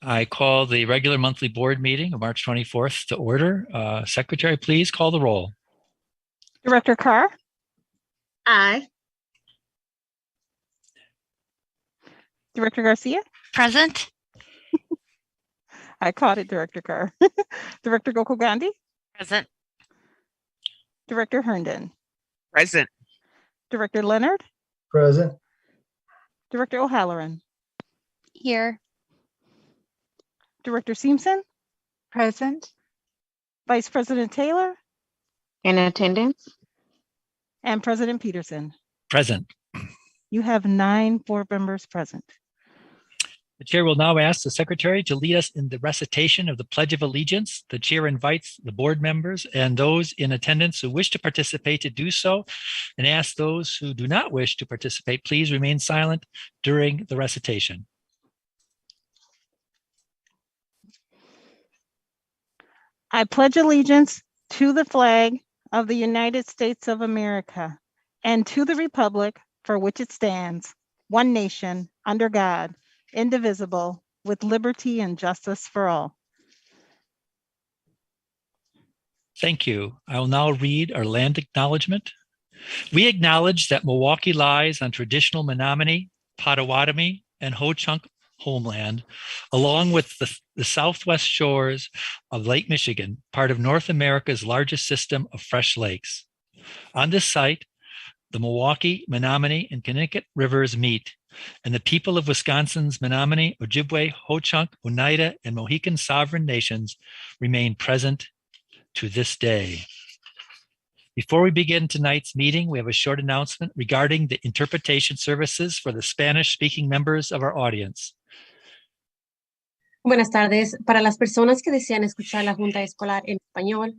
I call the regular monthly board meeting of March 24th to order. Secretary, please call the roll. Director Carr? Aye. Director Garcia? Present. I caught it, Director Carr. Director Gokul Gandhi? Present. Director Herndon? Present. Director Leonard? Present. Director O'Halloran? Here. Director Simpson? Present. Vice President Taylor? In attendance? And President Peterson? Present. You have 9 board members present. The chair will now ask the secretary to lead us in the recitation of the Pledge of Allegiance. The chair invites the board members and those in attendance who wish to participate to do so, and asks those who do not wish to participate, please remain silent during the recitation. I pledge allegiance to the flag of the United States of America and to the republic for which it stands, one nation, under God, indivisible, with liberty and justice for all. Thank you. I will now read our land acknowledgement. We acknowledge that Milwaukee lies on traditional Menominee, Potawatomi, and Ho-Chunk homeland, along with the southwest shores of Lake Michigan, part of North America's largest system of fresh lakes. On this site, the Milwaukee, Menominee, and Connecticut rivers meet, and the people of Wisconsin's Menominee, Ojibwe, Ho-Chunk, Oneida, and Mohican sovereign nations remain present to this day. Before we begin tonight's meeting, we have a short announcement regarding the interpretation services for the Spanish-speaking members of our audience. Buenas tardes. Para las personas que desean escuchar la Junta Escolar en español,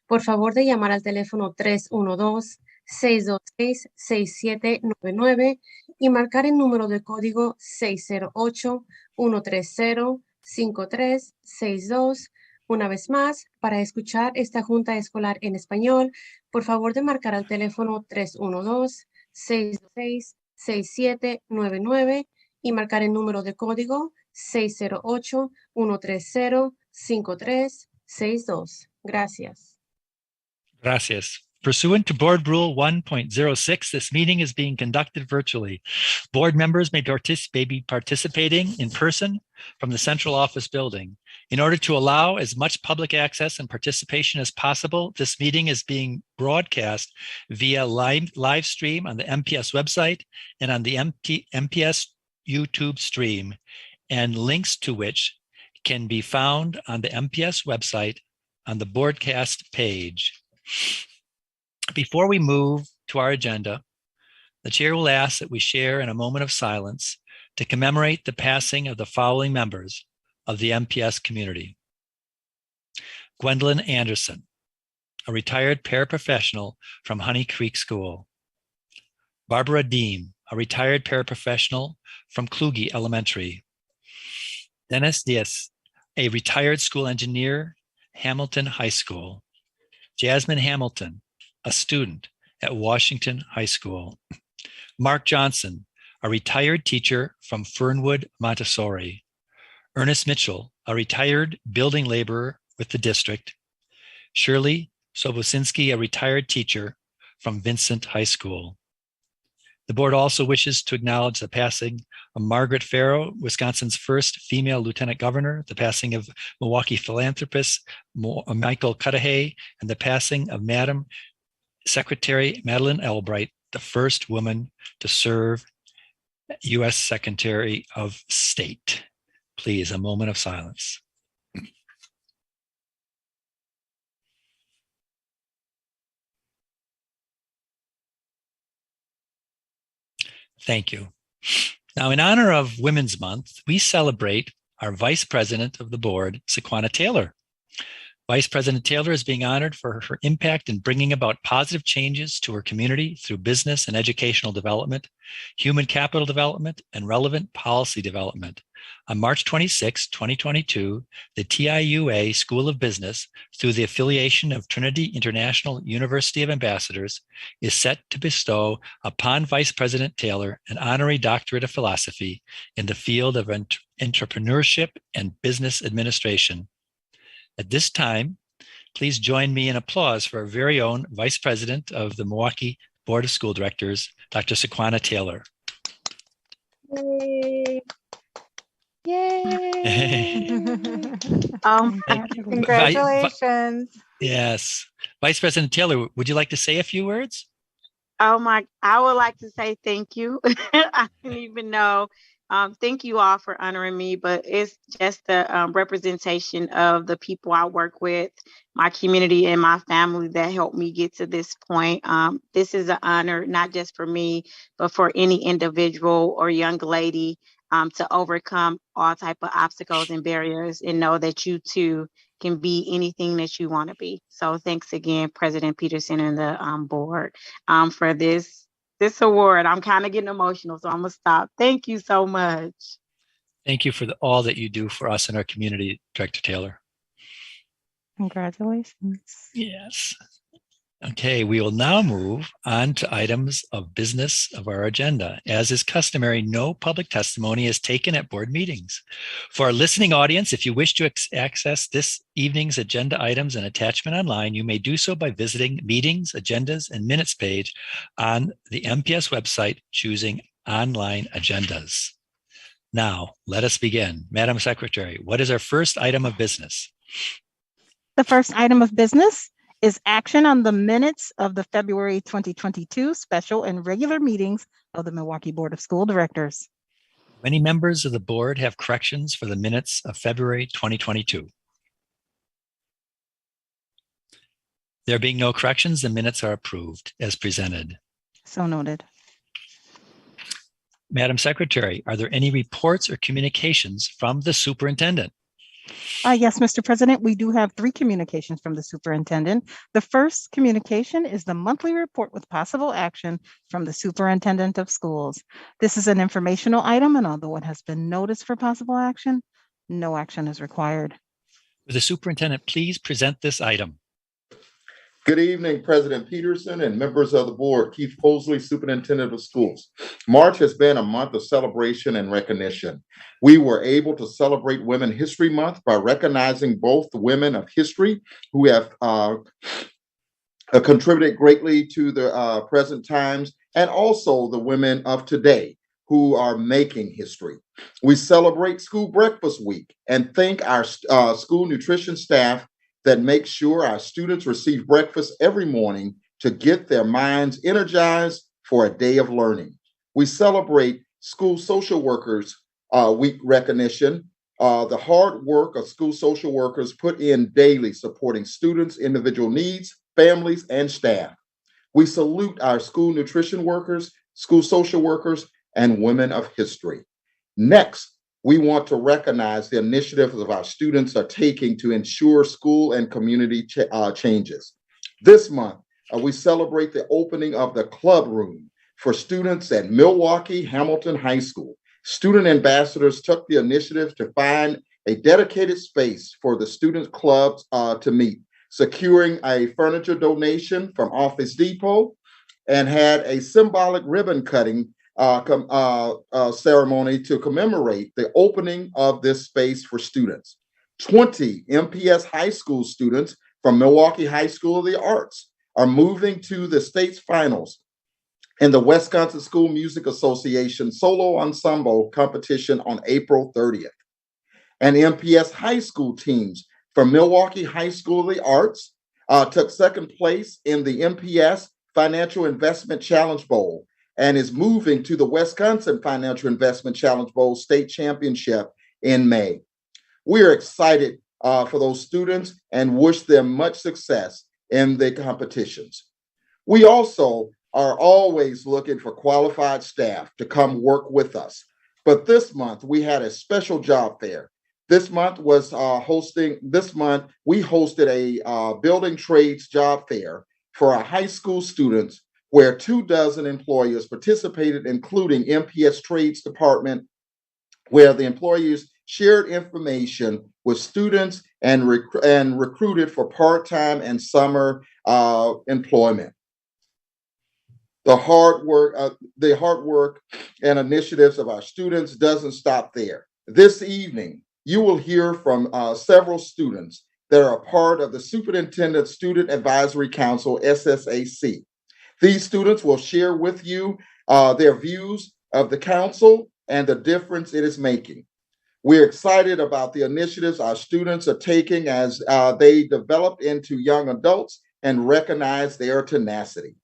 por favor de llamar al teléfono 312-626-6799 y marcar el número de código 608-130-5362. Una vez más, para escuchar esta Junta Escolar en español, por favor de marcar al teléfono 312-626-6799 y marcar el número de código 608-130-5362. Gracias. Gracias. Pursuant to Board Rule 1.06, this meeting is being conducted virtually. Board members may be participating in person from the central office building. In order to allow as much public access and participation as possible, this meeting is being broadcast via live stream on the MPS website and on the MPS YouTube stream, and links to which can be found on the MPS website on the broadcast page. Before we move to our agenda, the chair will ask that we share in a moment of silence to commemorate the passing of the following members of the MPS community. Gwendolyn Anderson, a retired paraprofessional from Honey Creek School. Barbara Deem, a retired paraprofessional from Kluge Elementary. Dennis Diaz, a retired school engineer, Hamilton High School. Jasmine Hamilton, a student at Washington High School. Mark Johnson, a retired teacher from Fernwood Montessori. Ernest Mitchell, a retired building laborer with the district. Shirley Sobosinski, a retired teacher from Vincent High School. The board also wishes to acknowledge the passing of Margaret Farrow, Wisconsin's first female lieutenant governor, the passing of Milwaukee philanthropist Michael Cudahy, and the passing of Madam Secretary Madeleine Albright, the first woman to serve U.S. Secretary of State. Please, a moment of silence. Thank you. Now, in honor of Women's Month, we celebrate our Vice President of the Board, Sequana Taylor. Vice President Taylor is being honored for her impact in bringing about positive changes to her community through business and educational development, human capital development, and relevant policy development. On March 26, 2022, the TIUA School of Business, through the affiliation of Trinity International University of Ambassadors, is set to bestow upon Vice President Taylor an honorary doctorate of philosophy in the field of entrepreneurship and business administration. At this time, please join me in applause for our very own Vice President of the Milwaukee Board of School Directors, Dr. Sequana Taylor. Yay. Congratulations. Yes. Vice President Taylor, would you like to say a few words? I would like to say thank you. I didn't even know. Thank you all for honoring me, but it's just the representation of the people I work with, my community and my family that helped me get to this point. This is an honor, not just for me, but for any individual or young lady to overcome all type of obstacles and barriers and know that you too can be anything that you want to be. So thanks again, President Peterson and the board for this award. I'm kind of getting emotional, so I'm gonna stop. Thank you so much. Thank you for all that you do for us in our community, Director Taylor. Congratulations. Yes. Okay, we will now move on to items of business of our agenda. As is customary, no public testimony is taken at board meetings. For our listening audience, if you wish to access this evening's agenda items and attachment online, you may do so by visiting Meetings, Agendas, and Minutes page on the MPS website, choosing Online Agendas. Now, let us begin. Madam Secretary, what is our first item of business? The first item of business is action on the minutes of the February 2022 special and regular meetings of the Milwaukee Board of School Directors. Many members of the board have corrections for the minutes of February 2022. There being no corrections, the minutes are approved as presented. So noted. Madam Secretary, are there any reports or communications from the superintendent? Yes, Mr. President, we do have 3 communications from the superintendent. The first communication is the monthly report with possible action from the superintendent of schools. This is an informational item, and although it has been noticed for possible action, no action is required. Would the superintendent please present this item? Good evening, President Peterson and members of the board. Keith Fosley, Superintendent of Schools. March has been a month of celebration and recognition. We were able to celebrate Women History Month by recognizing both the women of history who have contributed greatly to the present times, and also the women of today who are making history. We celebrate School Breakfast Week and thank our school nutrition staff that make sure our students receive breakfast every morning to get their minds energized for a day of learning. We celebrate School Social Workers Week recognition, the hard work of school social workers put in daily supporting students' individual needs, families, and staff. We salute our school nutrition workers, school social workers, and women of history. Next, we want to recognize the initiatives of our students are taking to ensure school and community changes. This month, we celebrate the opening of the club room for students at Milwaukee Hamilton High School. Student ambassadors took the initiative to find a dedicated space for the student clubs to meet, securing a furniture donation from Office Depot, and had a symbolic ribbon cutting ceremony to commemorate the opening of this space for students. 20 MPS high school students from Milwaukee High School of the Arts are moving to the state's finals in the Wisconsin School Music Association solo ensemble competition on April 30th. And MPS high school teams from Milwaukee High School of the Arts took second place in the MPS Financial Investment Challenge Bowl and is moving to the Wisconsin Financial Investment Challenge Bowl state championship in May. We are excited for those students and wish them much success in the competitions. We also are always looking for qualified staff to come work with us. But this month we had a special job fair. This month we hosted a building trades job fair for our high school students, where 24 employers participated, including MPS Trades Department where the employees shared information with students and recruited for part-time and summer employment. The hard work and initiatives of our students doesn't stop there. This evening, you will hear from several students that are a part of the Superintendent Student Advisory Council, SSAC. These students will share with you their views of the council and the difference it is making. We're excited about the initiatives our students are taking as they develop into young adults and recognize their tenacity.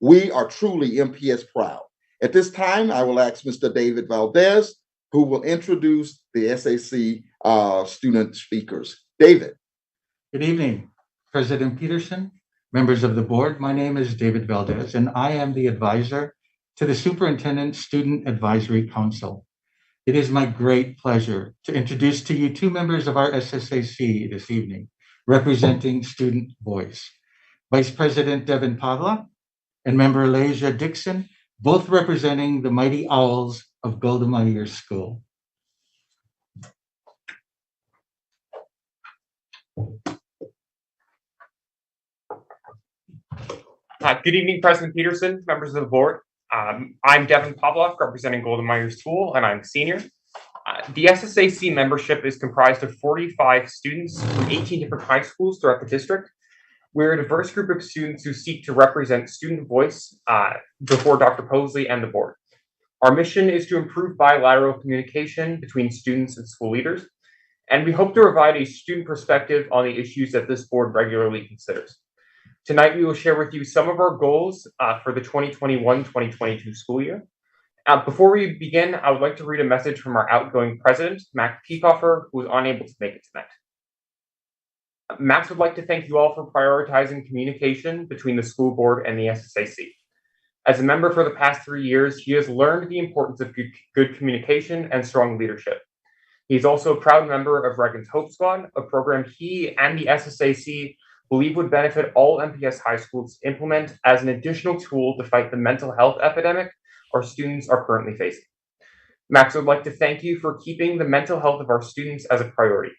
We are truly MPS proud. At this time, I will ask Mr. David Valdez, who will introduce the SAC student speakers. David. Good evening, President Peterson, members of the board. My name is David Valdez, and I am the advisor to the Superintendent Student Advisory Council. It is my great pleasure to introduce to you two members of our SSAC this evening, representing student voice. Vice President Devin Pavla and member Elijah Dixon, both representing the Mighty Owls of Golda Meir School. Good evening, President Peterson, members of the board. I'm Devin Pavlov, representing Golda Meir School, and I'm a senior. The SSAC membership is comprised of 45 students from 18 different high schools throughout the district. We're a diverse group of students who seek to represent student voice before Dr. Posley and the board. Our mission is to improve bilateral communication between students and school leaders, and we hope to provide a student perspective on the issues that this board regularly considers. Tonight, we will share with you some of our goals for the 2021-2022 school year. Before we begin, I would like to read a message from our outgoing president, Max Kiekhofer, who is unable to make it tonight. Max would like to thank you all for prioritizing communication between the school board and the SSAC. As a member for the past 3 years, he has learned the importance of good communication and strong leadership. He's also a proud member of Reagan's Hope Squad, a program he and the SSAC believe would benefit all MPS high schools to implement as an additional tool to fight the mental health epidemic our students are currently facing. Max would like to thank you for keeping the mental health of our students as a priority.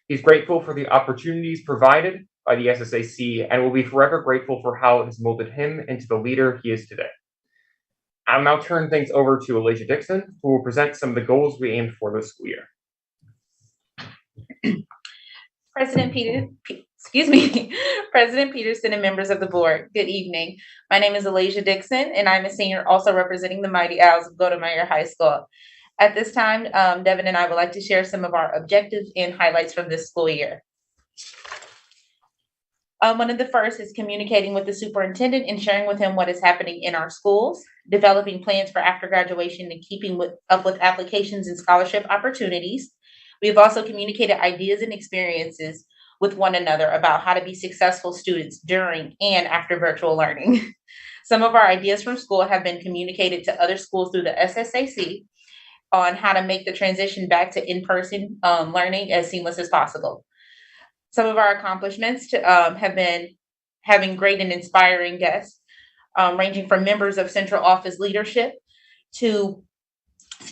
He's grateful for the opportunities provided by the SSAC and will be forever grateful for how it has molded him into the leader he is today. I'll now turn things over to Elijah Dixon, who will present some of the goals we aimed for this school year. President Peterson and members of the board, good evening. My name is Elijah Dixon, and I'm a senior also representing the Mighty Owls of Golda Meir High School. At this time, Devin and I would like to share some of our objectives and highlights from this school year. One of the first is communicating with the superintendent and sharing with him what is happening in our schools, developing plans for after graduation and keeping up with applications and scholarship opportunities. We've also communicated ideas and experiences with one another about how to be successful students during and after virtual learning. Some of our ideas from school have been communicated to other schools through the SSAC on how to make the transition back to in-person learning as seamless as possible. Some of our accomplishments have been having great and inspiring guests, ranging from members of central office leadership to,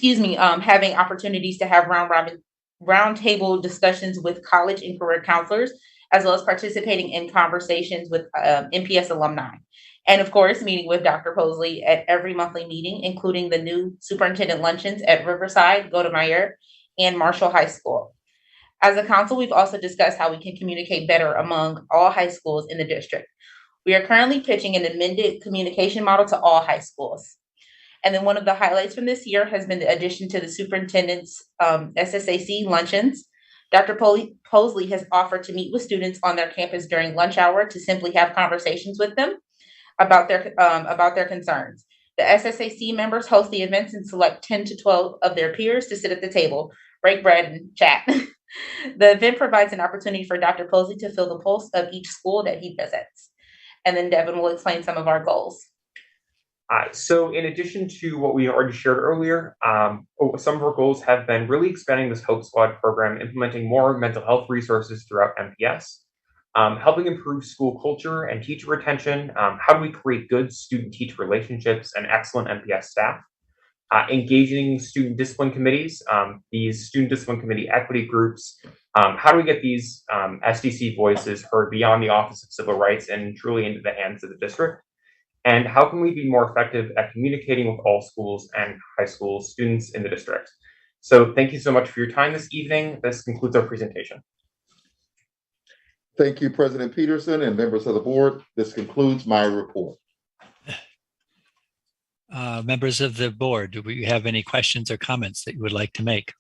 having opportunities to have roundtable discussions with college and career counselors, as well as participating in conversations with MPS alumni. And of course, meeting with Dr. Posley at every monthly meeting, including the new superintendent luncheons at Riverside, Golda Meir, and Marshall High School. As a council, we've also discussed how we can communicate better among all high schools in the district. We are currently pitching an amended communication model to all high schools. And then one of the highlights from this year has been the addition to the superintendent's SSAC luncheons. Dr. Posley has offered to meet with students on their campus during lunch hour to simply have conversations with them about their concerns. The SSAC members host the events and select 10 to 12 of their peers to sit at the table, break bread, and chat. The event provides an opportunity for Dr. Posley to feel the pulse of each school that he visits. And then Devin will explain some of our goals. So in addition to what we already shared earlier, some of our goals have been really expanding this Hope Squad program, implementing more mental health resources throughout MPS, helping improve school culture and teacher retention. How do we create good student-teacher relationships and excellent MPS staff? engaging student discipline committees, these student discipline committee equity groups. How do we get these SDC voices heard beyond the Office of Civil Rights and truly into the hands of the district? And how can we be more effective at communicating with all schools and high school students in the district? So thank you so much for your time this evening. This concludes our presentation. Thank you, President Peterson and members of the board. This concludes my report. Members of the board, do we have any questions or comments that you would like to make?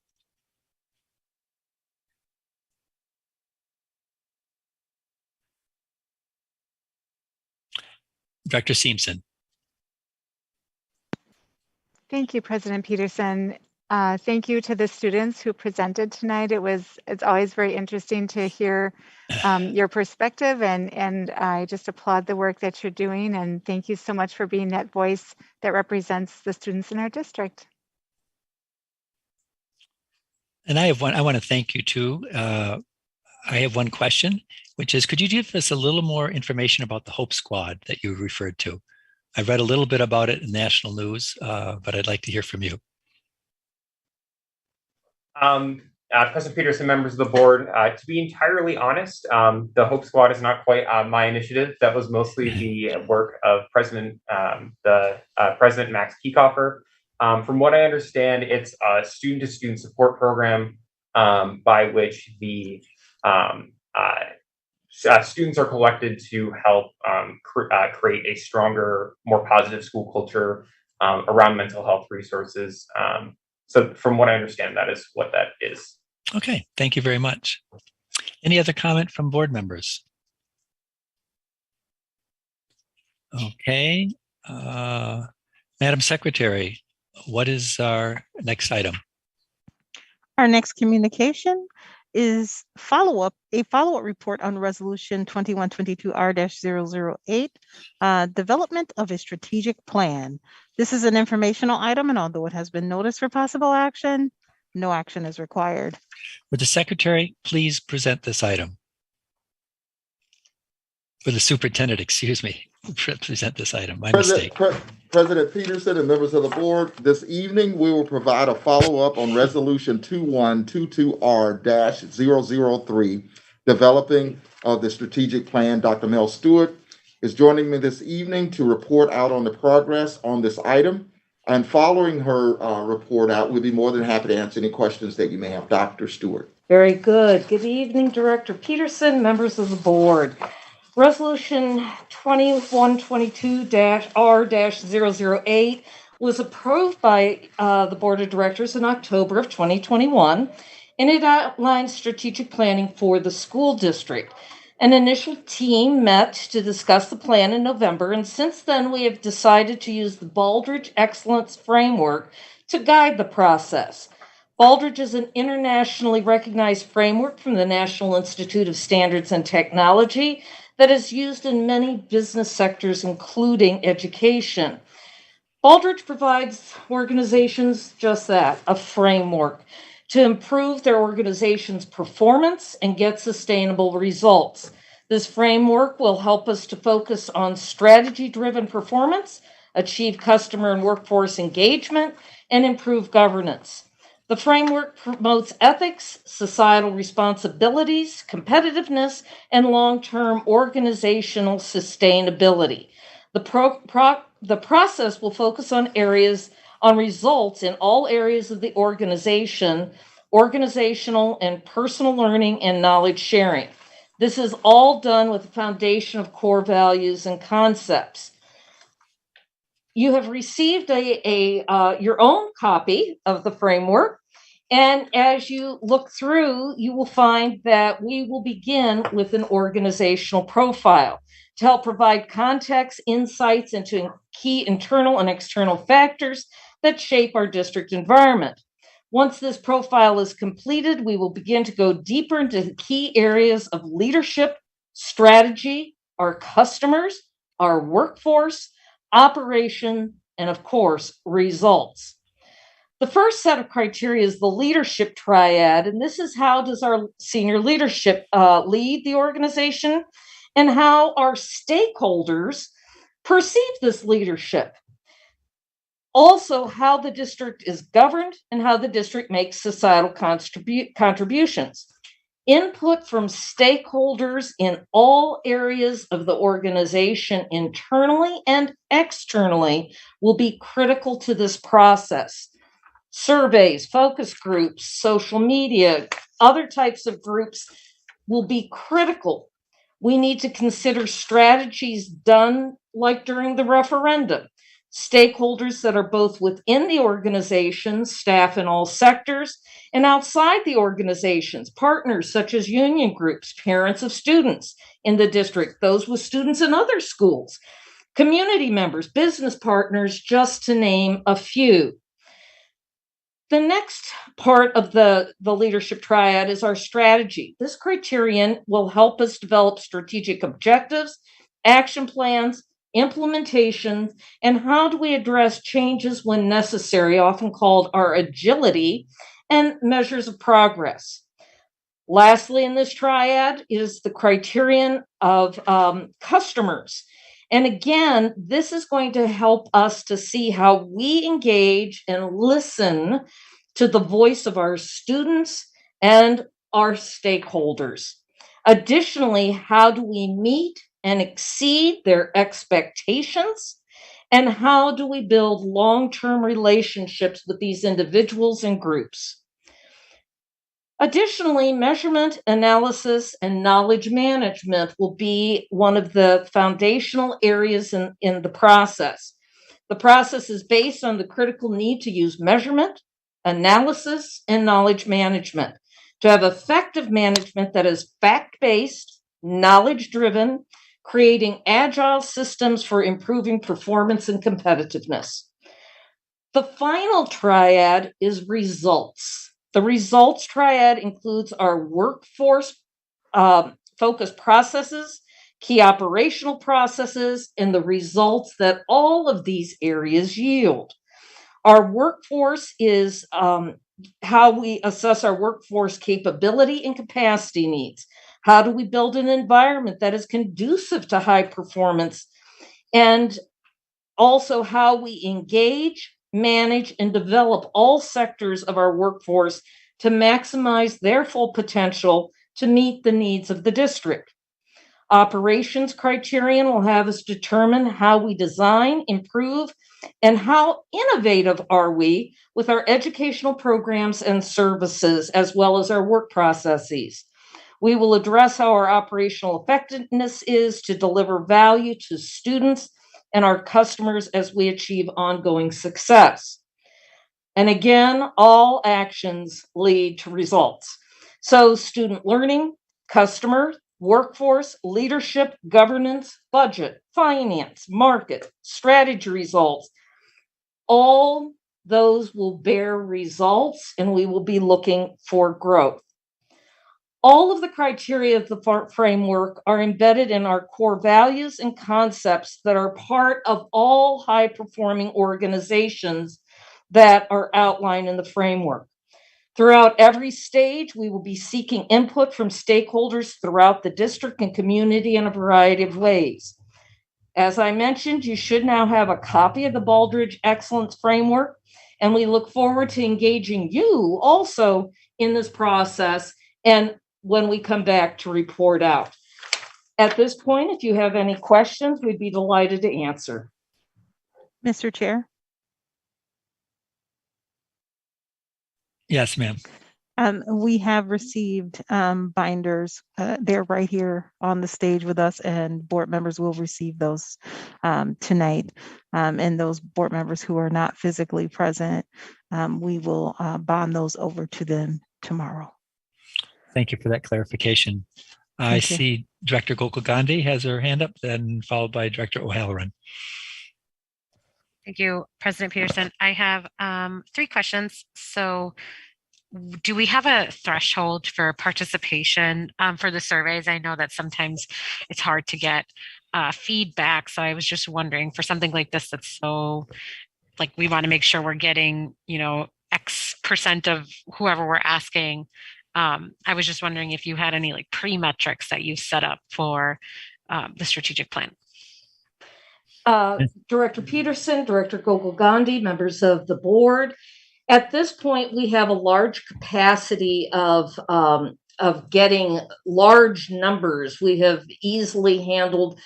Director Seamson. Thank you, President Peterson. Thank you to the students who presented tonight. It's always very interesting to hear your perspective, and I just applaud the work that you're doing, and thank you so much for being that voice that represents the students in our district. And I want to thank you too. I have one question, which is, could you give us a little more information about the Hope Squad that you referred to? I read a little bit about it in national news, but I'd like to hear from you. President Peterson, members of the board, to be entirely honest, the Hope Squad is not quite my initiative. That was mostly the work of President Max Kiekhofer. From what I understand, it's a student-to-student support program by which the students are collected to help create a stronger, more positive school culture around mental health resources. So from what I understand, that is what that is. Okay, thank you very much. Any other comment from board members? Okay, Madam Secretary, what is our next item? Our next communication is a follow-up report on Resolution 2122R-008, development of a strategic plan. This is an informational item, and although it has been noticed for possible action, no action is required. Would the secretary please present this item? Or the superintendent, excuse me, present this item. My mistake. President Peterson and members of the board, this evening we will provide a follow-up on Resolution 2122R-003, developing of the strategic plan. Dr. Mel Stewart is joining me this evening to report out on the progress on this item. And following her report out, we'll be more than happy to answer any questions that you may have. Dr. Stewart. Very good. Good evening, Director Peterson, members of the board. Resolution 2122-R-008 was approved by the Board of Directors in October of 2021, and it outlines strategic planning for the school district. An initial team met to discuss the plan in November, and since then we have decided to use the Baldrige Excellence Framework to guide the process. Baldrige is an internationally recognized framework from the National Institute of Standards and Technology that is used in many business sectors, including education. Baldrige provides organizations just that, a framework to improve their organization's performance and get sustainable results. This framework will help us to focus on strategy-driven performance, achieve customer and workforce engagement, and improve governance. The framework promotes ethics, societal responsibilities, competitiveness, and long-term organizational sustainability. The process will focus on results in all areas of the organization, organizational and personal learning and knowledge sharing. This is all done with a foundation of core values and concepts. You have received your own copy of the framework, and as you look through, you will find that we will begin with an organizational profile to help provide context, insights into key internal and external factors that shape our district environment. Once this profile is completed, we will begin to go deeper into the key areas of leadership, strategy, our customers, our workforce, operation, and of course, results. The first set of criteria is the leadership triad, and this is how does our senior leadership lead the organization and how our stakeholders perceive this leadership. Also, how the district is governed and how the district makes societal contributions. Input from stakeholders in all areas of the organization, internally and externally, will be critical to this process. Surveys, focus groups, social media, other types of groups will be critical. We need to consider strategies done like during the referendum. Stakeholders that are both within the organization, staff in all sectors, and outside the organizations, partners such as union groups, parents of students in the district, those with students in other schools, community members, business partners, just to name a few. The next part of the leadership triad is our strategy. This criterion will help us develop strategic objectives, action plans, implementation, and how do we address changes when necessary, often called our agility, and measures of progress. Lastly, in this triad is the criterion of customers. And again, this is going to help us to see how we engage and listen to the voice of our students and our stakeholders. Additionally, how do we meet and exceed their expectations? And how do we build long-term relationships with these individuals and groups? Additionally, measurement, analysis, and knowledge management will be one of the foundational areas in the process. The process is based on the critical need to use measurement, analysis, and knowledge management to have effective management that is fact-based, knowledge-driven, creating agile systems for improving performance and competitiveness. The final triad is results. The results triad includes our workforce focused processes, key operational processes, and the results that all of these areas yield. Our workforce is how we assess our workforce capability and capacity needs. How do we build an environment that is conducive to high performance? And also how we engage, manage, and develop all sectors of our workforce to maximize their full potential to meet the needs of the district. Operations criterion will have us determine how we design, improve, and how innovative are we with our educational programs and services, as well as our work processes. We will address how our operational effectiveness is to deliver value to students and our customers as we achieve ongoing success. And again, all actions lead to results. So student learning, customer, workforce, leadership, governance, budget, finance, market, strategy results, all those will bear results, and we will be looking for growth. All of the criteria of the framework are embedded in our core values and concepts that are part of all high-performing organizations that are outlined in the framework. Throughout every stage, we will be seeking input from stakeholders throughout the district and community in a variety of ways. As I mentioned, you should now have a copy of the Baldrige Excellence Framework, and we look forward to engaging you also in this process and when we come back to report out. At this point, if you have any questions, we'd be delighted to answer. Mr. Chair. Yes, ma'am. We have received binders. They're right here on the stage with us, and board members will receive those tonight. And those board members who are not physically present, we will bond those over to them tomorrow. Thank you for that clarification. I see Director Gokul Gandhi has her hand up, then followed by Director O'Halloran. Thank you, President Peterson. I have 3 questions. So do we have a threshold for participation for the surveys? I know that sometimes it's hard to get feedback. So I was just wondering, for something like this that's so, like, we want to make sure we're getting, X percent of whoever we're asking. I was just wondering if you had any pre-metrics that you set up for the strategic plan. Director Peterson, Director Gogol Gandhi, members of the board. At this point, we have a large capacity of getting large numbers. We have easily handled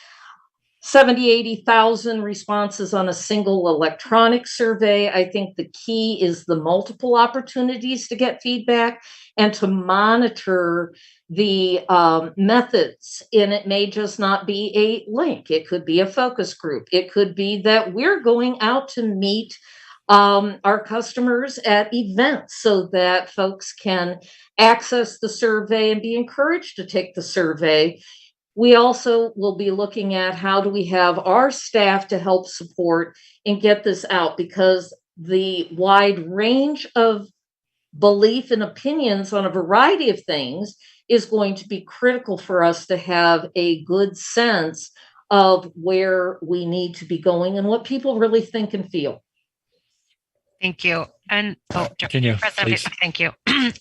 70, 80,000 responses on a single electronic survey. I think the key is the multiple opportunities to get feedback and to monitor the methods. And it may just not be a link. It could be a focus group. It could be that we're going out to meet our customers at events so that folks can access the survey and be encouraged to take the survey. We also will be looking at how do we have our staff to help support and get this out, because the wide range of belief and opinions on a variety of things is going to be critical for us to have a good sense of where we need to be going and what people really think and feel. Thank you. And Continue, President, please. thank you.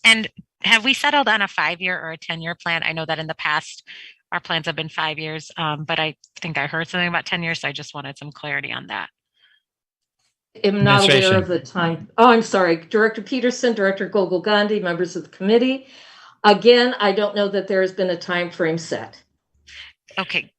And have we settled on a 5-year or a 10-year plan? I know that in the past, our plans have been 5 years, but I think I heard something about 10 years, so I just wanted some clarity on that. I'm not aware of the time. Oh, I'm sorry. Director Peterson, Director Gogol Gandhi, members of the committee. Again, I don't know that there has been a time frame set. Okay.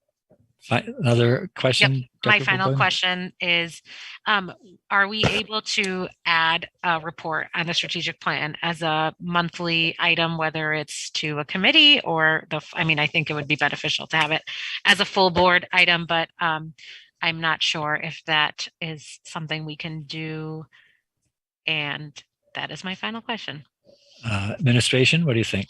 Another question? Yep. My final question is, are we able to add a report on the strategic plan as a monthly item, whether it's to a committee or I think it would be beneficial to have it as a full board item, but I'm not sure if that is something we can do. And that is my final question. Administration, what do you think?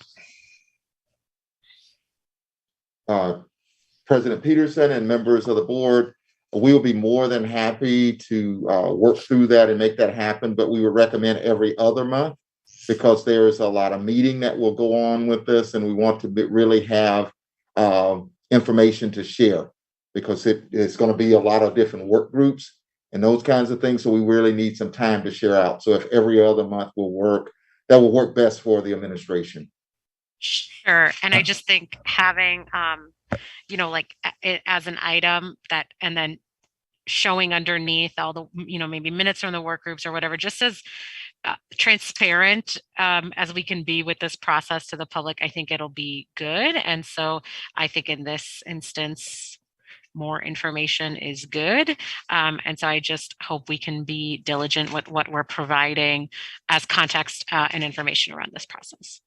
President Peterson and members of the board, we'll be more than happy to work through that and make that happen, but we would recommend every other month because there's a lot of meeting that will go on with this, and we want to really have information to share because it's going to be a lot of different work groups and those kinds of things, so we really need some time to share out. So if every other month will work, that will work best for the administration. Sure. And I just think having like it as an item that, and then showing underneath all the, maybe minutes from the work groups or whatever, just as transparent as we can be with this process to the public, I think it'll be good. And so I think in this instance, more information is good. And so I just hope we can be diligent with what we're providing as context and information around this process.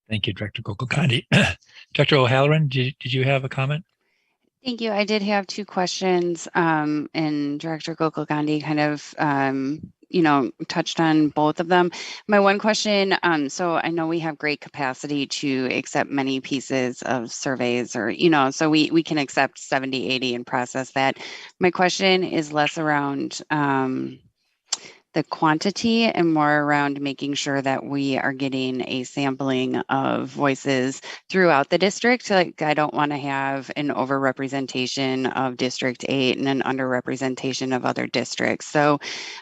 Thank you, Director Gogol Gandhi. Dr. O'Halloran, did you have a comment? Thank you. I did have two questions, and Director Gogol Gandhi kind of, touched on both of them. My one question, so I know we have great capacity to accept many pieces of surveys or, so we can accept 70, 80 and process that. My question is less around the quantity and more around making sure that we are getting a sampling of voices throughout the district. Like, I don't want to have an overrepresentation of District 8 and an underrepresentation of other districts. So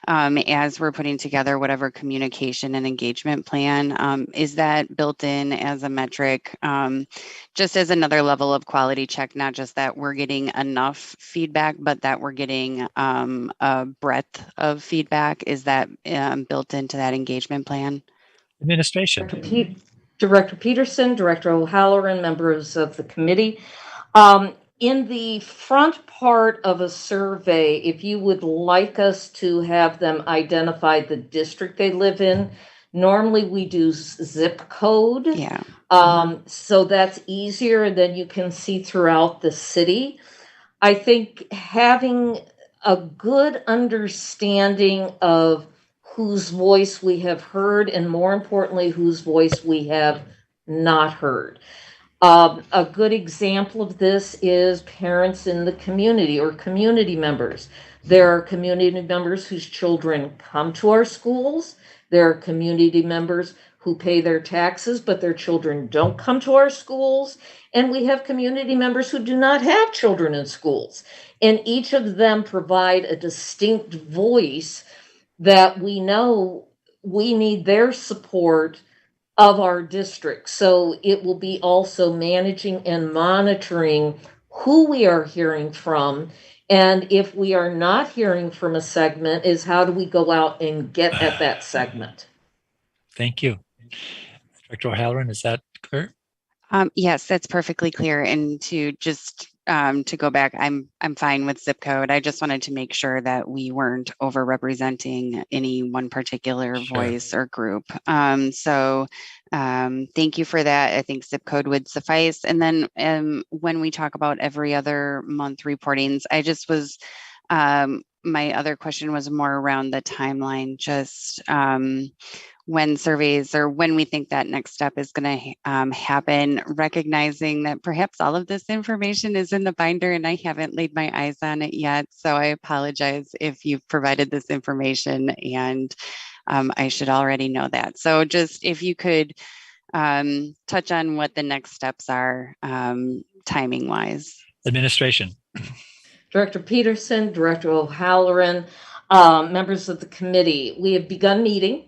as we're putting together whatever communication and engagement plan, is that built in as a metric, just as another level of quality check, not just that we're getting enough feedback, but that we're getting a breadth of feedback? Is that built into that engagement plan? Administration. Director Peterson, Director O'Halloran, members of the committee. In the front part of a survey, if you would like us to have them identify the district they live in, normally we do zip code. Yeah. So that's easier, and then you can see throughout the city. I think having a good understanding of whose voice we have heard, and more importantly, whose voice we have not heard. A good example of this is parents in the community or community members. There are community members whose children come to our schools. There are community members who pay their taxes, but their children don't come to our schools. And we have community members who do not have children in schools. And each of them provide a distinct voice that we know we need their support of our district. So it will be also managing and monitoring who we are hearing from And if we are not hearing from a segment, is how do we go out and get at that segment? Thank you. Director O'Halloran, is that clear? Yes, that's perfectly clear. And to just to go back, I'm fine with zip code. I just wanted to make sure that we weren't overrepresenting any one particular voice or group. So thank you for that. I think zip code would suffice. And then when we talk about every other month reportings, I just was my other question was more around the timeline, just when surveys or when we think that next step is going to happen, recognizing that perhaps all of this information is in the binder and I haven't laid my eyes on it yet. So I apologize if you've provided this information and I should already know that. So just if you could touch on what the next steps are timing wise. Administration. Director Peterson, Director O'Halloran, members of the committee, we have begun meeting.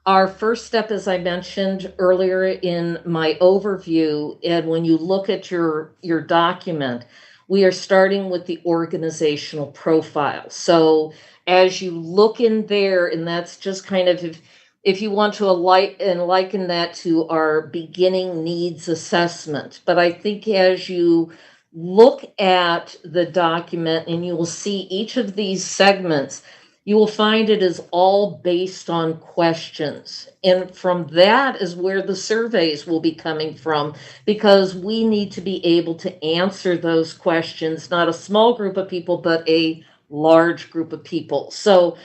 Our first step, as I mentioned earlier in my overview, and when you look at your document, we are starting with the organizational profile. So as you look in there, and that's just kind of, if you want to liken that to our beginning needs assessment. But I think as you look at the document and you will see each of these segments, you will find it is all based on questions. And from that is where the surveys will be coming from, because we need to be able to answer those questions, not a small group of people, but a large group of people. So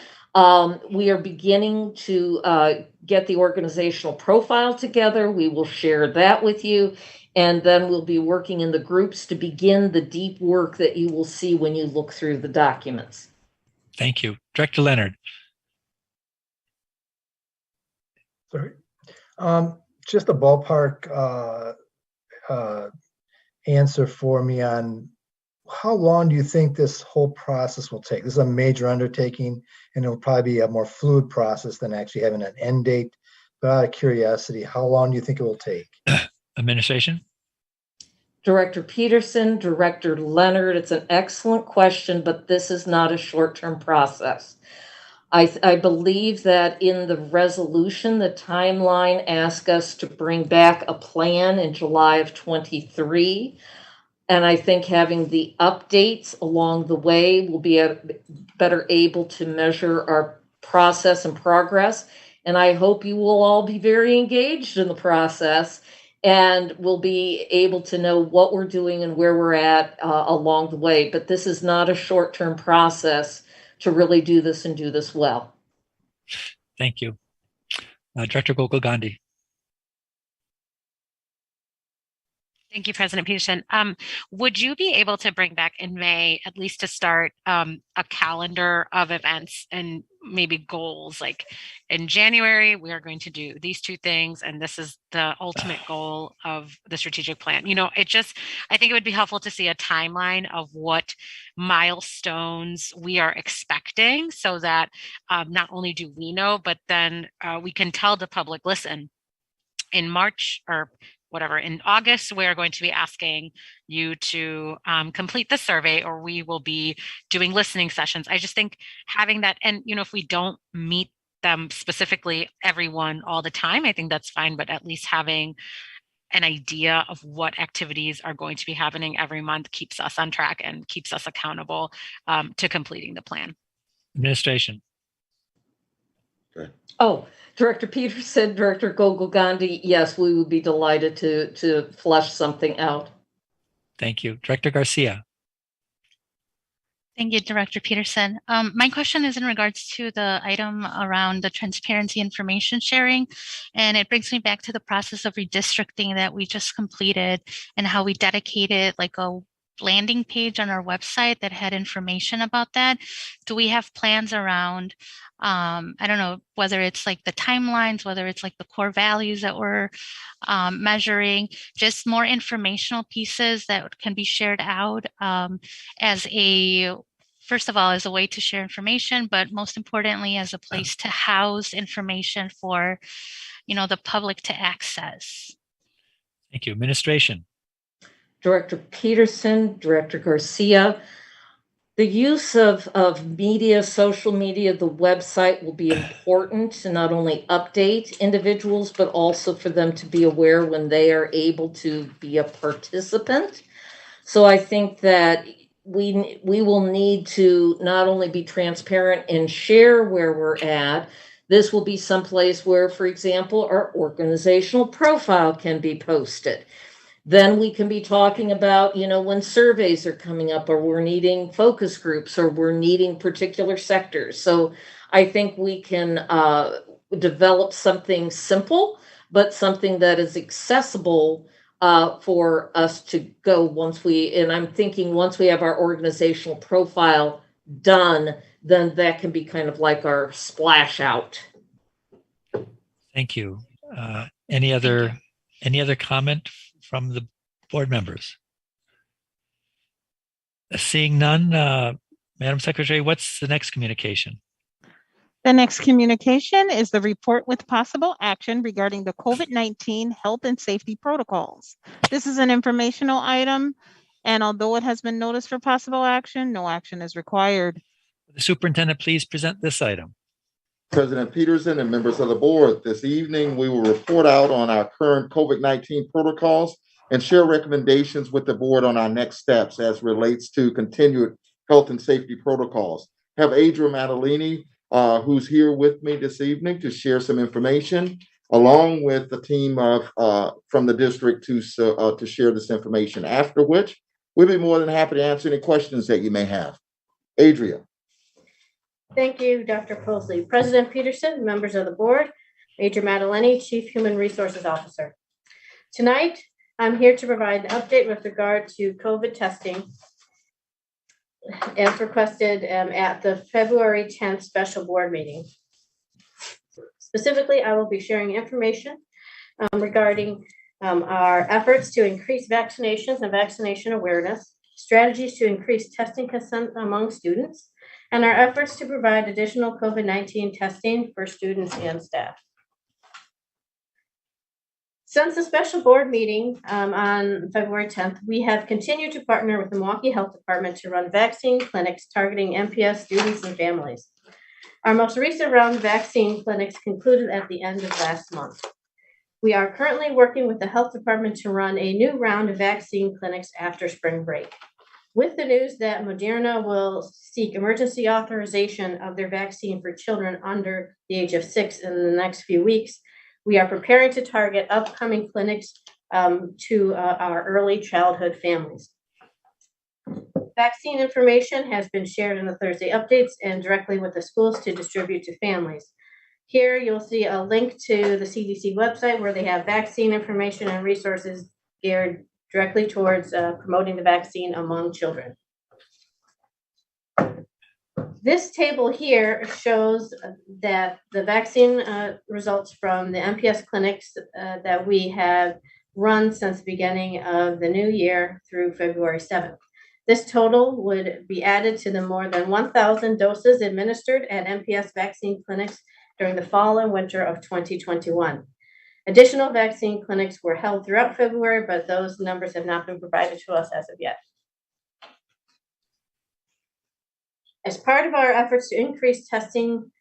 we are beginning to get the organizational profile together. We will share that with you. And then we'll be working in the groups to begin the deep work that you will see when you look through the documents. Thank you. Director Leonard. Sorry. Just a ballpark answer for me on how long do you think this whole process will take? This is a major undertaking, and it will probably be a more fluid process than actually having an end date. But out of curiosity, how long do you think it will take? Administration. Director Peterson, Director Leonard, it's an excellent question, but this is not a short-term process. I believe that in the resolution, the timeline asked us to bring back a plan in July of 23. And I think having the updates along the way will be better able to measure our process and progress. And I hope you will all be very engaged in the process and will be able to know what we're doing and where we're at along the way. But this is not a short-term process to really do this and do this well. Thank you. Director Gokul Gandhi. Thank you, President Peterson. Would you be able to bring back in May, at least to start, a calendar of events and maybe goals? Like in January, we are going to do these two things, and this is the ultimate goal of the strategic plan. You know, I think it would be helpful to see a timeline of what milestones we are expecting, so that not only do we know, but then we can tell the public, listen, in March or whatever, in August, we're going to be asking you to complete the survey, or we will be doing listening sessions. I just think having that, and you know, if we don't meet them specifically, everyone all the time, I think that's fine, but at least having an idea of what activities are going to be happening every month keeps us on track and keeps us accountable to completing the plan. Administration. Okay. Oh, Director Peterson, Director Gokul Gandhi, yes, we would be delighted to flesh something out. Thank you. Director Garcia. Thank you, Director Peterson. My question is in regards to the item around the transparency information sharing, and it brings me back to the process of redistricting that we just completed and how we dedicated like a landing page on our website that had information about that. Do we have plans around, I don't know, whether it's like the timelines, whether it's like the core values that we're measuring, just more informational pieces that can be shared out as a, first of all, as a way to share information, but most importantly, as a place to house information for, you know, the public to access. Thank you. Administration. Director Peterson, Director Garcia, The use of media, social media, the website will be important to not only update individuals, but also for them to be aware when they are able to be a participant. So I think that we will need to not only be transparent and share where we're at. This will be someplace where, for example, our organizational profile can be posted. Then we can be talking about, when surveys are coming up, or we're needing focus groups, or we're needing particular sectors. So I think we can develop something simple, but something that is accessible for us to go and I'm thinking once we have our organizational profile done, then that can be kind of like our splash out. Thank you. Any other comment from the board members? Seeing none, Madam Secretary, what's the next communication? The next communication is the report with possible action regarding the COVID-19 health and safety protocols. This is an informational item, and although it has been noticed for possible action, no action is required. The superintendent, please present this item. President Peterson and members of the board, this evening we will report out on our current COVID-19 protocols and share recommendations with the board on our next steps as relates to continued health and safety protocols. I have Adrian Maddalini, who's here with me this evening to share some information, along with the team from the district to share this information. After which, we'll be more than happy to answer any questions that you may have. Adrian. Thank you, Dr. Posley. President Peterson, members of the board, Major Maddaleni, Chief Human Resources Officer. Tonight, I'm here to provide an update with regard to COVID testing as requested at the February 10th special board meeting. Specifically, I will be sharing information regarding our efforts to increase vaccinations and vaccination awareness, strategies to increase testing consent among students, and our efforts to provide additional COVID-19 testing for students and staff. Since the special board meeting on February 10th, we have continued to partner with the Milwaukee Health Department to run vaccine clinics targeting MPS students and families. Our most recent round of vaccine clinics concluded at the end of last month. We are currently working with the health department to run a new round of vaccine clinics after spring break. With the news that Moderna will seek emergency authorization of their vaccine for children under the age of 6 in the next few weeks, we are preparing to target upcoming clinics to our early childhood families. Vaccine information has been shared in the Thursday updates and directly with the schools to distribute to families. Here you'll see a link to the CDC website where they have vaccine information and resources geared directly towards promoting the vaccine among children. This table here shows that the vaccine results from the MPS clinics that we have run since the beginning of the new year through February 7th. This total would be added to the more than 1,000 doses administered at MPS vaccine clinics during the fall and winter of 2021. Additional vaccine clinics were held throughout February, but those numbers have not been provided to us as of yet. As part of our efforts to increase testing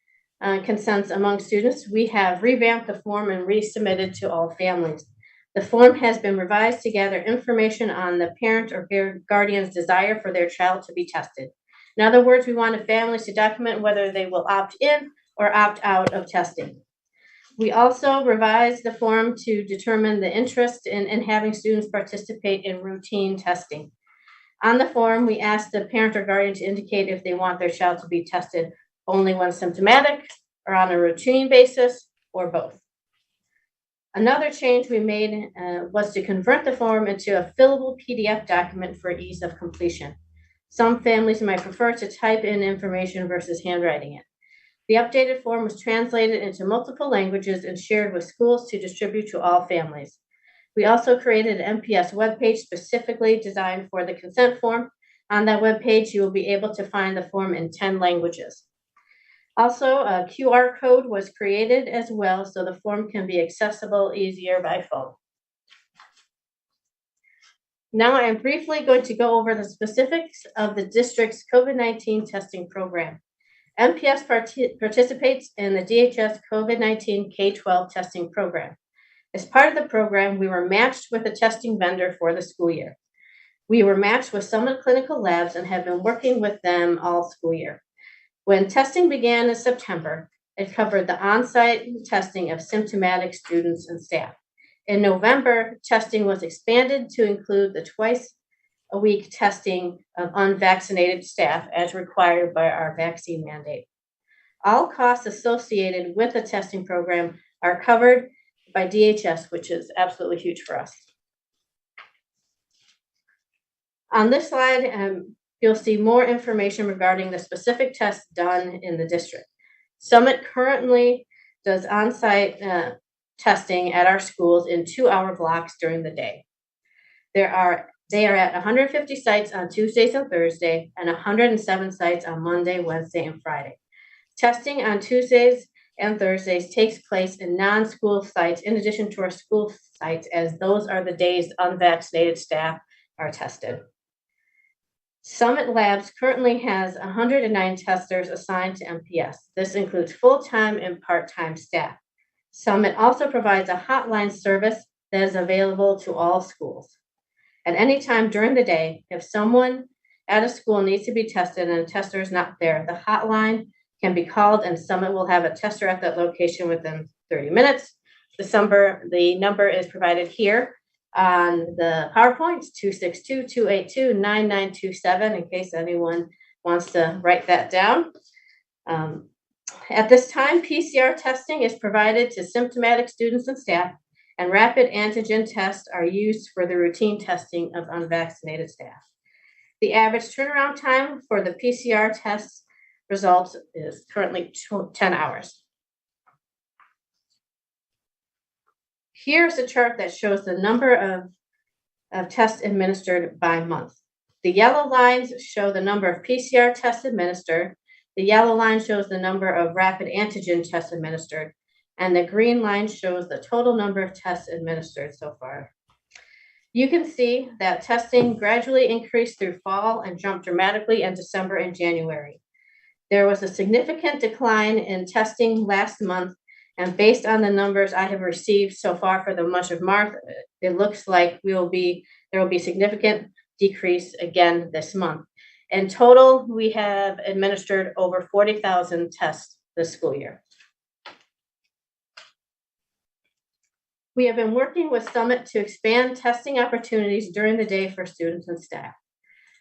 consents among students, we have revamped the form and resubmitted to all families. The form has been revised to gather information on the parent or guardian's desire for their child to be tested. In other words, we wanted families to document whether they will opt in or opt out of testing. We also revised the form to determine the interest in having students participate in routine testing. On the form, we asked the parent or guardian to indicate if they want their child to be tested only when symptomatic or on a routine basis or both. Another change we made was to convert the form into a fillable PDF document for ease of completion. Some families might prefer to type in information versus handwriting it. The updated form was translated into multiple languages and shared with schools to distribute to all families. We also created an MPS webpage specifically designed for the consent form. On that webpage, you will be able to find the form in 10 languages. Also, a QR code was created as well, so the form can be accessible easier by phone. Now I am briefly going to go over the specifics of the district's COVID-19 testing program. MPS participates in the DHS COVID-19 K-12 testing program. As part of the program, we were matched with a testing vendor for the school year. We were matched with Summit Clinical Labs and have been working with them all school year. When testing began in September, it covered the on-site testing of symptomatic students and staff. In November, testing was expanded to include the twice-a-week testing of unvaccinated staff as required by our vaccine mandate. All costs associated with the testing program are covered by DHS, which is absolutely huge for us. On this slide, you'll see more information regarding the specific tests done in the district. Summit currently does on-site testing at our schools in 2-hour blocks during the day. They are at 150 sites on Tuesdays and Thursday and 107 sites on Monday, Wednesday, and Friday. Testing on Tuesdays and Thursdays takes place in non-school sites in addition to our school sites, as those are the days unvaccinated staff are tested. Summit Labs currently has 109 testers assigned to MPS. This includes full-time and part-time staff. Summit also provides a hotline service that is available to all schools. At any time during the day, if someone at a school needs to be tested and a tester is not there, the hotline can be called and Summit will have a tester at that location within 30 minutes. The number is provided here on the PowerPoint, 262-282-9927, in case anyone wants to write that down. At this time, PCR testing is provided to symptomatic students and staff, and rapid antigen tests are used for the routine testing of unvaccinated staff. The average turnaround time for the PCR test results is currently 10 hours. Here's a chart that shows the number of tests administered by month. The yellow lines show the number of PCR tests administered. The yellow line shows the number of rapid antigen tests administered. And the green line shows the total number of tests administered so far. You can see that testing gradually increased through fall and jumped dramatically in December and January. There was a significant decline in testing last month, and based on the numbers I have received so far for the month of March, it looks like there will be significant decrease again this month. In total, we have administered over 40,000 tests this school year. We have been working with Summit to expand testing opportunities during the day for students and staff.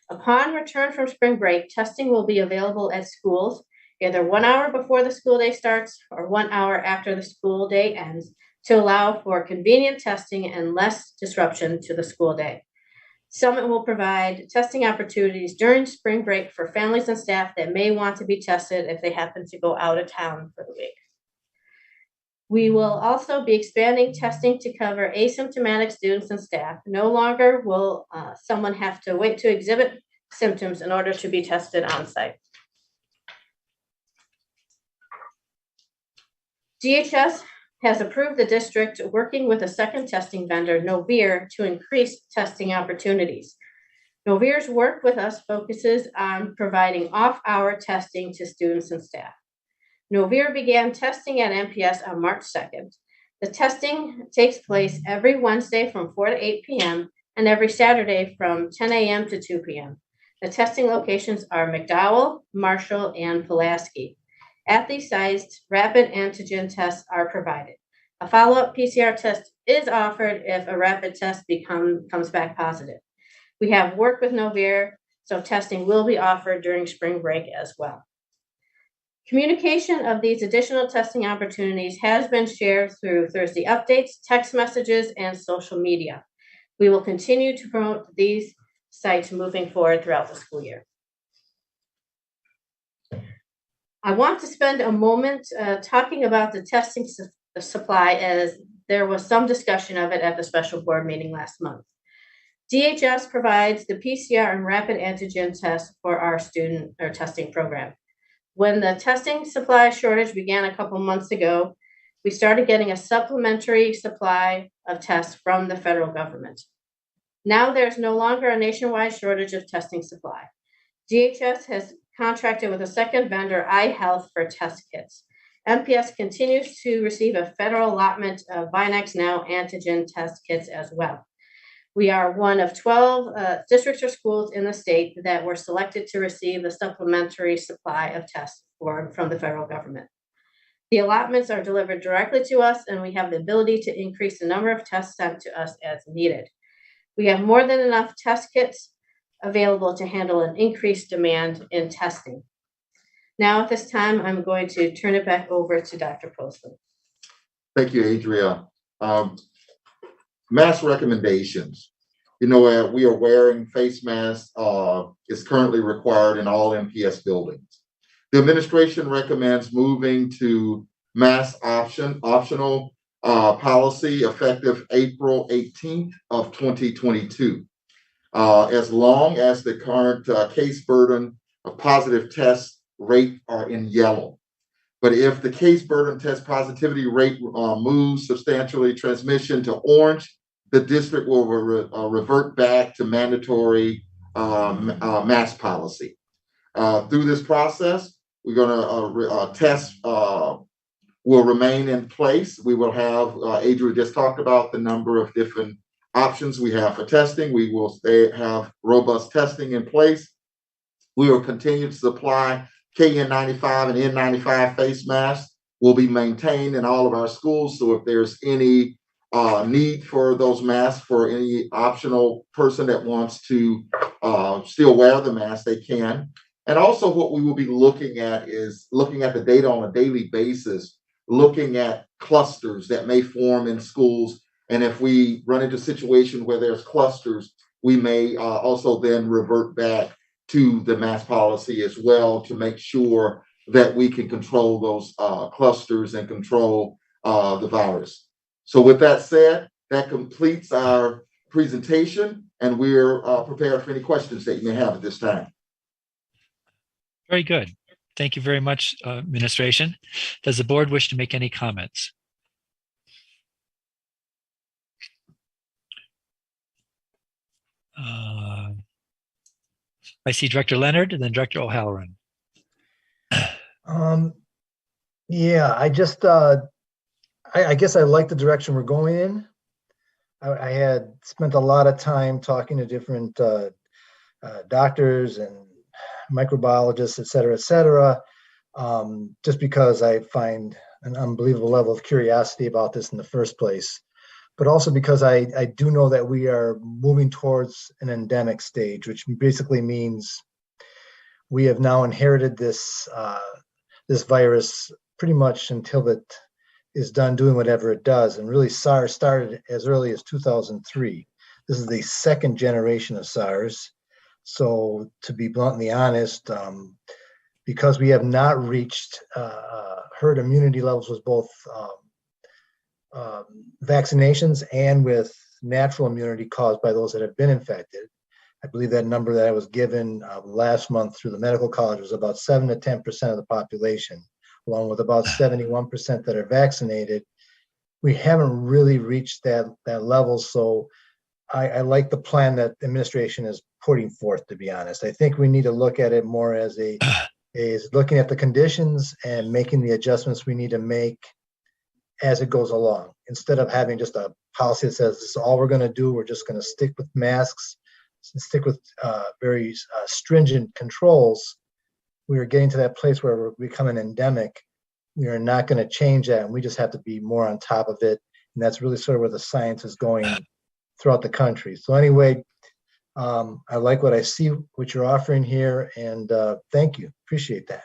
Upon return from spring break, testing will be available at schools either 1 hour before the school day starts or 1 hour after the school day ends to allow for convenient testing and less disruption to the school day. Summit will provide testing opportunities during spring break for families and staff that may want to be tested if they happen to go out of town for the week. We will also be expanding testing to cover asymptomatic students and staff. No longer will someone have to wait to exhibit symptoms in order to be tested on site. DHS has approved the district working with a second testing vendor, Novir, to increase testing opportunities. Novir's work with us focuses on providing off-hour testing to students and staff. Novir began testing at MPS on March 2nd. The testing takes place every Wednesday from 4 to 8 p.m. and every Saturday from 10 a.m. to 2 p.m. The testing locations are McDowell, Marshall, and Pulaski. At these sites, rapid antigen tests are provided. A follow-up PCR test is offered if a rapid test comes back positive. We have worked with Novir, so testing will be offered during spring break as well. Communication of these additional testing opportunities has been shared through Thursday updates, text messages, and social media. We will continue to promote these sites moving forward throughout the school year. I want to spend a moment talking about the testing supply, as there was some discussion of it at the special board meeting last month. DHS provides the PCR and rapid antigen tests for our testing program. When the testing supply shortage began a couple months ago, we started getting a supplementary supply of tests from the federal government. Now there's no longer a nationwide shortage of testing supply. DHS has contracted with a second vendor, iHealth, for test kits. MPS continues to receive a federal allotment of Binax Now antigen test kits as well. We are one of 12 districts or schools in the state that were selected to receive the supplementary supply of tests from the federal government. The allotments are delivered directly to us, and we have the ability to increase the number of tests sent to us as needed. We have more than enough test kits available to handle an increased demand in testing. Now, at this time, I'm going to turn it back over to Dr. Postman. Thank you, Adria. Mask recommendations. You know, we are wearing face masks is currently required in all MPS buildings. The administration recommends moving to mask optional policy effective April 18th of 2022. As long as the current case burden of positive test rate are in yellow. But if the case burden test positivity rate moves substantially transmission to orange, the district will revert back to mandatory mask policy. Through this process, we're going to test will remain in place. We will have, Adria just talked about the number of different options we have for testing. We will have robust testing in place. We will continue to supply KN95 and N95 face masks will be maintained in all of our schools. So if there's any need for those masks for any optional person that wants to still wear the mask, they can. And also what we will be looking at is looking at the data on a daily basis, looking at clusters that may form in schools. And if we run into a situation where there's clusters, we may also then revert back to the mask policy as well to make sure that we can control those clusters and control the virus. So with that said, that completes our presentation, and we're prepared for any questions that you may have at this time. Very good. Thank you very much, administration. Does the board wish to make any comments? I see Director Leonard and then Director O'Halloran. Yeah, I just, I guess I like the direction we're going in. I had spent a lot of time talking to different doctors and microbiologists, et cetera, just because I find an unbelievable level of curiosity about this in the first place. But also because I do know that we are moving towards an endemic stage, which basically means we have now inherited this this virus pretty much until it is done doing whatever it does. And really SARS started as early as 2003. This is the second generation of SARS. So to be bluntly honest, because we have not reached herd immunity levels with both vaccinations and with natural immunity caused by those that have been infected. I believe that number that I was given last month through the medical college was about 7 to 10% of the population, along with about 71% that are vaccinated. We haven't really reached that level. So I like the plan that the administration is putting forth, to be honest. I think we need to look at it more as looking at the conditions and making the adjustments we need to make as it goes along, instead of having just a policy that says this is all we're going to do. We're just going to stick with masks and stick with very stringent controls. We are getting to that place where we're becoming endemic. We are not going to change that, and we just have to be more on top of it. And that's really sort of where the science is going throughout the country. So anyway, I like what I see, what you're offering here, and thank you. Appreciate that.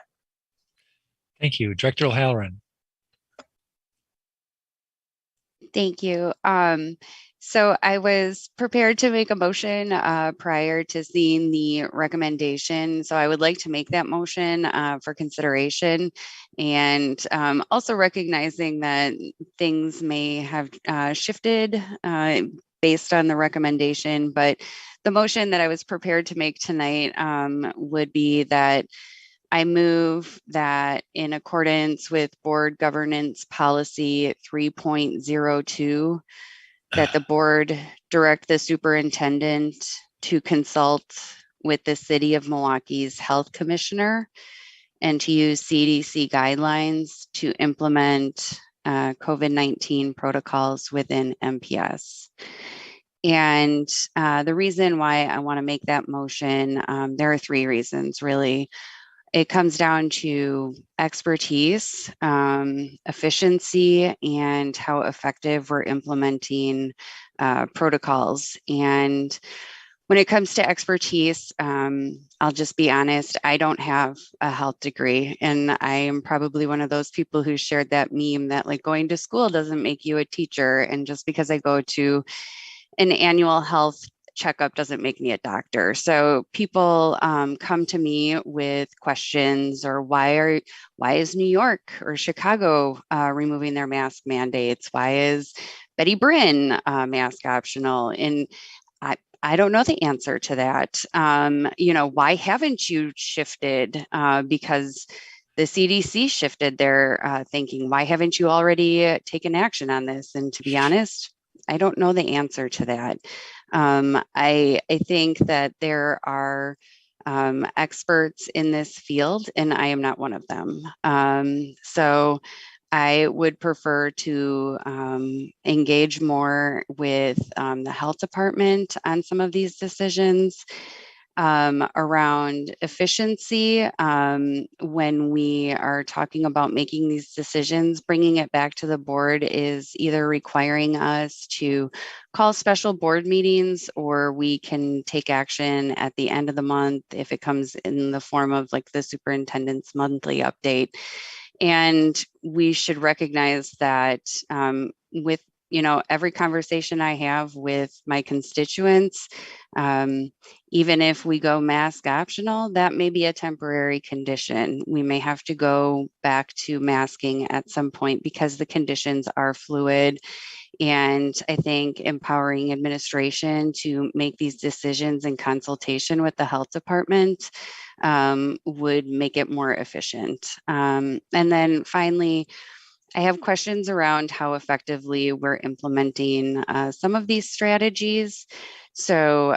Thank you. Director O'Halloran. Thank you. So I was prepared to make a motion prior to seeing the recommendation. So I would like to make that motion for consideration, and also recognizing that things may have shifted based on the recommendation. But the motion that I was prepared to make tonight would be that I move that in accordance with Board Governance Policy 3.02, that the board direct the superintendent to consult with the City of Milwaukee's health commissioner and to use CDC guidelines to implement COVID-19 protocols within MPS. And the reason why I want to make that motion, there are three reasons really. It comes down to expertise, efficiency, and how effective we're implementing protocols. And when it comes to expertise, I'll just be honest, I don't have a health degree. And I am probably one of those people who shared that meme that like going to school doesn't make you a teacher. And just because I go to an annual health checkup doesn't make me a doctor. So people come to me with questions or why is New York or Chicago removing their mask mandates? Why is Betty Bryn mask optional? And I don't know the answer to that. Why haven't you shifted? Because the CDC shifted their thinking. Why haven't you already taken action on this? And to be honest, I don't know the answer to that. I think that there are experts in this field, and I am not one of them. So I would prefer to engage more with the health department on some of these decisions around efficiency. When we are talking about making these decisions, bringing it back to the board is either requiring us to call special board meetings, or we can take action at the end of the month if it comes in the form of like the superintendent's monthly update. And we should recognize that with every conversation I have with my constituents, even if we go mask optional, that may be a temporary condition. We may have to go back to masking at some point because the conditions are fluid. And I think empowering administration to make these decisions in consultation with the health department would make it more efficient. And then finally, I have questions around how effectively we're implementing some of these strategies. So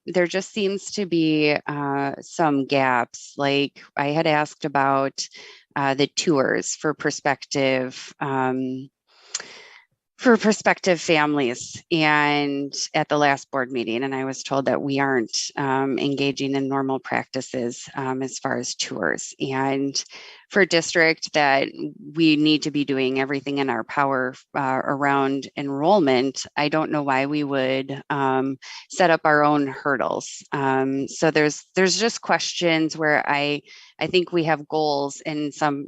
there just seems to be some gaps. Like I had asked about the tours for prospective families and at the last board meeting, and I was told that we aren't engaging in normal practices as far as tours, and for district that we need to be doing everything in our power around enrollment. I don't know why we would set up our own hurdles. So there's just questions where I think we have goals and some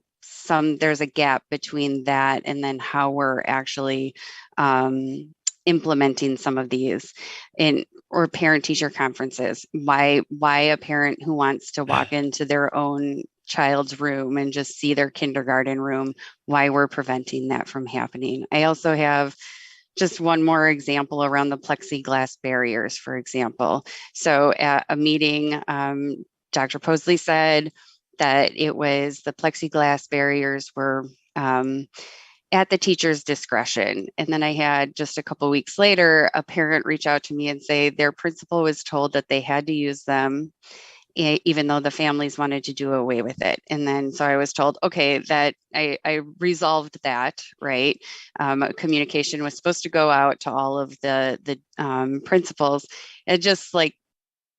there's a gap between that and then how we're actually implementing some of these or parent teacher conferences. Why a parent who wants to walk into their own child's room and just see their kindergarten room, why we're preventing that from happening. I also have just one more example around the plexiglass barriers, for example. So at a meeting, Dr. Posley said that it was the plexiglass barriers were at the teacher's discretion. And then I had just a couple of weeks later, a parent reach out to me and say their principal was told that they had to use them even though the families wanted to do away with it. And then, so I was told, okay, that I resolved that, right? Communication was supposed to go out to all of the principals. And just like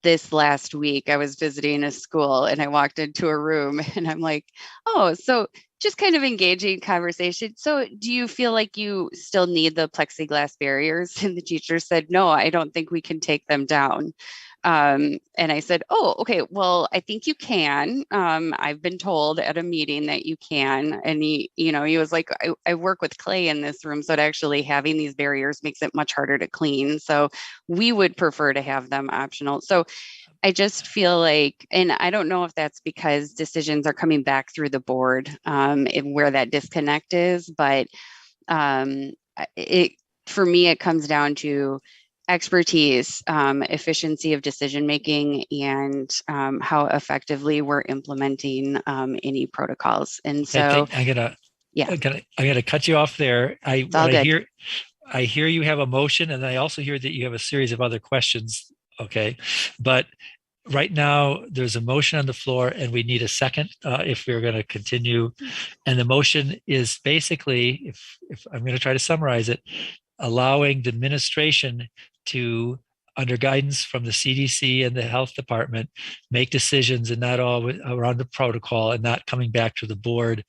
this last week, I was visiting a school and I walked into a room and I'm like, oh, so just kind of engaging conversation. So do you feel like you still need the plexiglass barriers? And the teacher said, no, I don't think we can take them down. And I said, oh, okay, well, I think you can. I've been told at a meeting that you can. And he was like, I work with clay in this room. So actually having these barriers makes it much harder to clean. So we would prefer to have them optional. So I just feel like, and I don't know if that's because decisions are coming back through the board where that disconnect is, but for me, it comes down to expertise, efficiency of decision making, and how effectively we're implementing any protocols. And so I gotta cut you off there. I hear you have a motion, and I also hear that you have a series of other questions. Okay, but right now there's a motion on the floor, and we need a second if we're going to continue. And the motion is basically, if I'm going to try to summarize it, allowing the administration to, under guidance from the CDC and the health department, make decisions and not all around the protocol, and not coming back to the board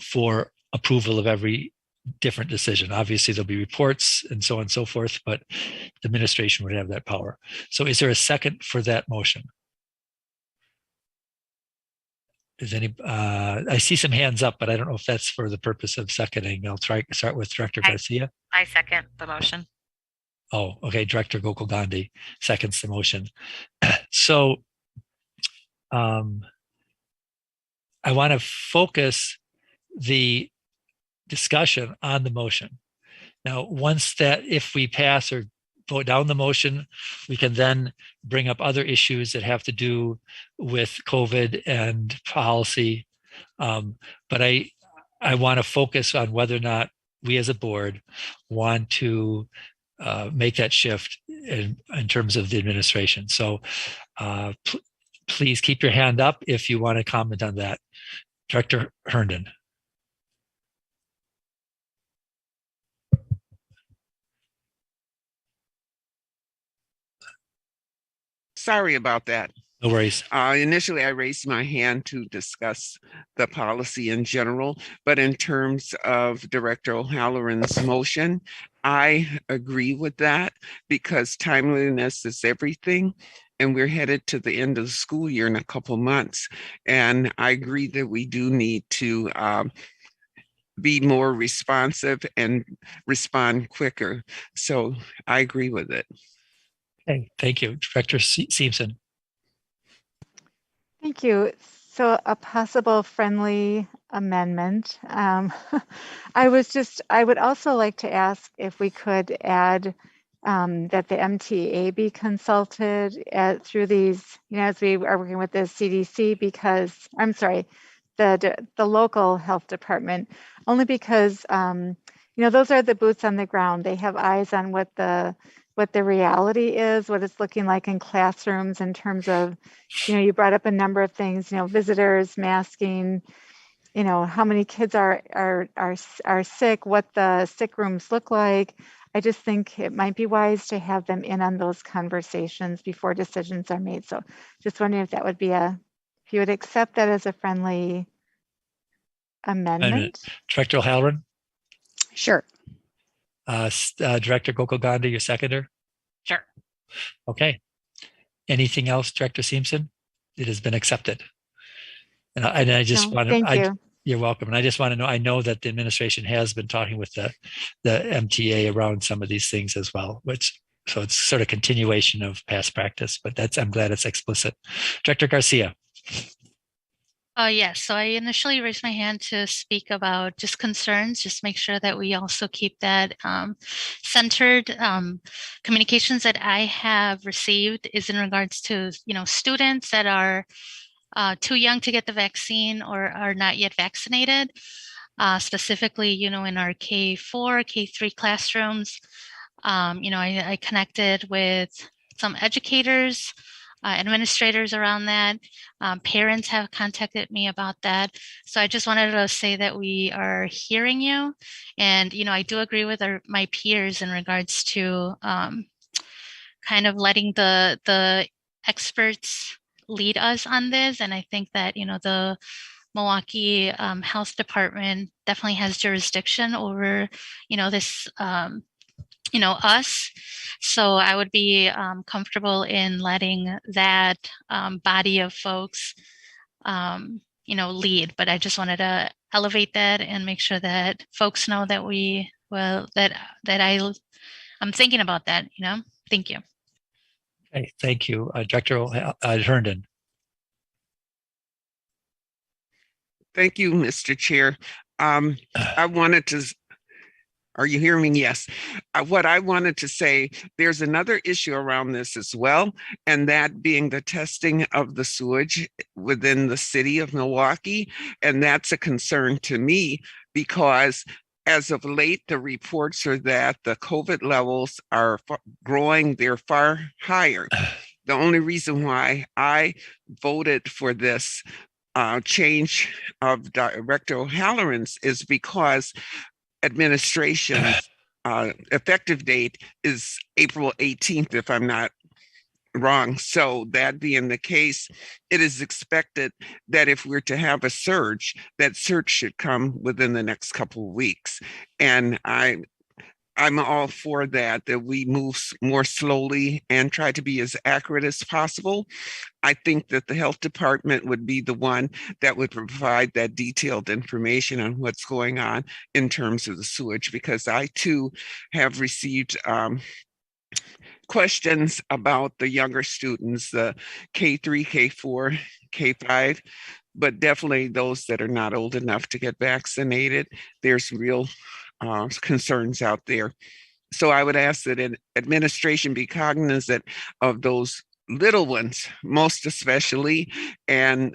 for approval of every different decision. Obviously, there'll be reports and so on and so forth, but the administration would have that power. So is there a second for that motion? Is any, I see some hands up, but I don't know if that's for the purpose of seconding. I'll start with Director Garcia. I second the motion. Oh, okay. Director Gokul Gandhi seconds the motion. So I want to focus the discussion on the motion. Now, once that, if we pass or vote down the motion, we can then bring up other issues that have to do with COVID and policy. But I want to focus on whether or not we as a board want to make that shift in terms of the administration. So please keep your hand up if you want to comment on that. Director Herndon. Sorry about that. No worries. Initially, I raised my hand to discuss the policy in general, but in terms of Director O'Halloran's motion, I agree with that because timeliness is everything. And we're headed to the end of the school year in a couple months. And I agree that we do need to be more responsive and respond quicker. So I agree with it. Okay, thank you. Director Simpson. Thank you. So a possible friendly amendment. I would also like to ask if we could add that the MTA be consulted through these, as we are working with the CDC, because, I'm sorry, the local health department, only because, those are the boots on the ground. They have eyes on what the reality is, what it's looking like in classrooms in terms of, you brought up a number of things, visitors, masking, how many kids are sick, what the sick rooms look like. I just think it might be wise to have them in on those conversations before decisions are made. So just wondering if that would be if you would accept that as a friendly amendment. Director O'Halloran? Sure. Director Gokul Gandhi, your seconder? Sure. Okay. Anything else, Director Simpson? It has been accepted. And I just want to, thank you. You're welcome. And I just want to know, I know that the administration has been talking with the MTA around some of these things as well, so it's sort of continuation of past practice, but I'm glad it's explicit. Director Garcia. Yes, so I initially raised my hand to speak about just concerns, just make sure that we also keep that centered. Communications that I have received is in regards to, students that are too young to get the vaccine or are not yet vaccinated, specifically, in our K4, K3 classrooms. I connected with some educators, administrators around that. Parents have contacted me about that. So I just wanted to say that we are hearing you. And, I do agree with my peers in regards to kind of letting the experts lead us on this. And I think that, the Milwaukee Health Department definitely has jurisdiction over, this, us. So I would be comfortable in letting that body of folks, lead. But I just wanted to elevate that and make sure that folks know that I'm thinking about that, Thank you. Okay, thank you. Director Herndon. Thank you, Mr. Chair. I wanted to, are you hearing me? Yes. What I wanted to say, there's another issue around this as well, and that being the testing of the sewage within the city of Milwaukee. And that's a concern to me because as of late, the reports are that the COVID levels are growing. They're far higher. The only reason why I voted for this change of Director O'Halloran's is because administration's effective date is April 18th, if I'm not wrong. So that being the case, it is expected that if we're to have a surge, that surge should come within the next couple of weeks. And I'm all for that we move more slowly and try to be as accurate as possible. I think that the health department would be the one that would provide that detailed information on what's going on in terms of the sewage, because I too have received questions about the younger students, the K3, K4, K5, but definitely those that are not old enough to get vaccinated. There's real concerns out there. So I would ask that an administration be cognizant of those little ones, most especially, and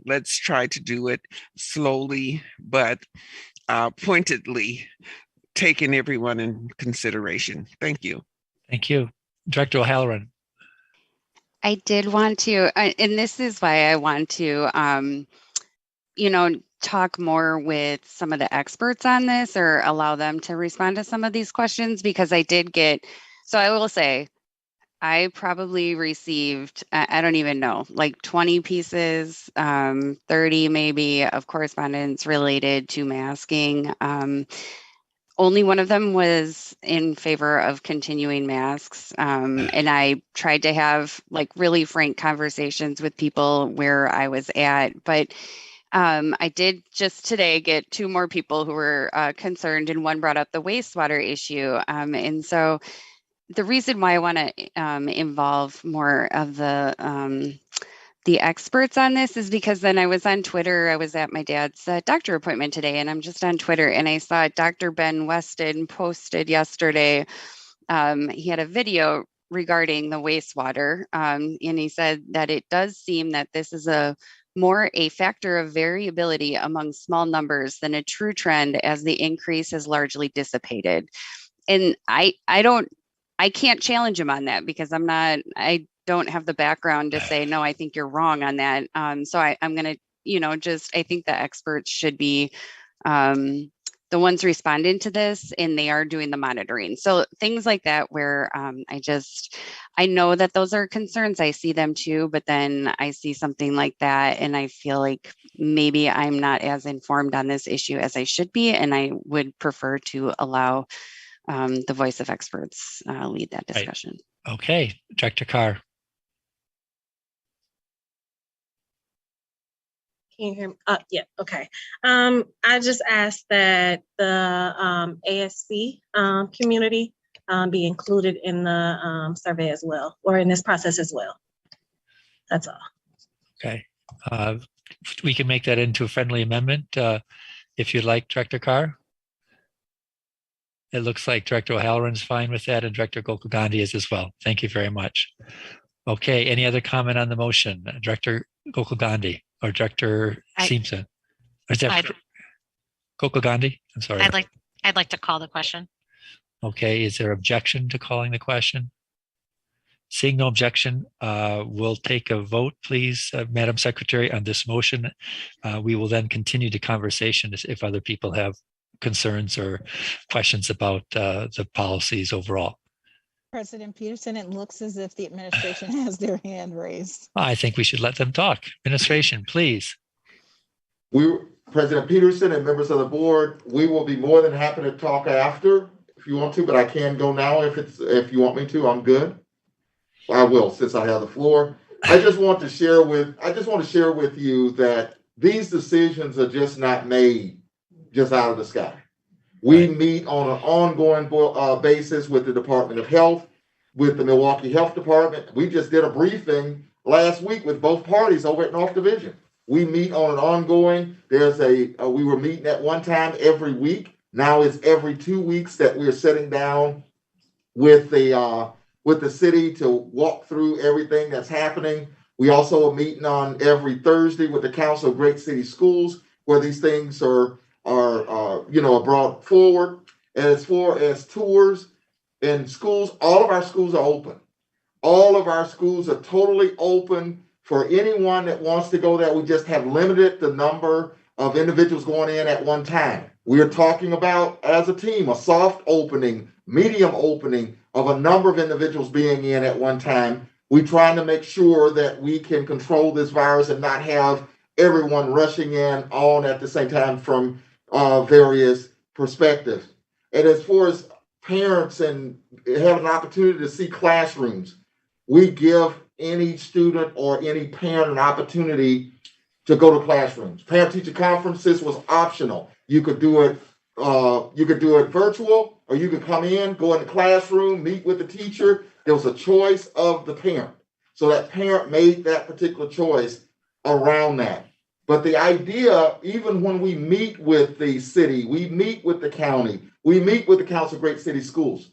let's try to do it slowly, but pointedly, taking everyone in consideration. Thank you. Thank you. Director O'Halloran. I did want to, and this is why I want to, talk more with some of the experts on this or allow them to respond to some of these questions, because I did get, so I will say, I probably received, I don't even know, like 20 pieces, 30 maybe of correspondence related to masking. Only one of them was in favor of continuing masks. And I tried to have like really frank conversations with people where I was at. But I did just today get 2 more people who were concerned, and one brought up the wastewater issue. And so the reason why I want to involve more of the experts on this is because then I was on Twitter. I was at my dad's doctor appointment today, and I'm just on Twitter, and I saw Dr. Ben Weston posted yesterday. He had a video regarding the wastewater, and he said that it does seem that this is more a factor of variability among small numbers than a true trend, as the increase has largely dissipated. And I can't challenge him on that, because I don't have the background to say, no, I think you're wrong on that. So I'm going to, I think the experts should be the ones responding to this, and they are doing the monitoring. So things like that, where I know that those are concerns. I see them too, but then I see something like that, and I feel like maybe I'm not as informed on this issue as I should be. And I would prefer to allow the voice of experts lead that discussion. Right. Okay, Director Carr. Can you hear me? Yeah, okay. I just asked that the ASC community be included in the survey as well, or in this process as well. That's all. Okay. We can make that into a friendly amendment if you'd like, Director Carr. It looks like Director O'Halloran's fine with that, and Director Gokul is as well. Thank you very much. Okay, any other comment on the motion? Director Gokul or Director Simpson? Or is that Gokul? I'm sorry. I'd like to call the question. Okay, is there objection to calling the question? Seeing no objection, we'll take a vote, please, Madam Secretary, on this motion. We will then continue the conversation if other people have concerns or questions about the policies overall. President Peterson, it looks as if the administration has their hand raised. I think we should let them talk. Administration, please. President Peterson and members of the board, we will be more than happy to talk after if you want to, but I can go now if you want me to. I'm good. I will, since I have the floor. I just want to share with you that these decisions are just not made just out of the sky. We meet on an ongoing basis with the Department of Health, with the Milwaukee Health Department. We just did a briefing last week with both parties over at North Division. We meet on an ongoing, we were meeting at one time every week. Now it's every 2 weeks that we're sitting down with the city to walk through everything that's happening. We also are meeting on every Thursday with the Council of Great City Schools, where these things are are brought forward. As far as tours in schools, all of our schools are open. All of our schools are totally open for anyone that wants to go there. We just have limited the number of individuals going in at one time. We are talking about, as a team, a soft opening, medium opening of a number of individuals being in at one time. We're trying to make sure that we can control this virus and not have everyone rushing in on at the same time from various perspectives. And as far as parents and have an opportunity to see classrooms, we give any student or any parent an opportunity to go to classrooms. Parent-teacher conferences was optional. You could do it virtual, or you could come in, go in the classroom, meet with the teacher. There was a choice of the parent. So that parent made that particular choice around that. But the idea, even when we meet with the city, we meet with the county, we meet with the Council of Great City Schools.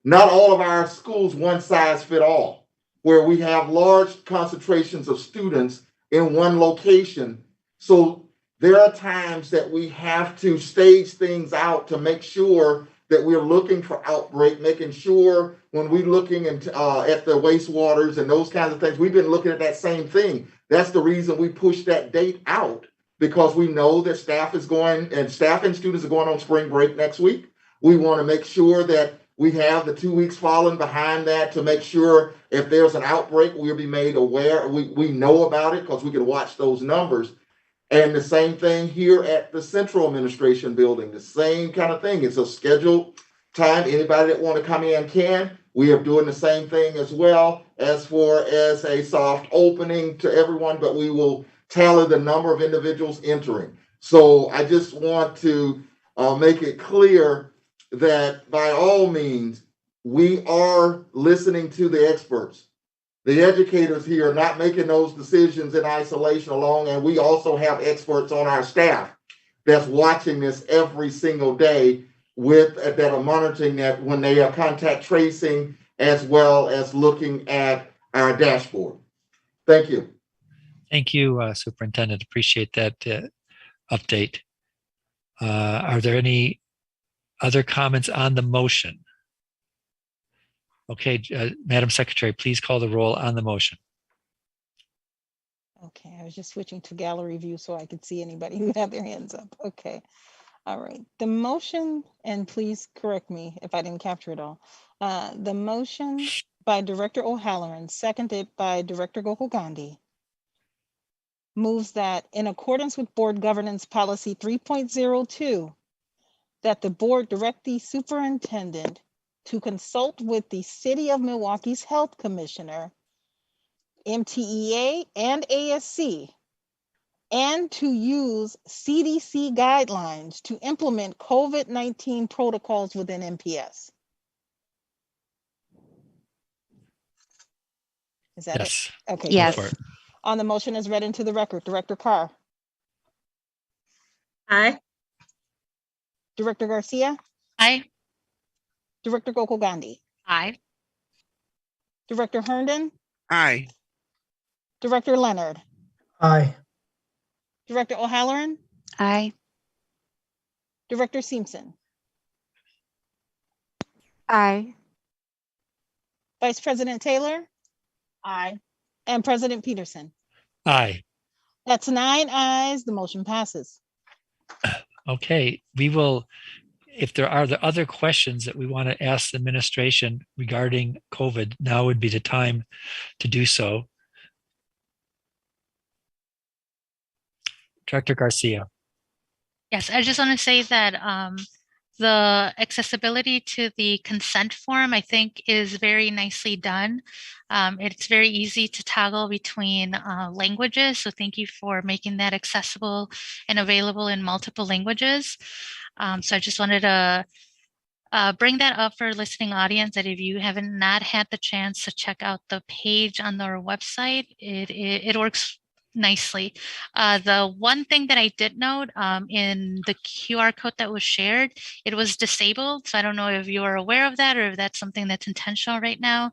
Not all of our schools one size fit all, where we have large concentrations of students in one location. So there are times that we have to stage things out to make sure that we're looking for outbreak, making sure when we're looking at the wastewaters and those kinds of things, we've been looking at that same thing. That's the reason we push that date out, because we know that staff and students are going on spring break next week. We want to make sure that we have the 2 weeks following behind that to make sure if there's an outbreak, we'll be made aware. We know about it because we can watch those numbers. And the same thing here at the Central Administration Building, the same kind of thing. It's a scheduled time. Anybody that want to come in can. We are doing the same thing as well as far as a soft opening to everyone, but we will tally the number of individuals entering. So I just want to make it clear that by all means, we are listening to the experts. The educators here are not making those decisions in isolation alone, and we also have experts on our staff that's watching this every single day that are monitoring that when they are contact tracing as well as looking at our dashboard. Thank you. Thank you, Superintendent. Appreciate that update. Are there any other comments on the motion? Okay, Madam Secretary, please call the roll on the motion. Okay, I was just switching to gallery view so I could see anybody who had their hands up. Okay, all right. The motion, and please correct me if I didn't capture it all. The motion by Director O'Halloran, seconded by Director Gokul Gandhi, moves that in accordance with Board Governance Policy 3.02, that the board direct the superintendent to consult with the City of Milwaukee's Health Commissioner, MTEA, and ASC, and to use CDC guidelines to implement COVID-19 protocols within MPS. Is that yes. it? Okay. Yes. On the motion as read into the record, Director Carr. Aye. Director Garcia. Aye. Director Gokul Gandhi. Aye. Director Herndon. Aye. Director Leonard. Aye. Director O'Halloran. Aye. Director Simpson. Aye. Vice President Taylor. Aye. And President Peterson. Aye. That's 9 ayes. The motion passes. Okay, we will, if there are the other questions that we want to ask the administration regarding COVID, now would be the time to do so. Director Garcia. Yes, I just want to say that the accessibility to the consent form, I think, is very nicely done. It's very easy to toggle between languages. So thank you for making that accessible and available in multiple languages. So I just wanted to bring that up for listening audience, that if you haven't not had the chance to check out the page on our website, it works nicely. The one thing that I did note in the QR code that was shared, it was disabled. So I don't know if you are aware of that or if that's something that's intentional right now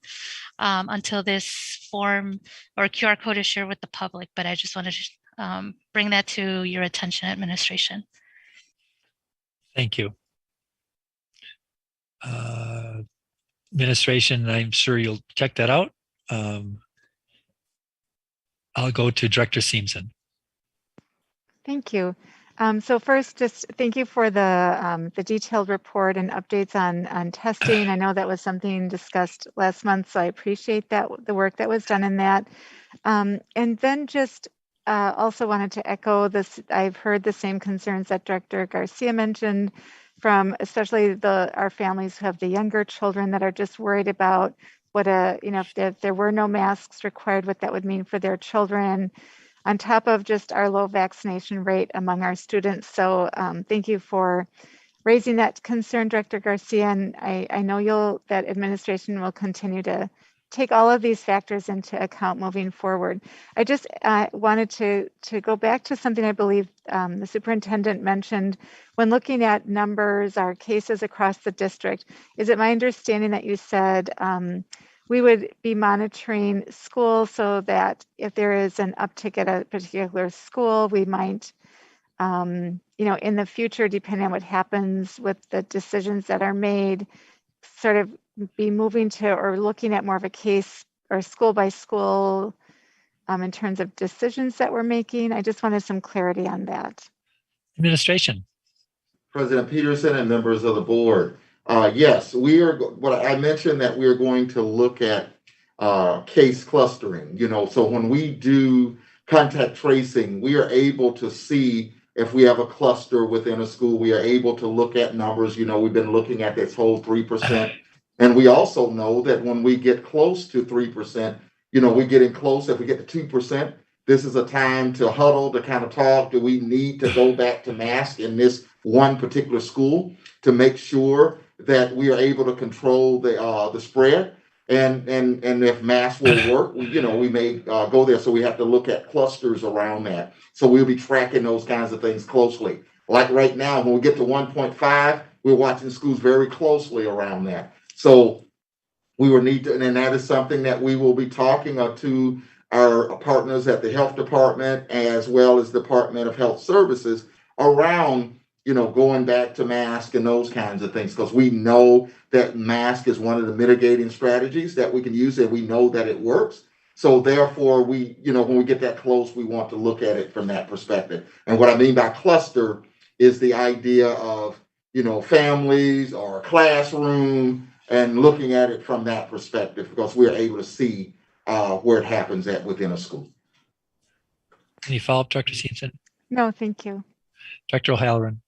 until this form or QR code is shared with the public. But I just wanted to bring that to your attention, administration. Thank you. Administration, I'm sure you'll check that out. I'll go to Director Seamson. Thank you. So first, just thank you for the detailed report and updates on testing. I know that was something discussed last month, so I appreciate that, the work that was done in that. And then just also wanted to echo this. I've heard the same concerns that Director Garcia mentioned from especially our families who have the younger children that are just worried about what if there were no masks required, what that would mean for their children, on top of just our low vaccination rate among our students. So thank you for raising that concern, Director Garcia. And I know that administration will continue to take all of these factors into account moving forward. I just wanted to go back to something I believe the superintendent mentioned when looking at numbers, our cases across the district. Is it my understanding that you said we would be monitoring schools so that if there is an uptick at a particular school, we might, in the future, depending on what happens with the decisions that are made, sort of be moving to or looking at more of a case or school by school in terms of decisions that we're making. I just wanted some clarity on that. Administration. President Peterson and members of the board. Yes, what I mentioned that we are going to look at case clustering, so when we do contact tracing, we are able to see if we have a cluster within a school. We are able to look at numbers. We've been looking at this whole 3%. And we also know that when we get close to 3%, we're getting close. If we get to 2%, this is a time to huddle, to kind of talk. Do we need to go back to mask in this one particular school to make sure that we are able to control the spread? And if masks will work, we may go there. So we have to look at clusters around that. So we'll be tracking those kinds of things closely. Like right now, when we get to 1.5, we're watching schools very closely around that. So we will need to, and that is something that we will be talking to our partners at the health department as well as Department of Health Services around, going back to mask and those kinds of things, because we know that mask is one of the mitigating strategies that we can use, and we know that it works. So therefore, when we get that close, we want to look at it from that perspective. And what I mean by cluster is the idea of, families or a classroom, and looking at it from that perspective, because we're able to see where it happens at within a school. Any follow-up, Dr. Seamson? No, thank you. Dr. O'Halloran.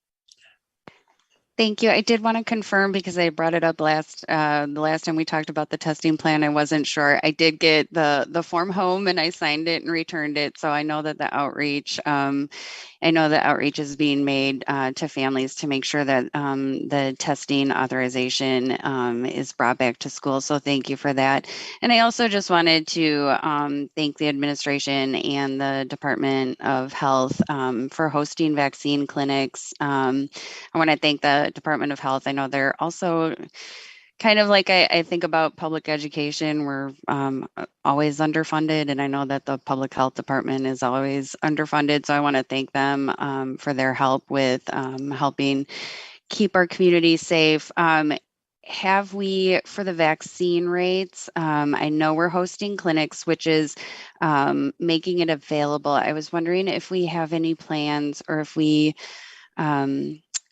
Thank you. I did want to confirm because I brought it up the last time we talked about the testing plan. I wasn't sure. I did get the form home and I signed it and returned it. So I know that the outreach, is being made to families to make sure that the testing authorization is brought back to school. So thank you for that. And I also just wanted to thank the administration and the Department of Health for hosting vaccine clinics. I want to thank the Department of Health. I know they're also kind of like I think about public education. We're always underfunded, and I know that the public health department is always underfunded. So I want to thank them for their help with helping keep our community safe. Have we, for the vaccine rates, I know we're hosting clinics, which is making it available. I was wondering if we have any plans or if we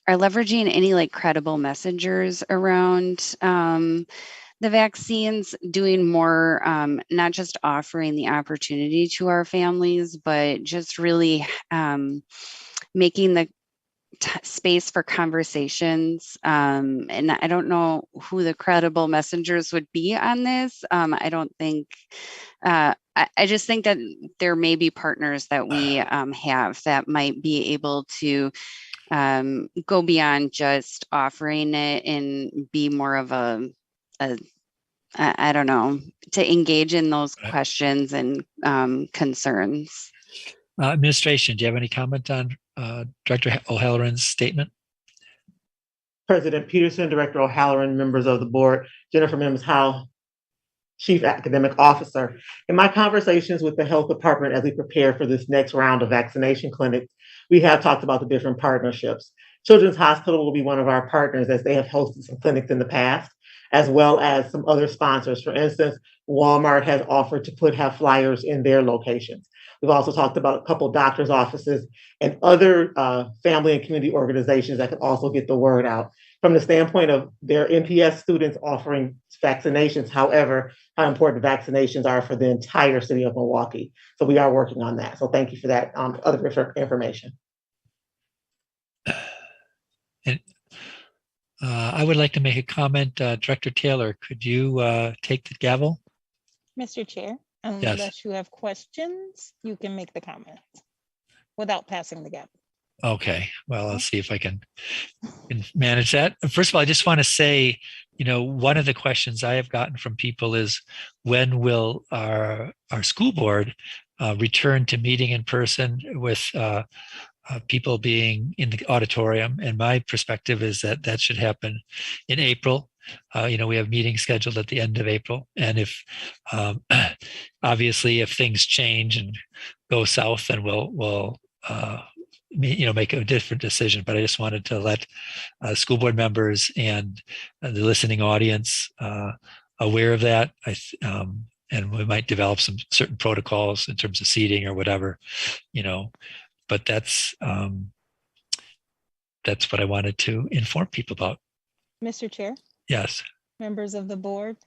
are leveraging any credible messengers around the vaccines, doing more, not just offering the opportunity to our families, but just really making the space for conversations. And I don't know who the credible messengers would be on this. I don't think, I just think that there may be partners that we have that might be able to go beyond just offering it and be more of I don't know, to engage in those questions and concerns. Administration, do you have any comment on Director O'Halloran's statement? President Peterson, Director O'Halloran, members of the board, Jennifer Mims-Howe, Chief Academic Officer. In my conversations with the health department as we prepare for this next round of vaccination clinics, we have talked about the different partnerships. Children's Hospital will be one of our partners as they have hosted some clinics in the past, as well as some other sponsors. For instance, Walmart has offered to have flyers in their locations. We've also talked about a couple doctors' offices and other family and community organizations that can also get the word out from the standpoint of their NPS students offering vaccinations. However, how important vaccinations are for the entire city of Milwaukee. So we are working on that. So thank you for that other information. And I would like to make a comment. Director Taylor, could you take the gavel? Mr. Chair, Yes. unless you have questions, you can make the comments without passing the gavel. Okay, well, I'll see if I can manage that. First of all, I just want to say, one of the questions I have gotten from people is, when will our school board return to meeting in person with people being in the auditorium? And my perspective is that should happen in April. We have meetings scheduled at the end of April. And if obviously if things change and go south, then we'll make a different decision. But I just wanted to let school board members and the listening audience aware of that. And we might develop some certain protocols in terms of seating or whatever, but that's what I wanted to inform people about. Mr. Chair? Yes. Members of the board,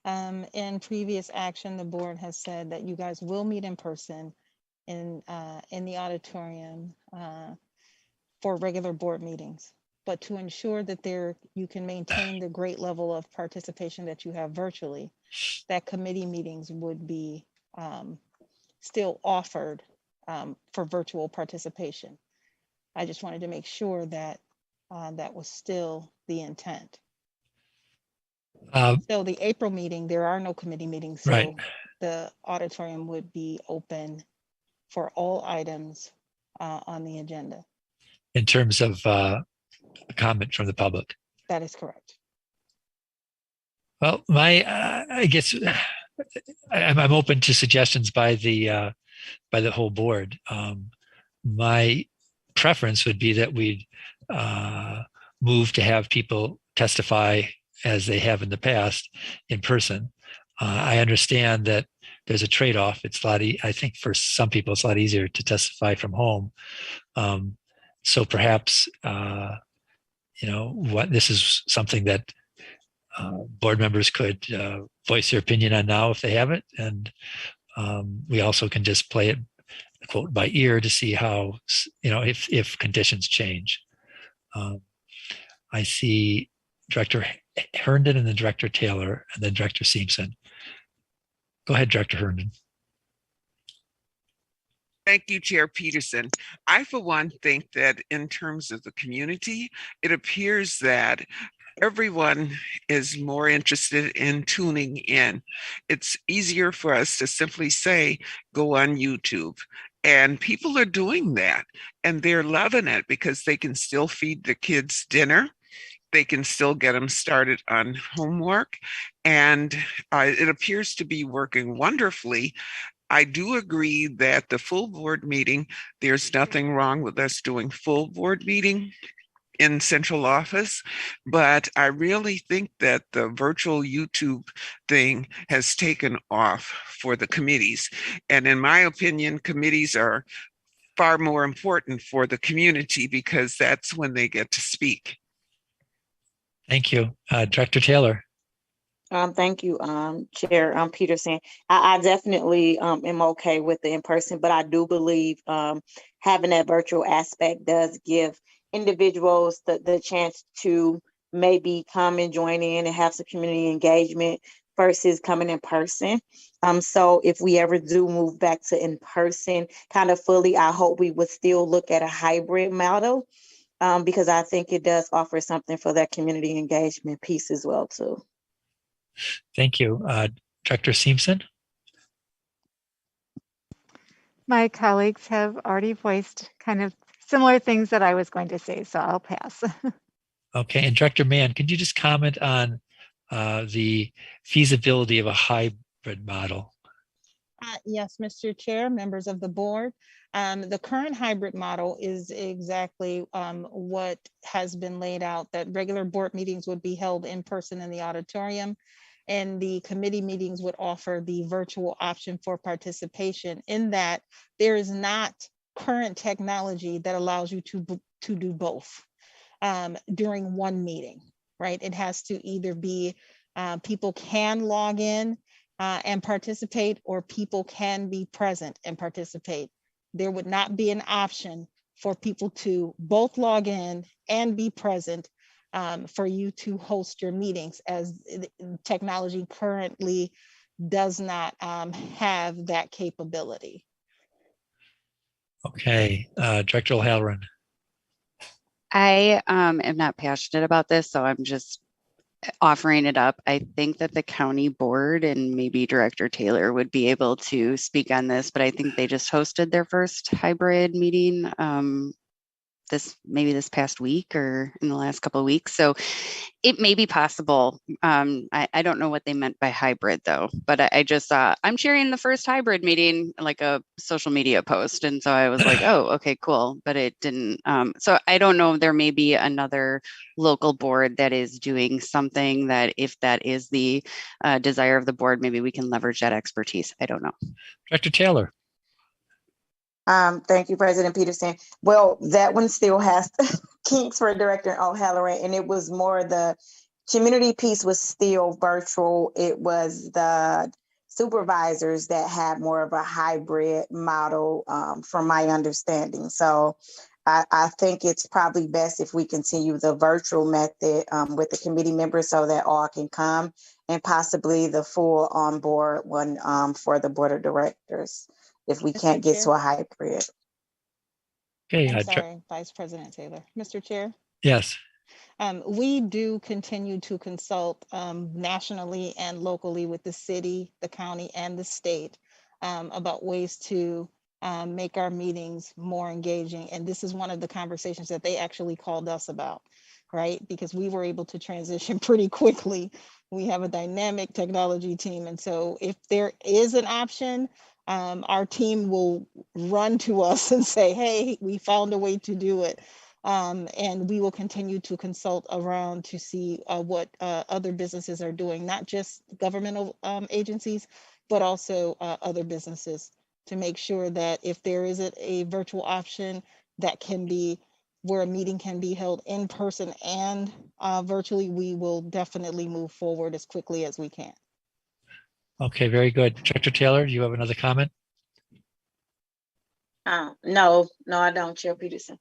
in previous action, the board has said that you guys will meet in person in the auditorium for regular board meetings. But to ensure that you can maintain the great level of participation that you have virtually, that committee meetings would be still offered for virtual participation. I just wanted to make sure that that was still the intent. So the April meeting, there are no committee meetings, so right. The auditorium would be open for all items on the agenda. In terms of a comment from the public. That is correct. Well, I guess I'm open to suggestions by the whole board. My preference would be that we'd move to have people testify as they have in the past in person. I understand that there's a trade-off. It's I think for some people, it's a lot easier to testify from home. So perhaps, this is something that board members could voice their opinion on now if they haven't. And we also can just play it, quote, by ear to see how, if conditions change. I see Director Herndon and then Director Taylor and then Director Simpson. Go ahead, Director Herndon. Thank you, Chair Peterson. I, for one, think that in terms of the community, it appears that everyone is more interested in tuning in. It's easier for us to simply say, go on YouTube. And people are doing that, and they're loving it because they can still feed the kids dinner. They can still get them started on homework, and it appears to be working wonderfully. I do agree that the full board meeting, there's nothing wrong with us doing full board meeting in central office, but I really think that the virtual YouTube thing has taken off for the committees. And in my opinion, committees are far more important for the community because that's when they get to speak. Thank you. Director Taylor. Thank you, Chair Peterson. I definitely am okay with the in-person, but I do believe having that virtual aspect does give individuals the chance to maybe come and join in and have some community engagement versus coming in person. So if we ever do move back to in-person kind of fully, I hope we would still look at a hybrid model because I think it does offer something for that community engagement piece as well too. Thank you. Director Simpson? My colleagues have already voiced kind of similar things that I was going to say, so I'll pass. Okay, and Director Mann, could you just comment on the feasibility of a hybrid model? Yes, Mr. Chair, members of the board. The current hybrid model is exactly what has been laid out, that regular board meetings would be held in person in the auditorium, and the committee meetings would offer the virtual option for participation, in that there is not current technology that allows you to do both during one meeting, right? It has to either be people can log in and participate, or people can be present and participate. There would not be an option for people to both log in and be present for you to host your meetings, as technology currently does not have that capability. Okay, Director O'Halloran. I am not passionate about this, so I'm just offering it up. I think that the county board and maybe Director Taylor would be able to speak on this, but I think they just hosted their first hybrid meeting this past week or in the last couple of weeks. So it may be possible. I don't know what they meant by hybrid though, but I just saw I'm sharing the first hybrid meeting, like a social media post. And so I was like, oh, okay, cool. But it didn't. So I don't know, there may be another local board that is doing something that, if that is the desire of the board, maybe we can leverage that expertise. I don't know. Director Taylor. Thank you, President Peterson. Well, that one still has kinks for Director O'Halloran, and it was more the community piece was still virtual. It was the supervisors that had more of a hybrid model, from my understanding. So I think it's probably best if we continue the virtual method with the committee members, so that all can come, and possibly the full on board one for the board of directors, if we can't get to a hybrid. Okay. I'm sorry, Vice President Taylor. Mr. Chair? Yes. We do continue to consult nationally and locally with the city, the county, and the state about ways to make our meetings more engaging. And this is one of the conversations that they actually called us about, right? Because we were able to transition pretty quickly. We have a dynamic technology team. And so if there is an option, our team will run to us and say, hey, we found a way to do it. And we will continue to consult around to see what other businesses are doing, not just governmental agencies, but also other businesses, to make sure that if there isn't a virtual option that can be where a meeting can be held in person and virtually, we will definitely move forward as quickly as we can. Okay, very good. Director Taylor, do you have another comment? No, I don't, Chair Peterson.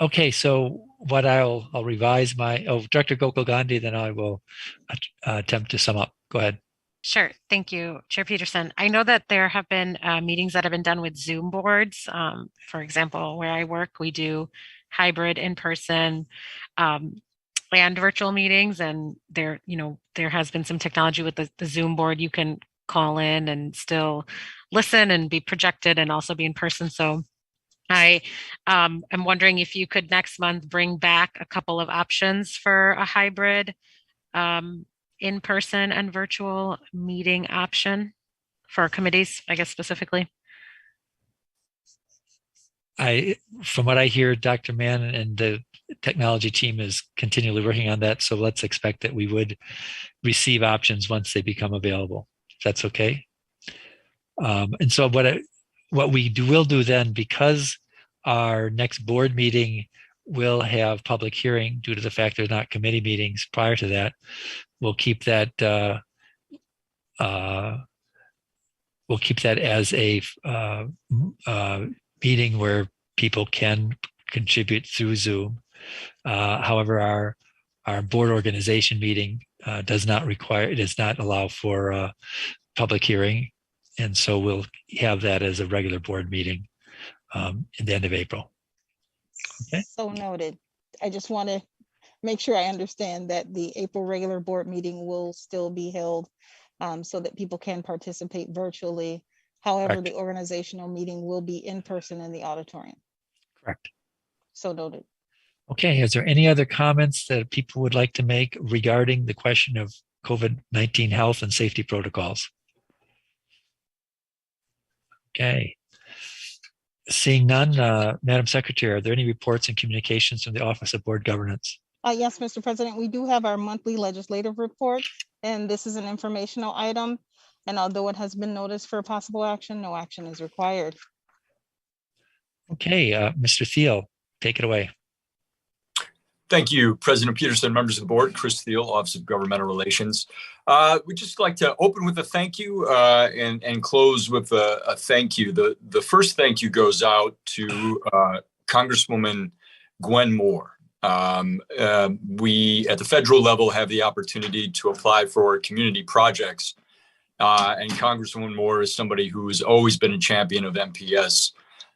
Okay, so what I'll revise my, Director Gokul Gandhi, then I will attempt to sum up. Go ahead. Sure. Thank you, Chair Peterson. I know that there have been meetings that have been done with Zoom boards. For example, where I work, we do hybrid in-person and virtual meetings. And there has been some technology with the Zoom board. You can call in and still listen and be projected and also be in person. So I am wondering if you could next month bring back a couple of options for a hybrid in-person and virtual meeting option for committees, I guess specifically. From what I hear, Dr. Mann and the technology team is continually working on that. So let's expect that we would receive options once they become available. If that's okay. And so what we will do then, because our next board meeting will have public hearing due to the fact there's not committee meetings prior to that, we'll keep that as a meeting where people can contribute through Zoom. However, our board organization meeting does not allow for public hearing. And so we'll have that as a regular board meeting in the end of April. Okay. So noted. I just want to make sure I understand that the April regular board meeting will still be held so that people can participate virtually. However, Correct. The organizational meeting will be in person in the auditorium. Correct. So noted. Okay. Is there any other comments that people would like to make regarding the question of COVID-19 health and safety protocols? Okay. Seeing none, Madam Secretary, are there any reports and communications from the Office of Board Governance? Yes, Mr. President, we do have our monthly legislative report, and this is an informational item. And although it has been noticed for possible action, no action is required. Okay, Mr. Thiel, take it away. Thank you, President Peterson, members of the board. Chris Thiel, Office of Governmental Relations. We'd just like to open with a thank you and close with a thank you. The first thank you goes out to Congresswoman Gwen Moore. We, at the federal level, have the opportunity to apply for community projects. And Congresswoman Moore is somebody who has always been a champion of MPS.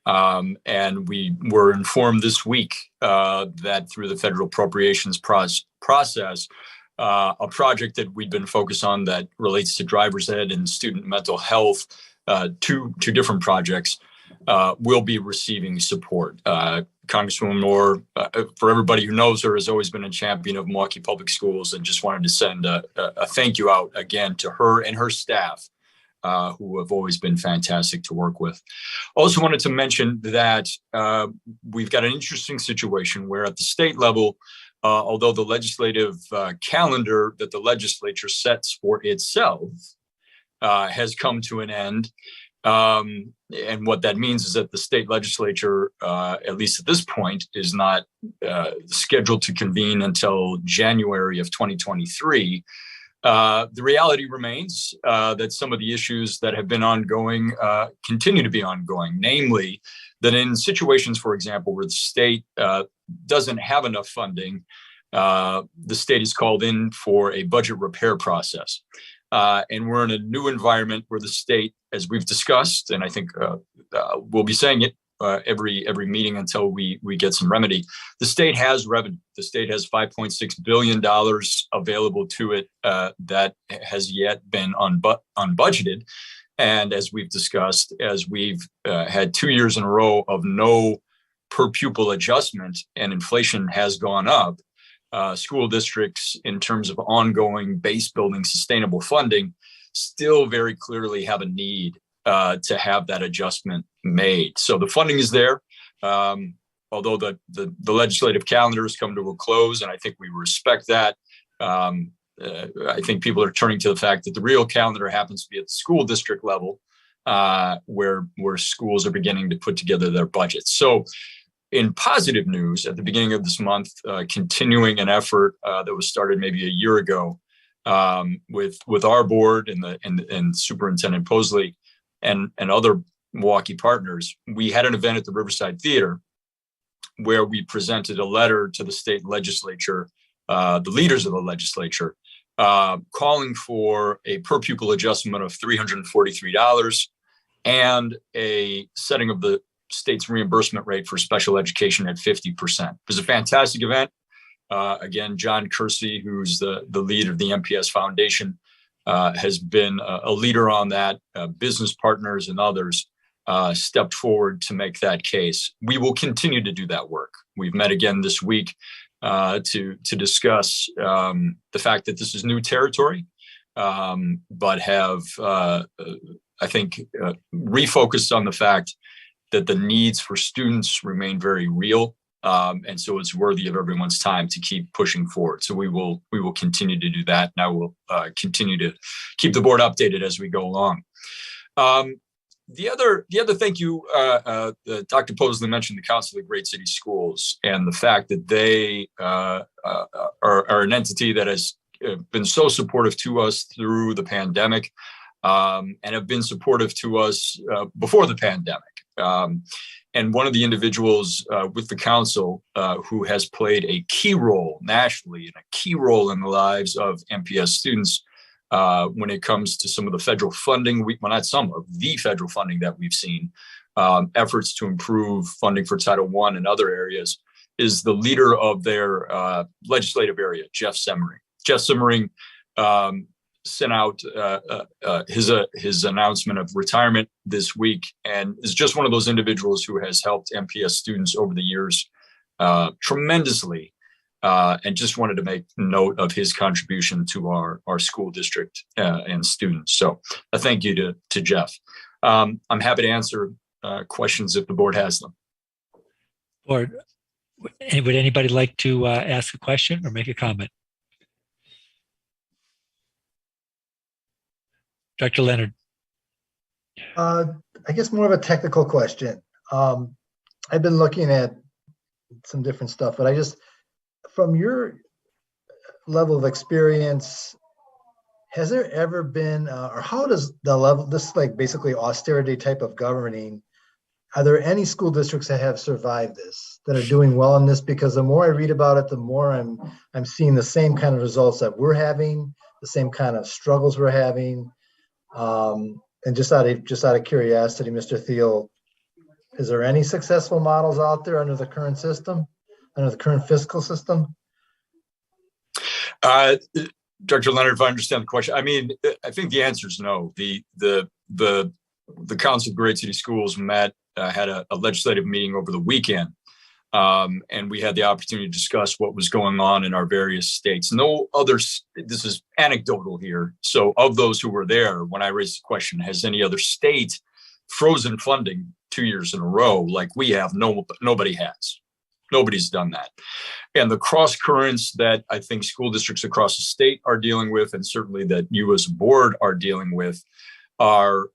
And we were informed this week that through the federal appropriations process, a project that we'd been focused on that relates to driver's ed and student mental health, two different projects, will be receiving support. Congresswoman Moore, for everybody who knows her, has always been a champion of Milwaukee Public Schools, and just wanted to send a thank you out again to her and her staff, who have always been fantastic to work with. Also wanted to mention that we've got an interesting situation where at the state level, although the legislative calendar that the legislature sets for itself has come to an end. And what that means is that the state legislature, at least at this point, is not scheduled to convene until January of 2023. The reality remains that some of the issues that have been ongoing continue to be ongoing, namely that in situations, for example, where the state doesn't have enough funding, the state is called in for a budget repair process. And we're in a new environment where the state, as we've discussed, and I think we'll be saying it every meeting until we get some remedy. The state has revenue. The state has $5.6 billion available to it that has yet been unbudgeted. And as we've discussed, as we've had 2 years in a row of no per pupil adjustment and inflation has gone up, school districts, in terms of ongoing base building sustainable funding, still very clearly have a need to have that adjustment made. So the funding is there, although the legislative calendar has come to a close, and I think we respect that. I think people are turning to the fact that the real calendar happens to be at the school district level, where schools are beginning to put together their budgets. So in positive news, at the beginning of this month, continuing an effort that was started maybe a year ago with our board and Superintendent Posley and other Milwaukee partners, we had an event at the Riverside Theater where we presented a letter to the state legislature, the leaders of the legislature, calling for a per pupil adjustment of $343 and a setting of the state's reimbursement rate for special education at 50%. It was a fantastic event. Again, John Kersey, who's the lead of the MPS Foundation, has been a leader on that. Business partners and others stepped forward to make that case. We will continue to do that work. We've met again this week to discuss the fact that this is new territory, but have, I think, refocused on the fact that the needs for students remain very real. And so it's worthy of everyone's time to keep pushing forward. So we will continue to do that. And I will continue to keep the board updated as we go along. The other thank you, Dr. Posley mentioned the Council of Great City Schools and the fact that they are an entity that has been so supportive to us through the pandemic and have been supportive to us before the pandemic. And one of the individuals with the council who has played a key role nationally and a key role in the lives of MPS students when it comes to some of the federal funding, well, not some of the federal funding that we've seen, efforts to improve funding for Title I and other areas, is the leader of their legislative area, Jeff Semmering. Jeff Semmering sent out his announcement of retirement this week, and is just one of those individuals who has helped MPS students over the years tremendously, and just wanted to make note of his contribution to our school district and students. So a thank you to Jeff. I'm happy to answer questions if the board has them. Or would anybody like to ask a question or make a comment? Dr. Leonard. I guess more of a technical question. I've been looking at some different stuff, but I just, from your level of experience, has there ever been, or how does the level, this like basically austerity type of governing, are there any school districts that have survived this, that are doing well in this? Because the more I read about it, the more I'm seeing the same kind of results that we're having, the same kind of struggles we're having. And just out of curiosity, Mr. Thiel, is there any successful models out there under the current system, under the current fiscal system? Dr. Leonard, if I understand the question, I mean, I think the answer is no. The Council of Great City Schools met, had a legislative meeting over the weekend, and we had the opportunity to discuss what was going on in our various states. No others, this is anecdotal here. So of those who were there, when I raised the question, has any other state frozen funding 2 years in a row like we have? No, nobody has. Nobody's done that. And the cross currents that I think school districts across the state are dealing with, and certainly that you as a board are dealing with, are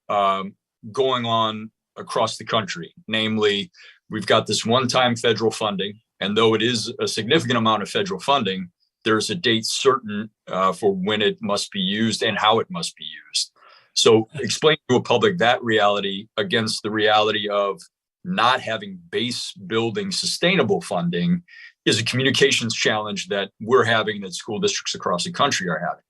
going on across the country. Namely, we've got this one-time federal funding, and though it is a significant amount of federal funding, there's a date certain for when it must be used and how it must be used. So explain to a public that reality against the reality of not having base building sustainable funding is a communications challenge that we're having, that school districts across the country are having.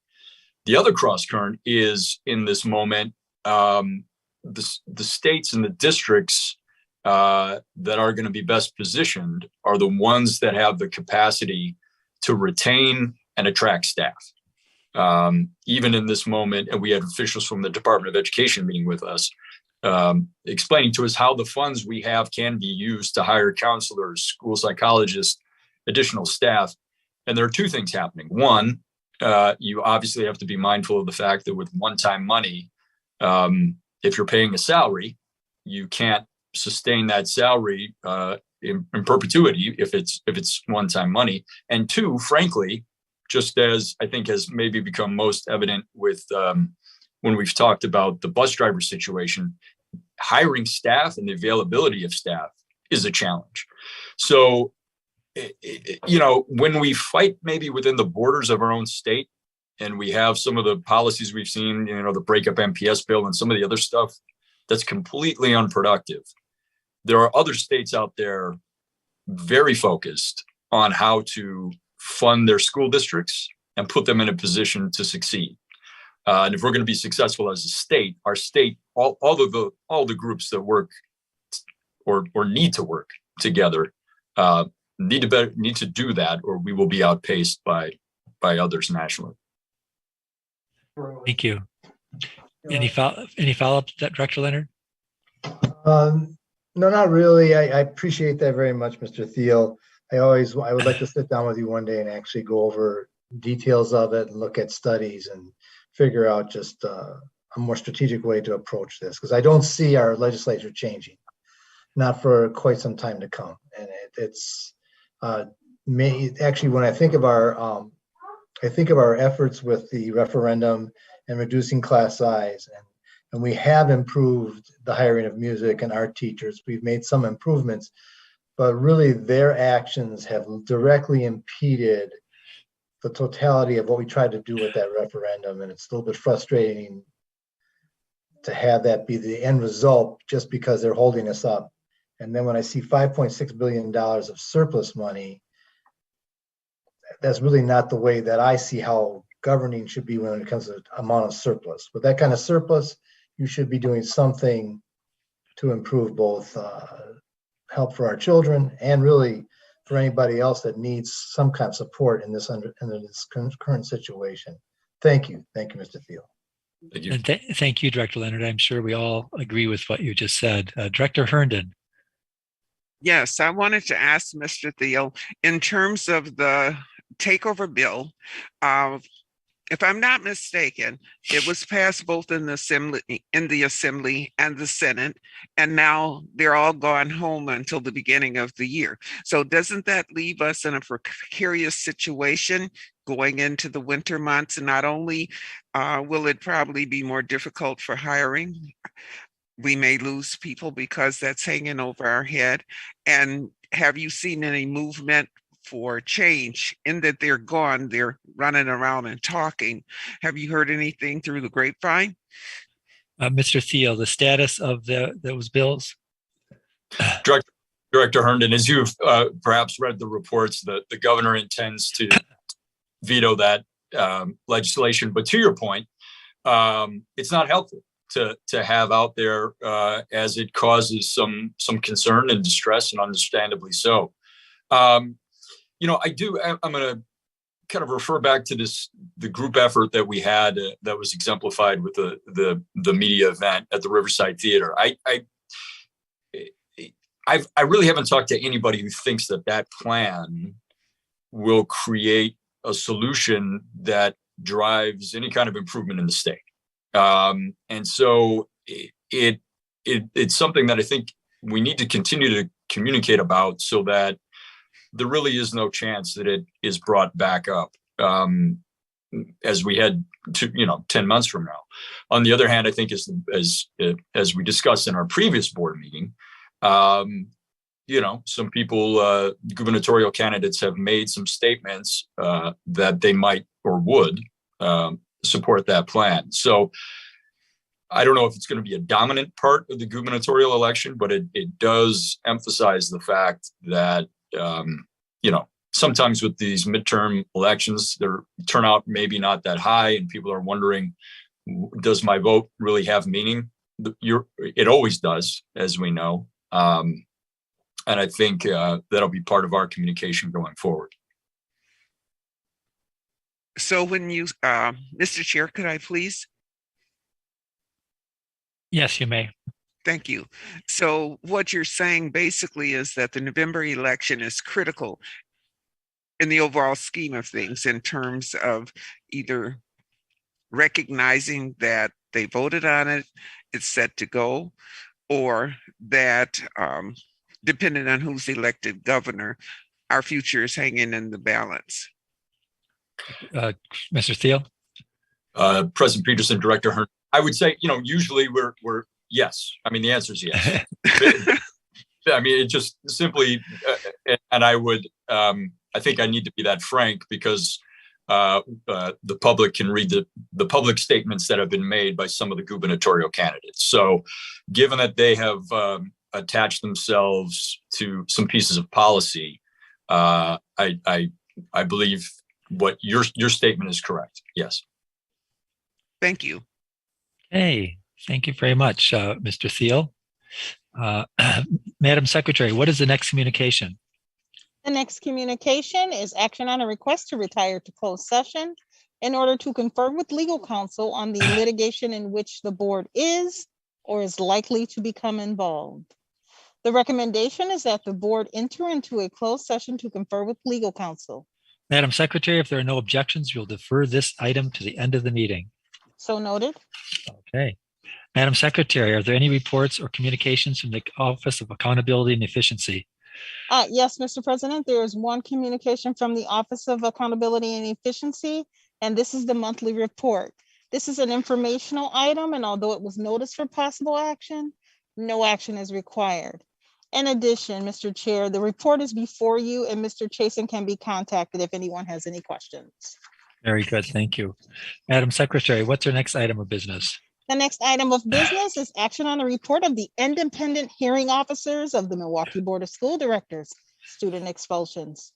The other cross current is, in this moment, the states and the districts that are going to be best positioned are the ones that have the capacity to retain and attract staff. Even in this moment, and we had officials from the Department of Education meeting with us, explaining to us how the funds we have can be used to hire counselors, school psychologists, additional staff. And there are two things happening. One, you obviously have to be mindful of the fact that with one-time money, if you're paying a salary, you can't sustain that salary in perpetuity if it's one-time money. And two, frankly, just as I think has maybe become most evident with when we've talked about the bus driver situation, hiring staff and the availability of staff is a challenge. So, you know, when we fight maybe within the borders of our own state, and we have some of the policies we've seen, you know, the breakup MPS bill and some of the other stuff that's completely unproductive, there are other states out there very focused on how to fund their school districts and put them in a position to succeed. And if we're going to be successful as a state, our state, all the groups that work or need to work together need to do that, or we will be outpaced by others nationally. Thank you. Any follow-up, Director Leonard? No, not really. I appreciate that very much, Mr. Thiel. I would like to sit down with you one day and actually go over details of it and look at studies and figure out just a more strategic way to approach this, because I don't see our legislature changing, not for quite some time to come. And it's actually, when I think of our efforts with the referendum and reducing class size, and we have improved the hiring of music and art teachers. We've made some improvements, but really their actions have directly impeded the totality of what we tried to do with that referendum. And it's a little bit frustrating to have that be the end result just because they're holding us up. And then when I see $5.6 billion of surplus money, that's really not the way that I see how governing should be when it comes to amount of surplus. With that kind of surplus, you should be doing something to improve both help for our children and really for anybody else that needs some kind of support in this current situation. Thank you. Thank you, Mr. Thiel. Thank you. And thank you, Director Leonard. I'm sure we all agree with what you just said. Director Herndon. Yes, I wanted to ask Mr. Thiel, in terms of the takeover bill, if I'm not mistaken, it was passed both in the assembly and the Senate, and now they're all gone home until the beginning of the year. So doesn't that leave us in a precarious situation going into the winter months? And not only will it probably be more difficult for hiring, we may lose people because that's hanging over our head. And have you seen any movement for change in that they're gone, they're running around and talking? Have you heard anything through the grapevine? Mr. Thiel, the status of those bills? Director Herndon, as you've perhaps read the reports, the governor intends to veto that legislation. But to your point, it's not helpful to have out there as it causes some concern and distress, and understandably so. I'm going to kind of refer back to the group effort that we had that was exemplified with the media event at the Riverside Theater. I really haven't talked to anybody who thinks that plan will create a solution that drives any kind of improvement in the state. And so it's something that I think we need to continue to communicate about, so that there really is no chance that it is brought back up as we head to 10 months from now. On the other hand, I think as we discussed in our previous board meeting, some people, gubernatorial candidates, have made some statements that they might or would support that plan. So I don't know if it's going to be a dominant part of the gubernatorial election, but it does emphasize the fact that sometimes with these midterm elections, their turnout maybe not that high, and people are wondering, does my vote really have meaning? It always does, as we know. And I think that'll be part of our communication going forward. So when you, Mr. Chair, could I please? Yes, you may. Thank you. So what you're saying basically is that the November election is critical in the overall scheme of things, in terms of either recognizing that they voted on it, it's set to go, or that depending on who's elected governor, our future is hanging in the balance. Mr. Thiel? President Peterson, Director Herndon, I would say, usually we're yes. I mean, the answer is yes. I mean, it just simply, and I would, I think I need to be that frank, because the public can read the public statements that have been made by some of the gubernatorial candidates. So given that they have attached themselves to some pieces of policy, I believe what your statement is correct. Yes. Thank you. Hey, thank you very much, Mr. Thiel. Madam Secretary, what is the next communication? The next communication is action on a request to retire to closed session in order to confer with legal counsel on the litigation in which the board is or is likely to become involved. The recommendation is that the board enter into a closed session to confer with legal counsel. Madam Secretary, if there are no objections, we'll defer this item to the end of the meeting. So noted. Okay. Madam Secretary, are there any reports or communications from the Office of Accountability and Efficiency? Yes, Mr. President, there is one communication from the Office of Accountability and Efficiency, and this is the monthly report. This is an informational item, and although it was noticed for possible action, no action is required. In addition, Mr. Chair, the report is before you, and Mr. Chasen can be contacted if anyone has any questions. Very good, thank you. Madam Secretary, what's our next item of business? The next item of business is action on a report of the independent hearing officers of the Milwaukee Board of School Directors, student expulsions.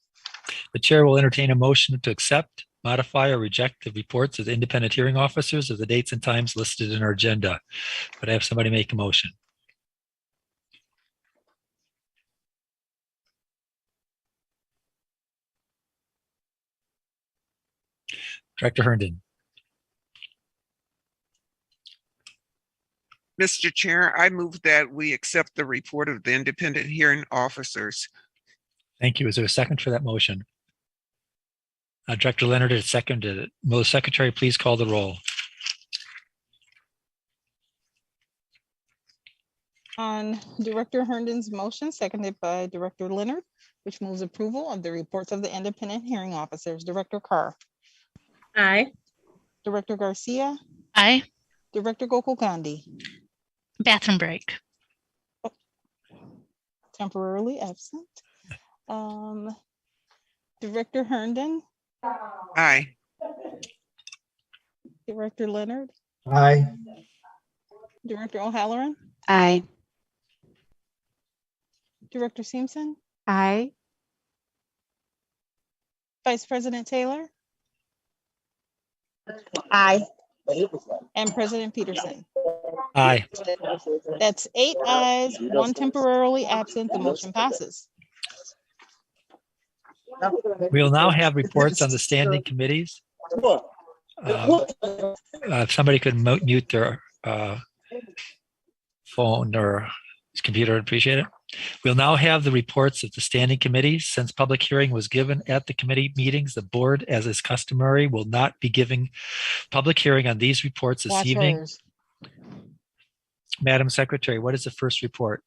The chair will entertain a motion to accept, modify, or reject the reports of the independent hearing officers of the dates and times listed in our agenda. Could I have somebody make a motion? Director Herndon. Mr. Chair, I move that we accept the report of the independent hearing officers. Thank you. Is there a second for that motion? Director Leonard has seconded it. Will the secretary please call the roll? On Director Herndon's motion, seconded by Director Leonard, which moves approval of the reports of the independent hearing officers. Director Carr. Aye. Director Garcia. Aye. Director Gokul Gandhi. Bathroom break. Temporarily absent. Director Herndon. Aye. Director Leonard. Aye. Director O'Halloran. Aye. Director Simpson. Aye. Vice President Taylor. Aye. And President Peterson. Aye. That's 8 ayes, 1 temporarily absent. The motion passes. We will now have reports on the standing committees. If somebody could mute their phone or computer, I'd appreciate it. We'll now have the reports of the standing committees. Since public hearing was given at the committee meetings, the board, as is customary, will not be giving public hearing on these reports this Watch evening. hers. Madam Secretary, what is the first report?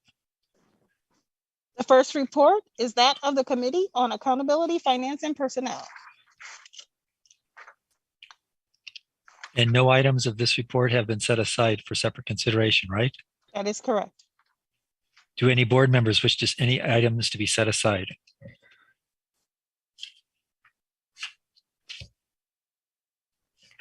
The first report is that of the Committee on Accountability, Finance, and Personnel. And no items of this report have been set aside for separate consideration, right? That is correct. Do any board members wish any items to be set aside?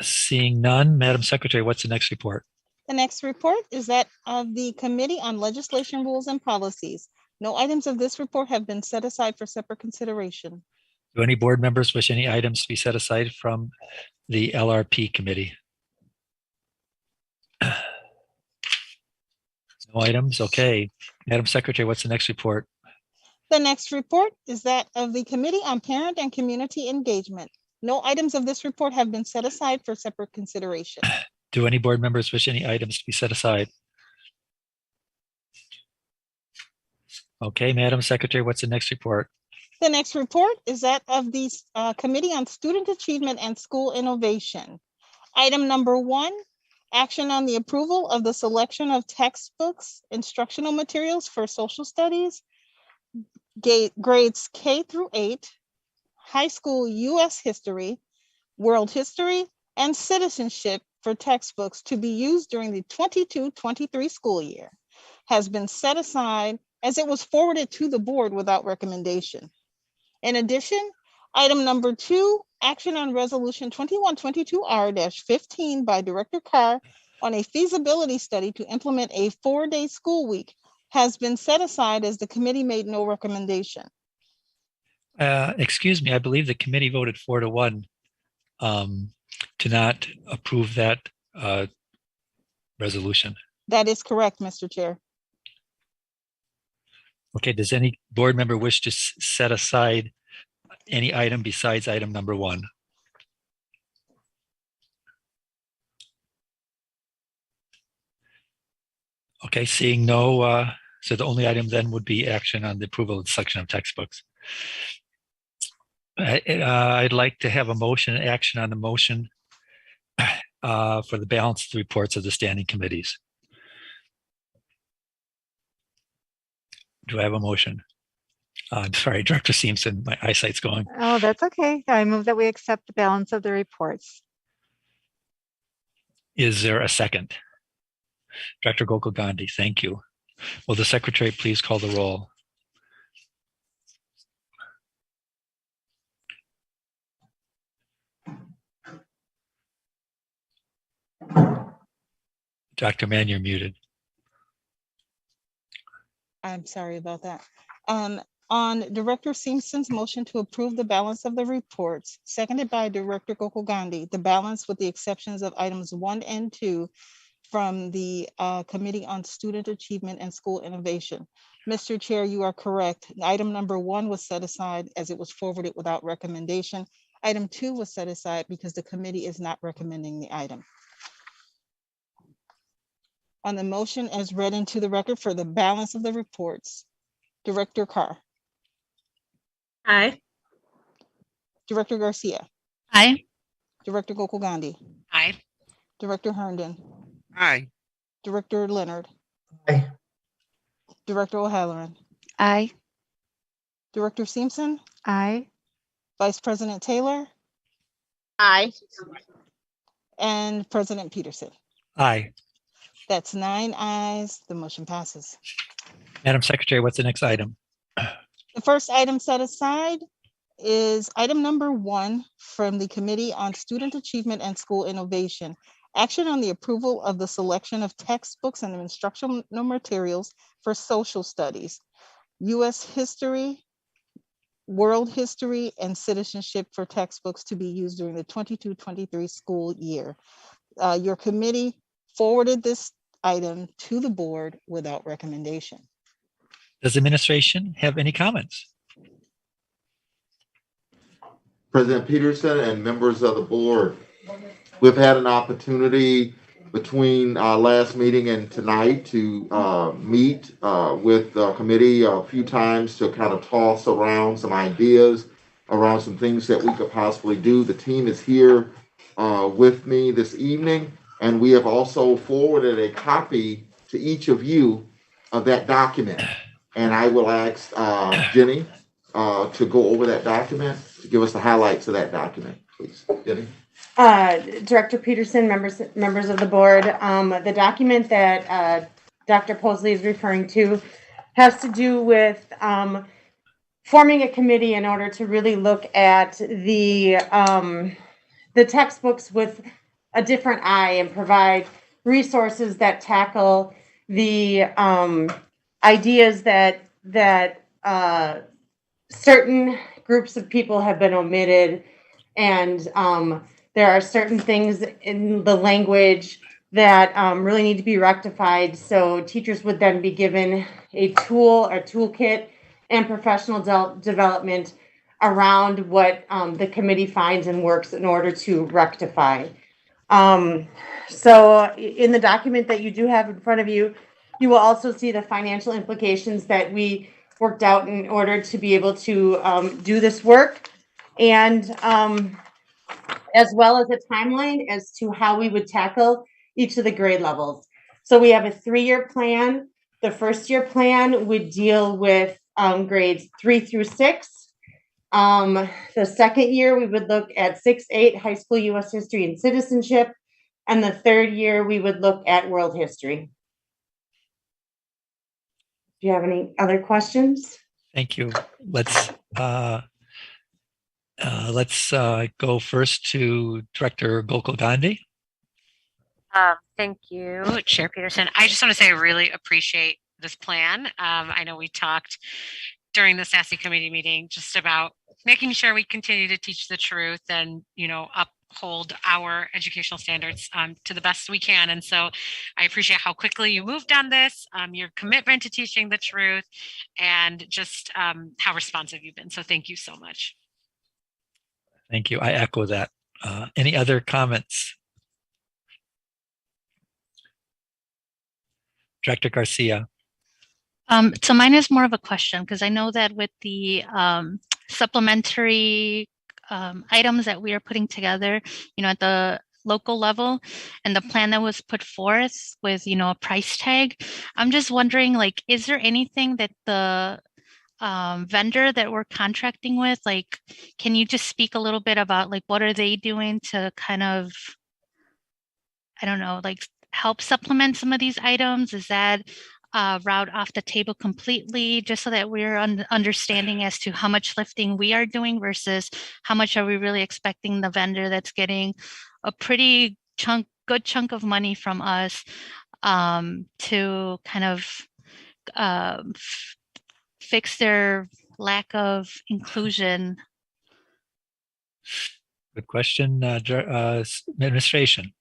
Seeing none, Madam Secretary, what's the next report? The next report is that of the Committee on Legislation, Rules, and Policies. No items of this report have been set aside for separate consideration. Do any board members wish any items to be set aside from the LRP committee? No items? Okay. Madam Secretary, what's the next report? The next report is that of the Committee on Parent and Community Engagement. No items of this report have been set aside for separate consideration. Do any board members wish any items to be set aside? Okay, Madam Secretary, what's the next report? The next report is that of the Committee on Student Achievement and School Innovation. Item number 1, action on the approval of the selection of textbooks, instructional materials for social studies, grades K through 8, high school U.S. history, world history, and citizenship for textbooks to be used during the 22-23 school year has been set aside as it was forwarded to the board without recommendation. In addition, item number 2, action on resolution 2122R-15 by Director Carr on a feasibility study to implement a 4-day school week has been set aside as the committee made no recommendation. Excuse me, I believe the committee voted 4-1 to not approve that resolution. That is correct, Mr. Chair. Okay, does any board member wish to set aside any item besides item number 1? Okay, seeing no, so the only item then would be action on the approval of the selection of textbooks. I'd like to have a motion, action on the motion for the balance of the reports of the standing committees. Do I have a motion? I'm sorry, Director Simpson, my eyesight's going. Oh, that's okay. I move that we accept the balance of the reports. Is there a second? Director Gokul Gandhi, thank you. Will the secretary please call the roll? Dr. Mann, you're muted. I'm sorry about that. On Director Simpson's motion to approve the balance of the reports, seconded by Director Gokul Gandhi, the balance with the exceptions of items 1 and 2 from the Committee on Student Achievement and School Innovation. Mr. Chair, you are correct. Item number 1 was set aside as it was forwarded without recommendation. Item 2 was set aside because the committee is not recommending the item. On the motion as read into the record for the balance of the reports, Director Carr. Aye. Director Garcia. Aye. Director Gokul Gandhi, Aye. Director Herndon, Aye. Director Leonard, Aye. Director O'Halloran, Aye. Director Simpson, Aye. Vice President Taylor, Aye. and President Peterson. Aye. That's 9 ayes. The motion passes. Madam Secretary, what's the next item? The first item set aside is item number 1 from the Committee on Student Achievement and School Innovation. Action on the approval of the selection of textbooks and instructional materials for social studies, U.S. history, world history, and citizenship for textbooks to be used during the 22-23 school year. Your committee forwarded this item to the board without recommendation. Does the administration have any comments? President Peterson and members of the board, we've had an opportunity between our last meeting and tonight to meet with the committee a few times to kind of toss around some ideas around some things that we could possibly do. The team is here with me this evening, and we have also forwarded a copy to each of you of that document. And I will ask Jenny to go over that document, to give us the highlights of that document, please. Jenny? Director Peterson, members of the board, the document that Dr. Posley is referring to has to do with forming a committee in order to really look at the textbooks with a different eye and provide resources that tackle the ideas that certain groups of people have been omitted, and there are certain things in the language that really need to be rectified. So teachers would then be given a toolkit, and professional development around what the committee finds and works in order to rectify. So in the document that you do have in front of you, you will also see the financial implications that we worked out in order to be able to do this work, and as well as a timeline as to how we would tackle each of the grade levels. So we have a 3-year plan. The first year plan would deal with grades 3 through 6. The second year, we would look at 6-8 high school U.S. history and citizenship. And the third year, we would look at world history. Do you have any other questions? Thank you. Let's go first to Director Gokul Gandhi. Thank you, Chair Peterson. I just want to say I really appreciate this plan. I know we talked during the SASE committee meeting just about making sure we continue to teach the truth and, uphold our educational standards to the best we can. And so I appreciate how quickly you moved on this, your commitment to teaching the truth, and just how responsive you've been. So thank you so much. Thank you. I echo that. Any other comments? Director Garcia. So mine is more of a question, because I know that with the supplementary items that we are putting together, at the local level, and the plan that was put forth with, a price tag, I'm just wondering, is there anything that the vendor that we're contracting with, can you just speak a little bit about, what are they doing to kind of, I don't know, help supplement some of these items? Is that route off the table completely, just so that we're understanding as to how much lifting we are doing versus how much are we really expecting the vendor that's getting a pretty good chunk of money from us to kind of fix their lack of inclusion? Good question. Administration.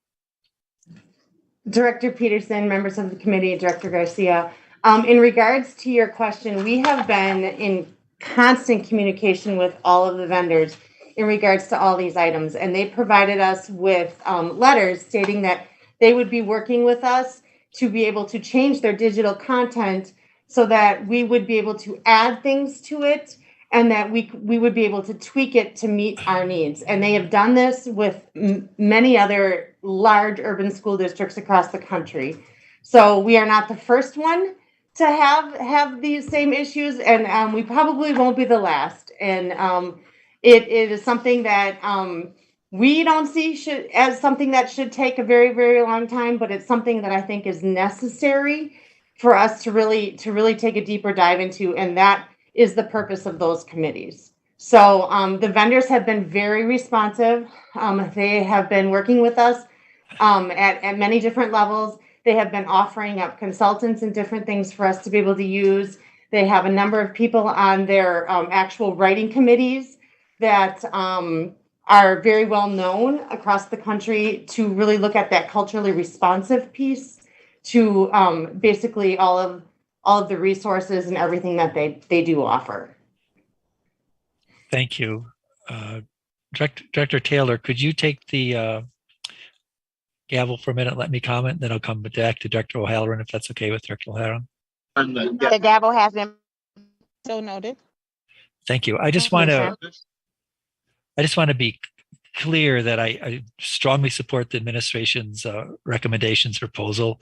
Director Peterson, members of the committee, Director Garcia. In regards to your question, we have been in constant communication with all of the vendors in regards to all these items, and they provided us with letters stating that they would be working with us to be able to change their digital content so that we would be able to add things to it and that we would be able to tweak it to meet our needs. And they have done this with many other large urban school districts across the country. So we are not the first one to have these same issues, and we probably won't be the last. And it is something that we don't see as something that should take a very, very long time, but it's something that I think is necessary for us to really take a deeper dive into, and that is the purpose of those committees. So the vendors have been very responsive. They have been working with us at many different levels. They have been offering up consultants and different things for us to be able to use. They have a number of people on their actual writing committees that are very well known across the country to really look at that culturally responsive piece to basically all of the resources and everything that they do offer. Thank you. Director Taylor, could you take the gavel for a minute? Let me comment, then I'll come back to Director O'Halloran if that's okay with Director O'Halloran. The gavel has been So noted. Thank you. I just want to be clear that I strongly support the administration's recommendations proposal.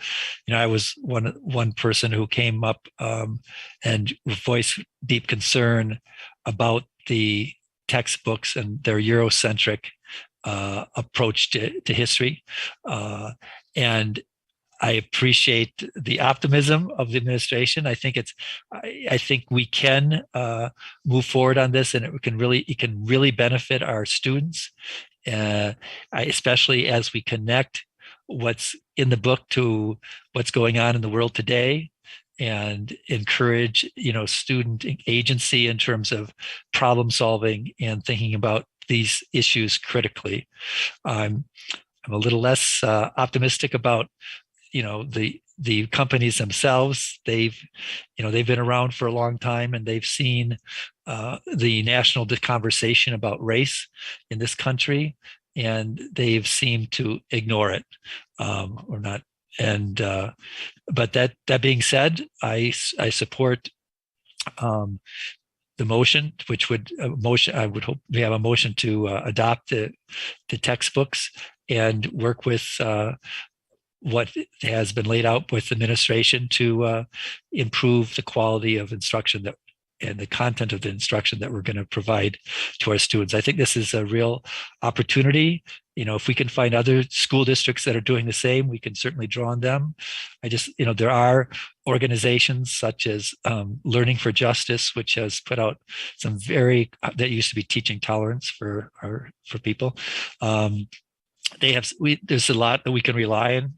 I was one person who came up and voiced deep concern about the textbooks and their Eurocentric approach to history. And I appreciate the optimism of the administration. I think we can move forward on this, and it can really benefit our students, especially as we connect what's in the book to what's going on in the world today, and encourage student agency in terms of problem solving and thinking about these issues critically. I'm a little less optimistic about the companies themselves. They've been around for a long time, and they've seen the national conversation about race in this country, and they've seemed to ignore it or not. And but that being said, I support the motion, which would I would hope we have a motion to adopt the textbooks and work with what has been laid out with administration to improve the quality of instruction and the content of the instruction that we're going to provide to our students. I think this is a real opportunity. If we can find other school districts that are doing the same, we can certainly draw on them. There are organizations such as Learning for Justice, which has put out some that used to be teaching tolerance for people. There's a lot that we can rely on,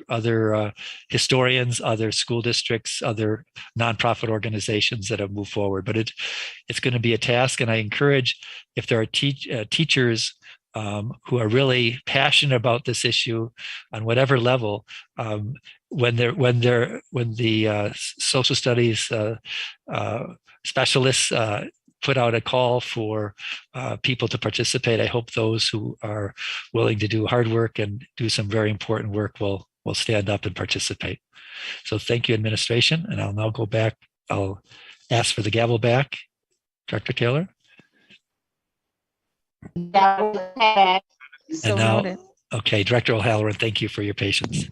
other historians, other school districts, other nonprofit organizations that have moved forward. But it's going to be a task, and I encourage, if there are teachers who are really passionate about this issue on whatever level, when the social studies specialists put out a call for people to participate, I hope those who are willing to do hard work and do some very important work will stand up and participate. So thank you, administration. And I'll now go back. I'll ask for the gavel back. Dr. Taylor. And now, okay, Director O'Halloran, thank you for your patience.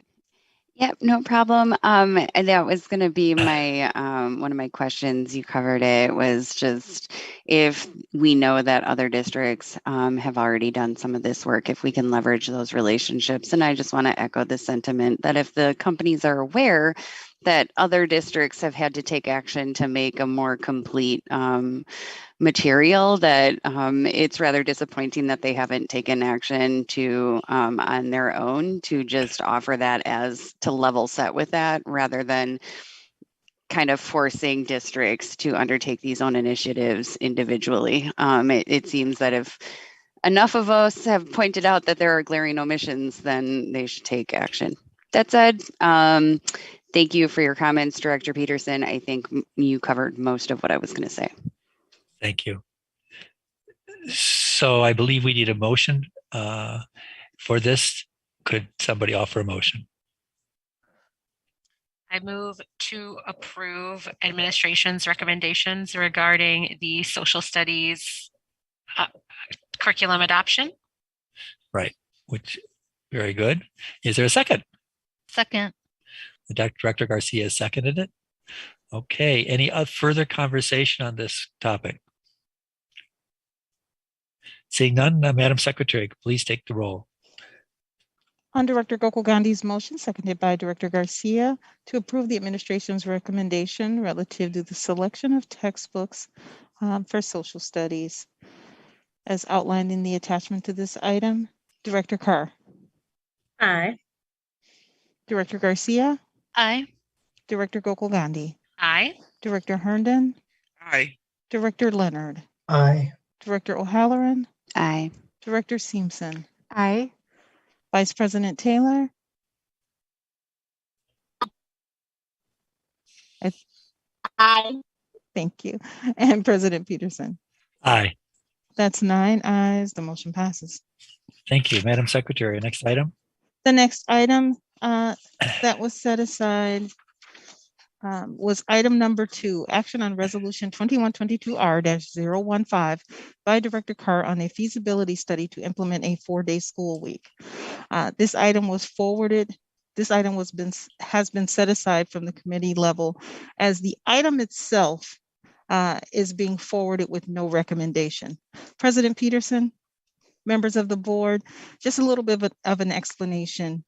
Yep, no problem. And that was going to be my one of my questions. You covered it. Was just if we know that other districts have already done some of this work, if we can leverage those relationships. And I just want to echo the sentiment that if the companies are aware that other districts have had to take action to make a more complete material, that it's rather disappointing that they haven't taken action to on their own to just offer that as to level set with that, rather than kind of forcing districts to undertake these own initiatives individually. It seems that if enough of us have pointed out that there are glaring omissions, then they should take action. That said, thank you for your comments, Director Peterson. I think you covered most of what I was going to say. Thank you. So I believe we need a motion for this. Could somebody offer a motion? I move to approve administration's recommendations regarding the social studies curriculum adoption. Right, which, very good. Is there a second? Second. Director Garcia has seconded it. Okay, any further conversation on this topic? Seeing none, Madam Secretary, please take the roll. On Director Gokul Gandhi's motion, seconded by Director Garcia, to approve the administration's recommendation relative to the selection of textbooks for social studies, as outlined in the attachment to this item. Director Carr. Aye. Director Garcia. Aye. Director Gokul Gandhi. Aye. Director Herndon. Aye. Director Leonard. Aye. Director O'Halloran. Aye. Director Simpson. Aye. Vice President Taylor. Aye. Thank you. And President Peterson. Aye. That's 9 ayes. The motion passes. Thank you, Madam Secretary. Next item. The next item that was set aside was item number 2, action on resolution 2122R-015 by Director Carr on a feasibility study to implement a 4-day school week. This item was forwarded. This item has been set aside from the committee level, as the item itself is being forwarded with no recommendation. President Peterson, members of the board, just a little bit of an explanation,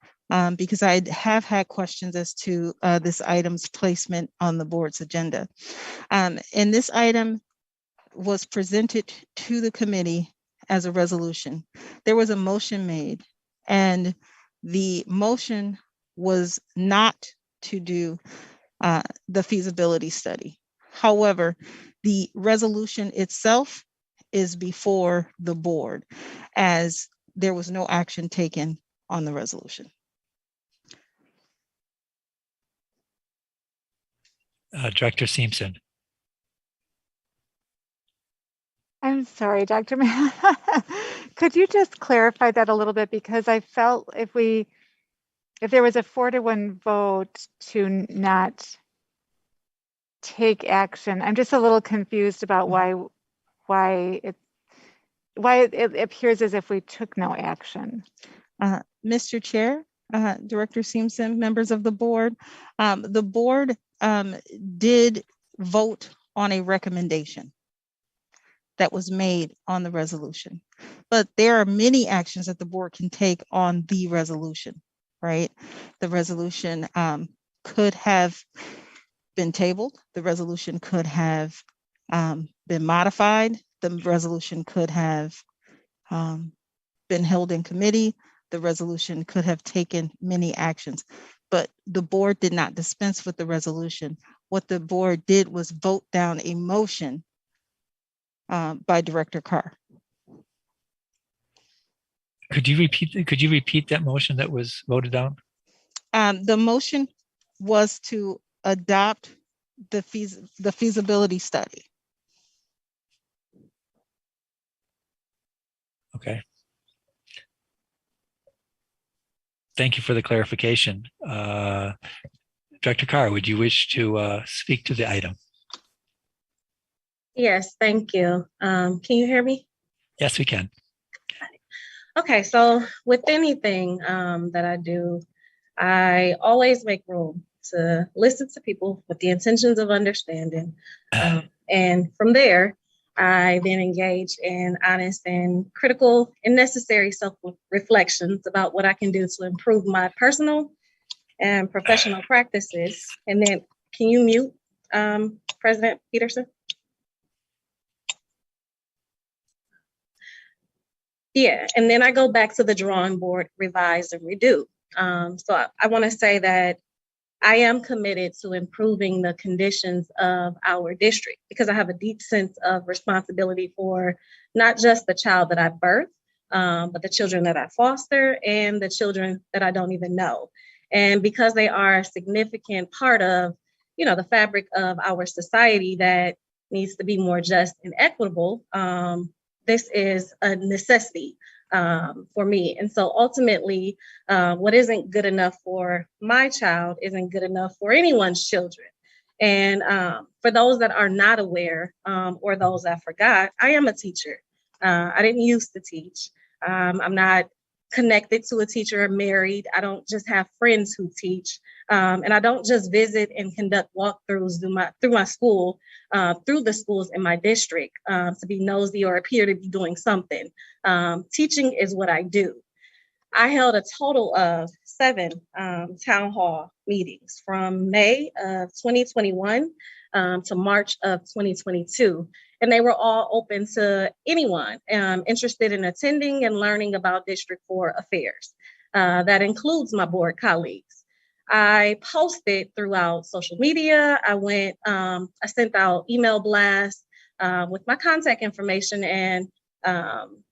because I have had questions as to this item's placement on the board's agenda. And this item was presented to the committee as a resolution. There was a motion made, and the motion was not to do the feasibility study. However, the resolution itself is before the board, as there was no action taken on the resolution. Director Simpson. I'm sorry, Dr. Mann. Could you just clarify that a little bit? Because I felt if there was a 4-to-1 vote to not take action, I'm just a little confused about why it appears as if we took no action. Mr. Chair, Director Simpson, members of the board did vote on a recommendation that was made on the resolution, but there are many actions that the board can take on the resolution, right? The resolution could have been tabled. The resolution could have been modified. The resolution could have been held in committee. The resolution could have taken many actions, but the board did not dispense with the resolution. What the board did was vote down a motion by Director Carr. Could you repeat that motion that was voted down? The motion was to adopt the feasibility study. Okay. Thank you for the clarification. Director Carr, would you wish to speak to the item? Yes, thank you. Can you hear me? Yes, we can. Okay, so with anything that I do, I always make room to listen to people with the intentions of understanding. And from there, I then engage in honest and critical and necessary self-reflections about what I can do to improve my personal and professional practices. And then, can you mute President Peterson? Yeah, and then I go back to the drawing board, revise and redo. So I want to say that I am committed to improving the conditions of our district, because I have a deep sense of responsibility for not just the child that I birth, but the children that I foster and the children that I don't even know. And because they are a significant part of, the fabric of our society that needs to be more just and equitable, this is a necessity for me. And so ultimately, what isn't good enough for my child isn't good enough for anyone's children. And for those that are not aware or those that forgot, I am a teacher. I didn't used to teach. I'm not connected to a teacher or married. I don't just have friends who teach. And I don't just visit and conduct walkthroughs through my school, through the schools in my district to be nosy or appear to be doing something. Teaching is what I do. I held a total of 7 town hall meetings from May of 2021 to March of 2022. And they were all open to anyone interested in attending and learning about District 4 affairs. That includes my board colleagues. I posted throughout social media. I sent out email blasts with my contact information and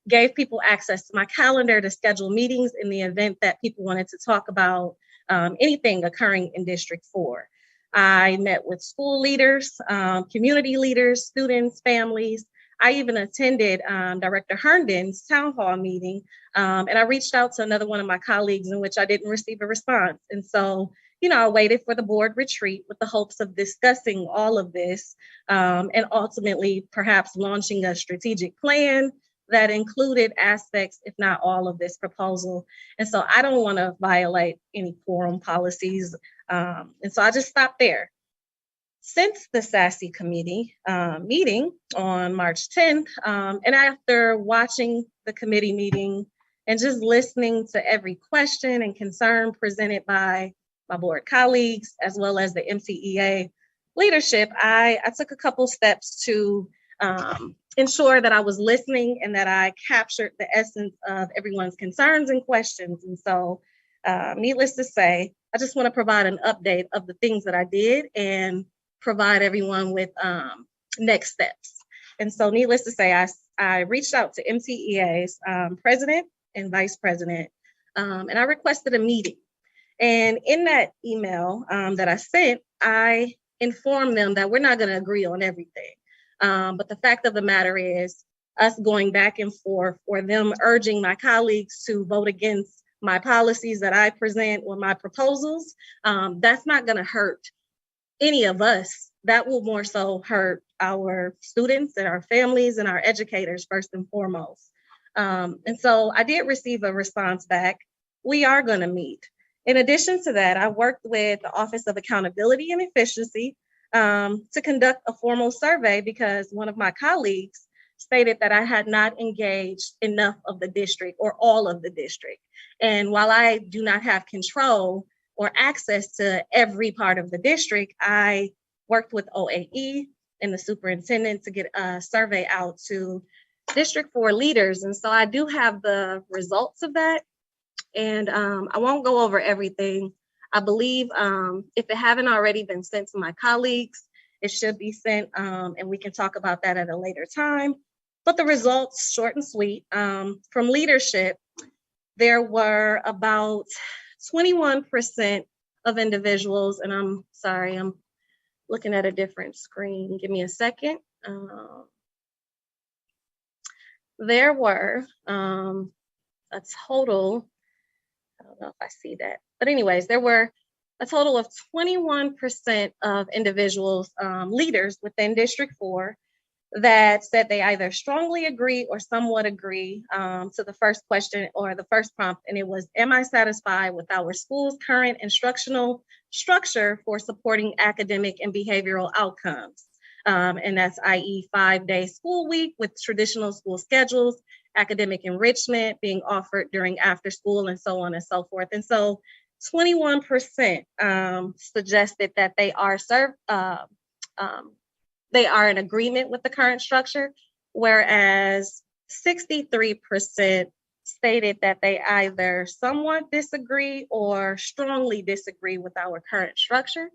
gave people access to my calendar to schedule meetings in the event that people wanted to talk about anything occurring in District 4. I met with school leaders, community leaders, students, families. I even attended Director Herndon's town hall meeting, and I reached out to another one of my colleagues in which I didn't receive a response. And so, I waited for the board retreat with the hopes of discussing all of this and ultimately perhaps launching a strategic plan that included aspects, if not all of this proposal. And so I don't want to violate any quorum policies. And so I just stopped there. Since the SASE committee meeting on March 10th, and after watching the committee meeting and just listening to every question and concern presented by my board colleagues, as well as the MCEA leadership, I took a couple steps to ensure that I was listening and that I captured the essence of everyone's concerns and questions. And so, needless to say, I just want to provide an update of the things that I did and provide everyone with next steps. And so, needless to say, I reached out to MCEA's president and vice president, and I requested a meeting. And in that email that I sent, I informed them that we're not going to agree on everything. But the fact of the matter is us going back and forth or them urging my colleagues to vote against my policies that I present or my proposals, that's not going to hurt any of us. That will more so hurt our students and our families and our educators first and foremost. And so I did receive a response back. We are going to meet. In addition to that, I worked with the Office of Accountability and Efficiency to conduct a formal survey because one of my colleagues stated that I had not engaged enough of the district or all of the district. And while I do not have control or access to every part of the district, I worked with OAE and the superintendent to get a survey out to District 4 leaders. And so I do have the results of that. And I won't go over everything. I believe if it haven't already been sent to my colleagues, it should be sent and we can talk about that at a later time. But the results, short and sweet, from leadership, there were about 21% of individuals, and I'm sorry, I'm looking at a different screen. Give me a second. There were a total, I don't know if I see that, but anyways, there were a total of 21% of individuals, leaders within District 4 that said they either strongly agree or somewhat agree to the first question or the first prompt. And it was, am I satisfied with our school's current instructional structure for supporting academic and behavioral outcomes? And that's i.e. 5-day school week with traditional school schedules, academic enrichment being offered during after school and so on and so forth. And so 21% suggested that they are they are in agreement with the current structure, whereas 63% stated that they either somewhat disagree or strongly disagree with our current structure.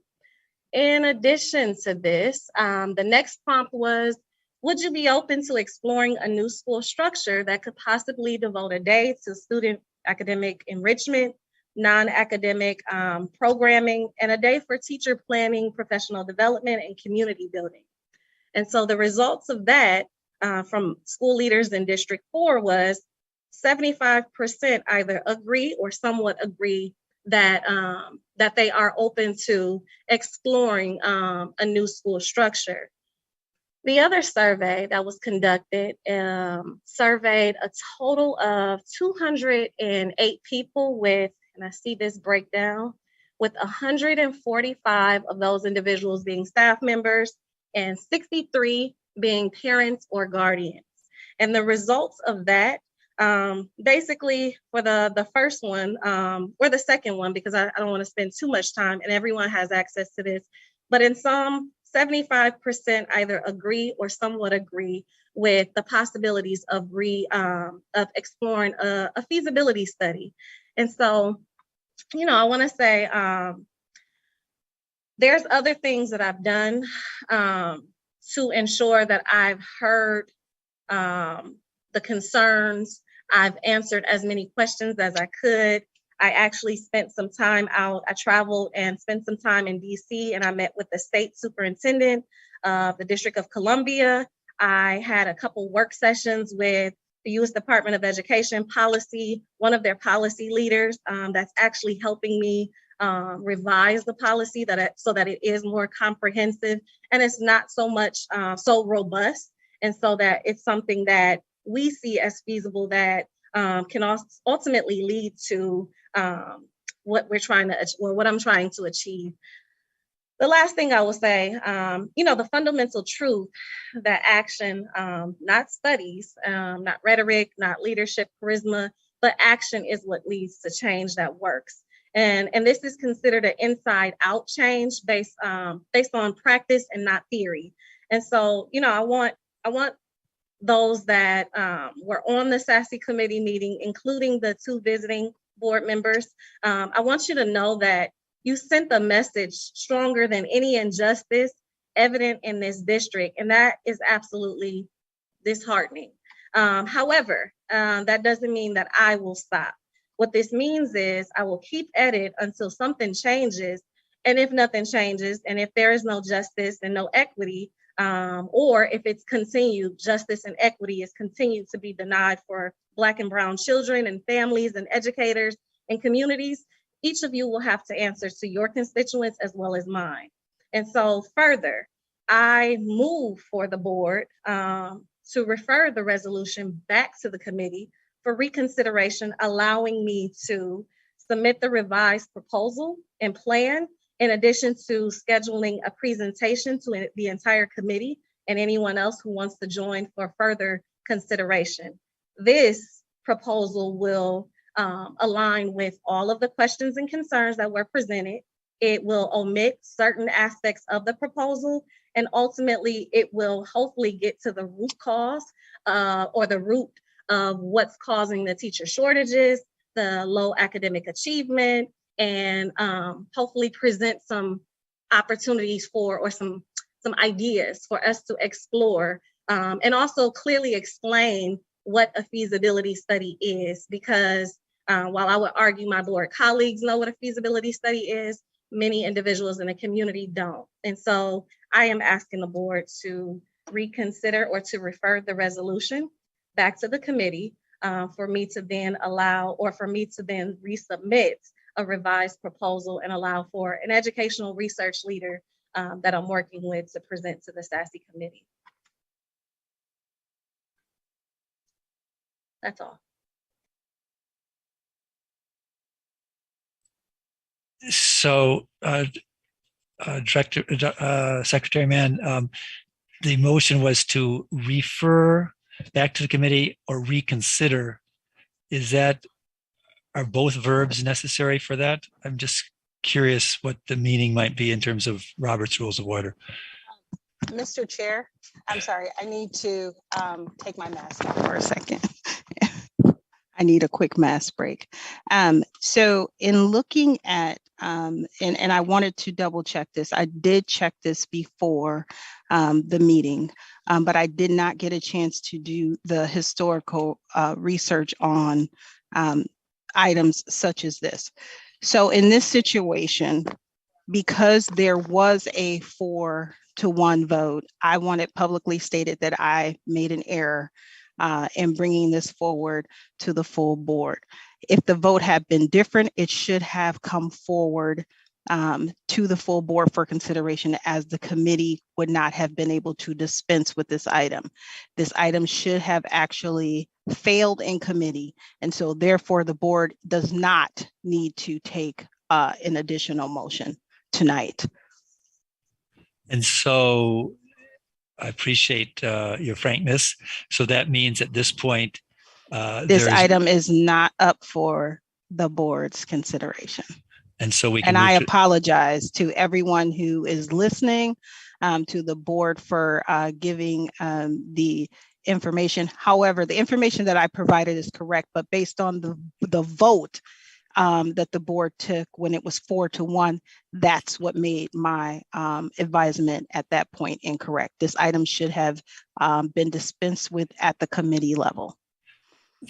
In addition to this, the next prompt was, would you be open to exploring a new school structure that could possibly devote a day to student academic enrichment, non-academic programming, and a day for teacher planning, professional development, and community building? And so the results of that from school leaders in District 4 was 75% either agree or somewhat agree that that they are open to exploring a new school structure. The other survey that was conducted surveyed a total of 208 people with, and I see this breakdown, with 145 of those individuals being staff members and 63 being parents or guardians. And the results of that, basically for the first one, or the second one, because I don't want to spend too much time and everyone has access to this, but in some, 75% either agree or somewhat agree with the possibilities of exploring a feasibility study. And so, you know, I want to say there's other things that I've done to ensure that I've heard the concerns. I've answered as many questions as I could. I actually spent some time out. I traveled and spent some time in DC, and I met with the state superintendent of the District of Columbia. I had a couple work sessions with the U.S. Department of Education policy, one of their policy leaders that's actually helping me revise the policy so that it is more comprehensive and it's not so much so robust, and so that it's something that we see as feasible that can ultimately lead to what I'm trying to achieve. The last thing I will say, you know, the fundamental truth that action, not studies, not rhetoric, not leadership, charisma, but action is what leads to change that works. And this is considered an inside-out change based on practice and not theory. And so, you know, I want those that were on the SASE committee meeting, including the 2 visiting board members, I want you to know that you sent a message stronger than any injustice evident in this district, and that is absolutely disheartening. However, that doesn't mean that I will stop. What this means is I will keep at it until something changes, and if nothing changes, and if there is no justice and no equity, or if it's continued, justice and equity is continued to be denied for Black and brown children and families and educators and communities, each of you will have to answer to your constituents as well as mine. And so further, I move for the board to refer the resolution back to the committee for reconsideration, allowing me to submit the revised proposal and plan, in addition to scheduling a presentation to the entire committee and anyone else who wants to join for further consideration. This proposal will align with all of the questions and concerns that were presented. It will omit certain aspects of the proposal, and ultimately it will hopefully get to the root cause or the root of what's causing the teacher shortages, the low academic achievement, and hopefully present some opportunities for, or some ideas for us to explore, and also clearly explain what a feasibility study is, because while I would argue my board colleagues know what a feasibility study is, many individuals in the community don't. And so I am asking the board to reconsider or to refer the resolution back to the committee for me to then resubmit a revised proposal and allow for an educational research leader that I'm working with to present to the SASE committee. That's all. So, Secretary Mann, the motion was to refer back to the committee or reconsider. Are both verbs necessary for that? I'm just curious what the meaning might be in terms of Robert's Rules of Order. Mr. Chair, I'm sorry, I need to take my mask off for a second. I need a quick mask break. So in looking at, and I wanted to double check this, I did check this before the meeting, but I did not get a chance to do the historical research on items such as this. So in this situation, because there was a 4-to-1 vote, I want it publicly stated that I made an error in bringing this forward to the full board. If the vote had been different, it should have come forward to the full board for consideration, as the committee would not have been able to dispense with this item. This item should have actually failed in committee, and so therefore the board does not need to take an additional motion tonight. And so I appreciate your frankness. So that means at this point, this item is not up for the board's consideration. And so we can. And I apologize to everyone who is listening, to the board for giving the information. However, the information that I provided is correct, but based on the vote that the board took when it was 4-1, that's what made my advisement at that point incorrect. This item should have been dispensed with at the committee level.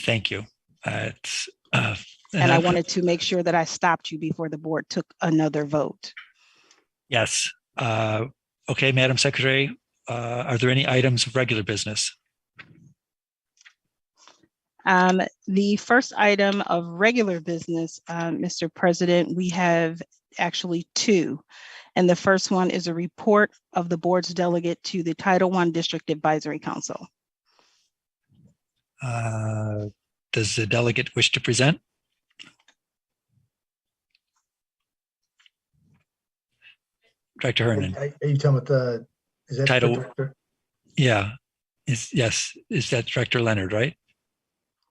Thank you. And I wanted to make sure that I stopped you before the board took another vote. Yes. Okay, Madam Secretary, are there any items of regular business? The first item of regular business, Mr. President, we have actually two. And the first one is a report of the board's delegate to the Title I District Advisory Council. Does the delegate wish to present? Director Hernan. Are you talking about the, is that Title? director? Yeah. Yes. Is that Director Leonard, right?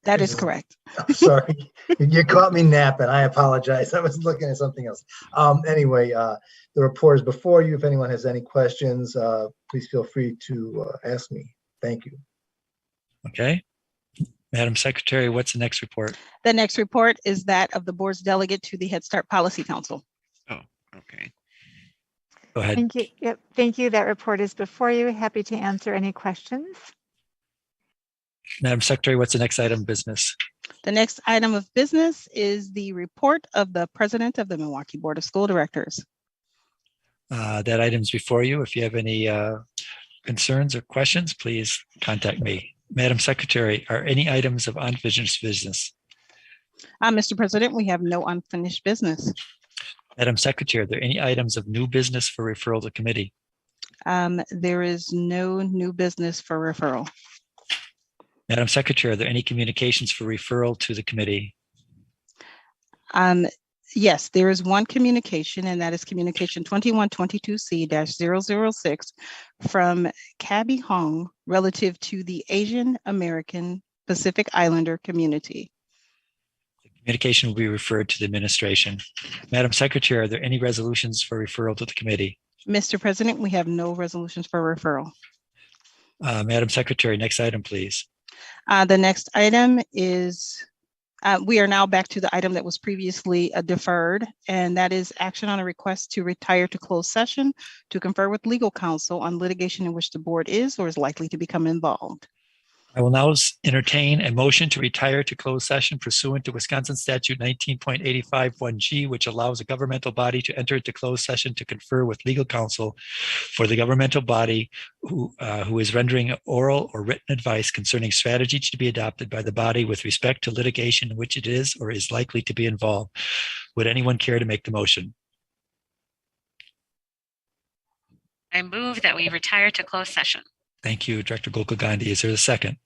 That is correct. Sorry, you caught me napping. I apologize. I was looking at something else. Anyway, the report is before you. If anyone has any questions, please feel free to ask me. Thank you. Okay. Madam Secretary, what's the next report? The next report is that of the board's delegate to the Head Start Policy Council. Oh, okay. Go ahead. Thank you. Yep. Thank you. That report is before you. Happy to answer any questions. Madam Secretary, what's the next item of business? The next item of business is the report of the President of the Milwaukee Board of School Directors. That item's before you. If you have any concerns or questions, please contact me. Madam Secretary, are any items of unfinished business? Mr. President, we have no unfinished business. Madam Secretary, are there any items of new business for referral to committee? There is no new business for referral. Madam Secretary, are there any communications for referral to the committee? Yes, there is one communication, and that is communication 2122C-006 from Cabby Hong relative to the Asian American Pacific Islander community. The communication will be referred to the administration. Madam Secretary, are there any resolutions for referral to the committee? Mr. President, we have no resolutions for referral. Madam Secretary, next item, please. The next item is, we are now back to the item that was previously deferred, and that is action on a request to retire to closed session to confer with legal counsel on litigation in which the board is or is likely to become involved. I will now entertain a motion to retire to closed session pursuant to Wisconsin Statute 19.851G, which allows a governmental body to enter into closed session to confer with legal counsel for the governmental body who is rendering oral or written advice concerning strategy to be adopted by the body with respect to litigation in which it is or is likely to be involved. Would anyone care to make the motion? I move that we retire to closed session. Thank you, Director Gokul-Gandhi. Is there a second?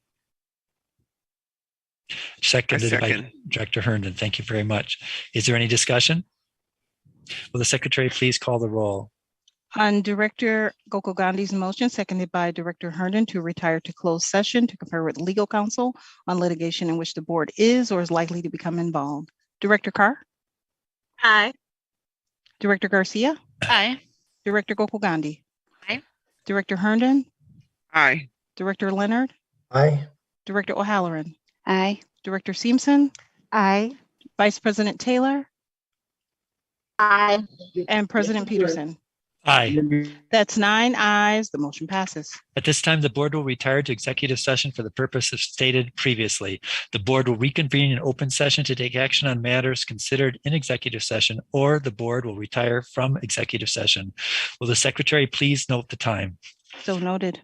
Seconded by Director Herndon. Thank you very much. Is there any discussion? Will the Secretary please call the roll? On Director Gokul-Gandhi's motion, seconded by Director Herndon, to retire to closed session to confer with legal counsel on litigation in which the board is or is likely to become involved. Director Carr? Aye. Director Garcia? Aye. Director Gokul-Gandhi? Aye. Director Herndon? Aye. Director Leonard? Aye. Director O'Halloran? Aye. Director Simpson? Aye. Vice President Taylor? Aye. And President Peterson? Aye. That's 9 ayes. The motion passes. At this time, the board will retire to executive session for the purposes stated previously. The board will reconvene in open session to take action on matters considered in executive session, or the board will retire from executive session. Will the Secretary please note the time? So noted.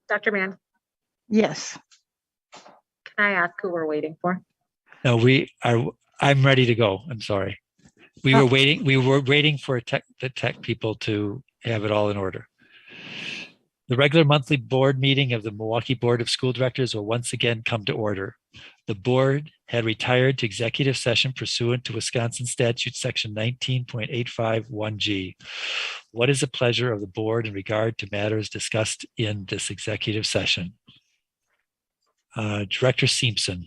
Dr. Mann, Yes. can I ask who we're waiting for? No, I'm ready to go. I'm sorry. We were waiting for the tech people to have it all in order. The regular monthly board meeting of the Milwaukee Board of School Directors will once again come to order. The board had retired to executive session pursuant to Wisconsin Statute Section 19.851G. What is the pleasure of the board in regard to matters discussed in this executive session? Director Simpson.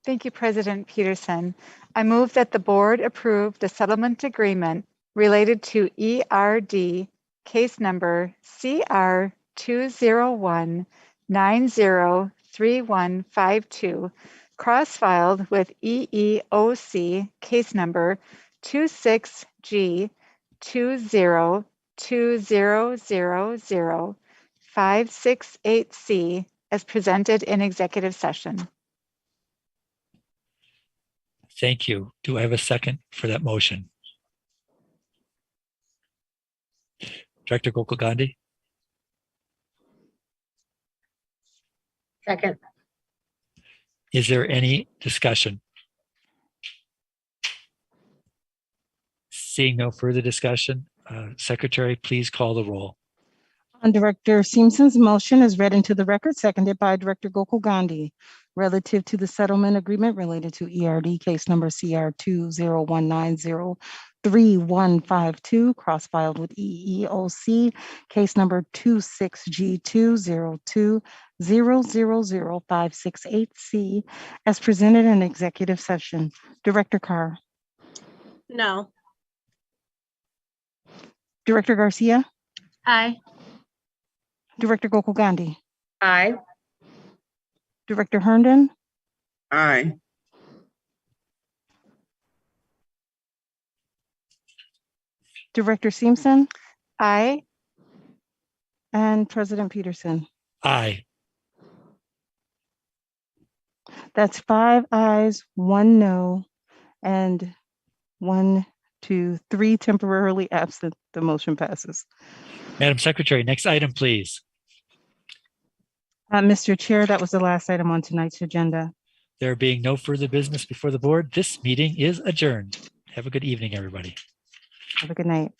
Thank you, President Peterson. I move that the board approve the settlement agreement related to ERD case number CR 201903152, cross-filed with EEOC case number 26G 202000568C as presented in executive session. Thank you. Do I have a second for that motion? Director Gokul Gandhi? Second. Is there any discussion? Seeing no further discussion, Secretary, please call the roll. Director Simpson's motion is read into the record, seconded by Director Gokul Gandhi, relative to the settlement agreement related to ERD case number CR 201903152, cross-filed with EEOC case number 26G20200568C as presented in executive session. Director Carr. No. Director Garcia. Aye. Director Gokul Gandhi. Aye. Director Herndon. Aye. Director Simpson. Aye. And President Peterson. Aye. That's 5 ayes, 1 no, and 1, 2, 3 temporarily absent. The motion passes. Madam Secretary, next item, please. Mr. Chair, that was the last item on tonight's agenda. There being no further business before the board, this meeting is adjourned. Have a good evening, everybody. Have a good night.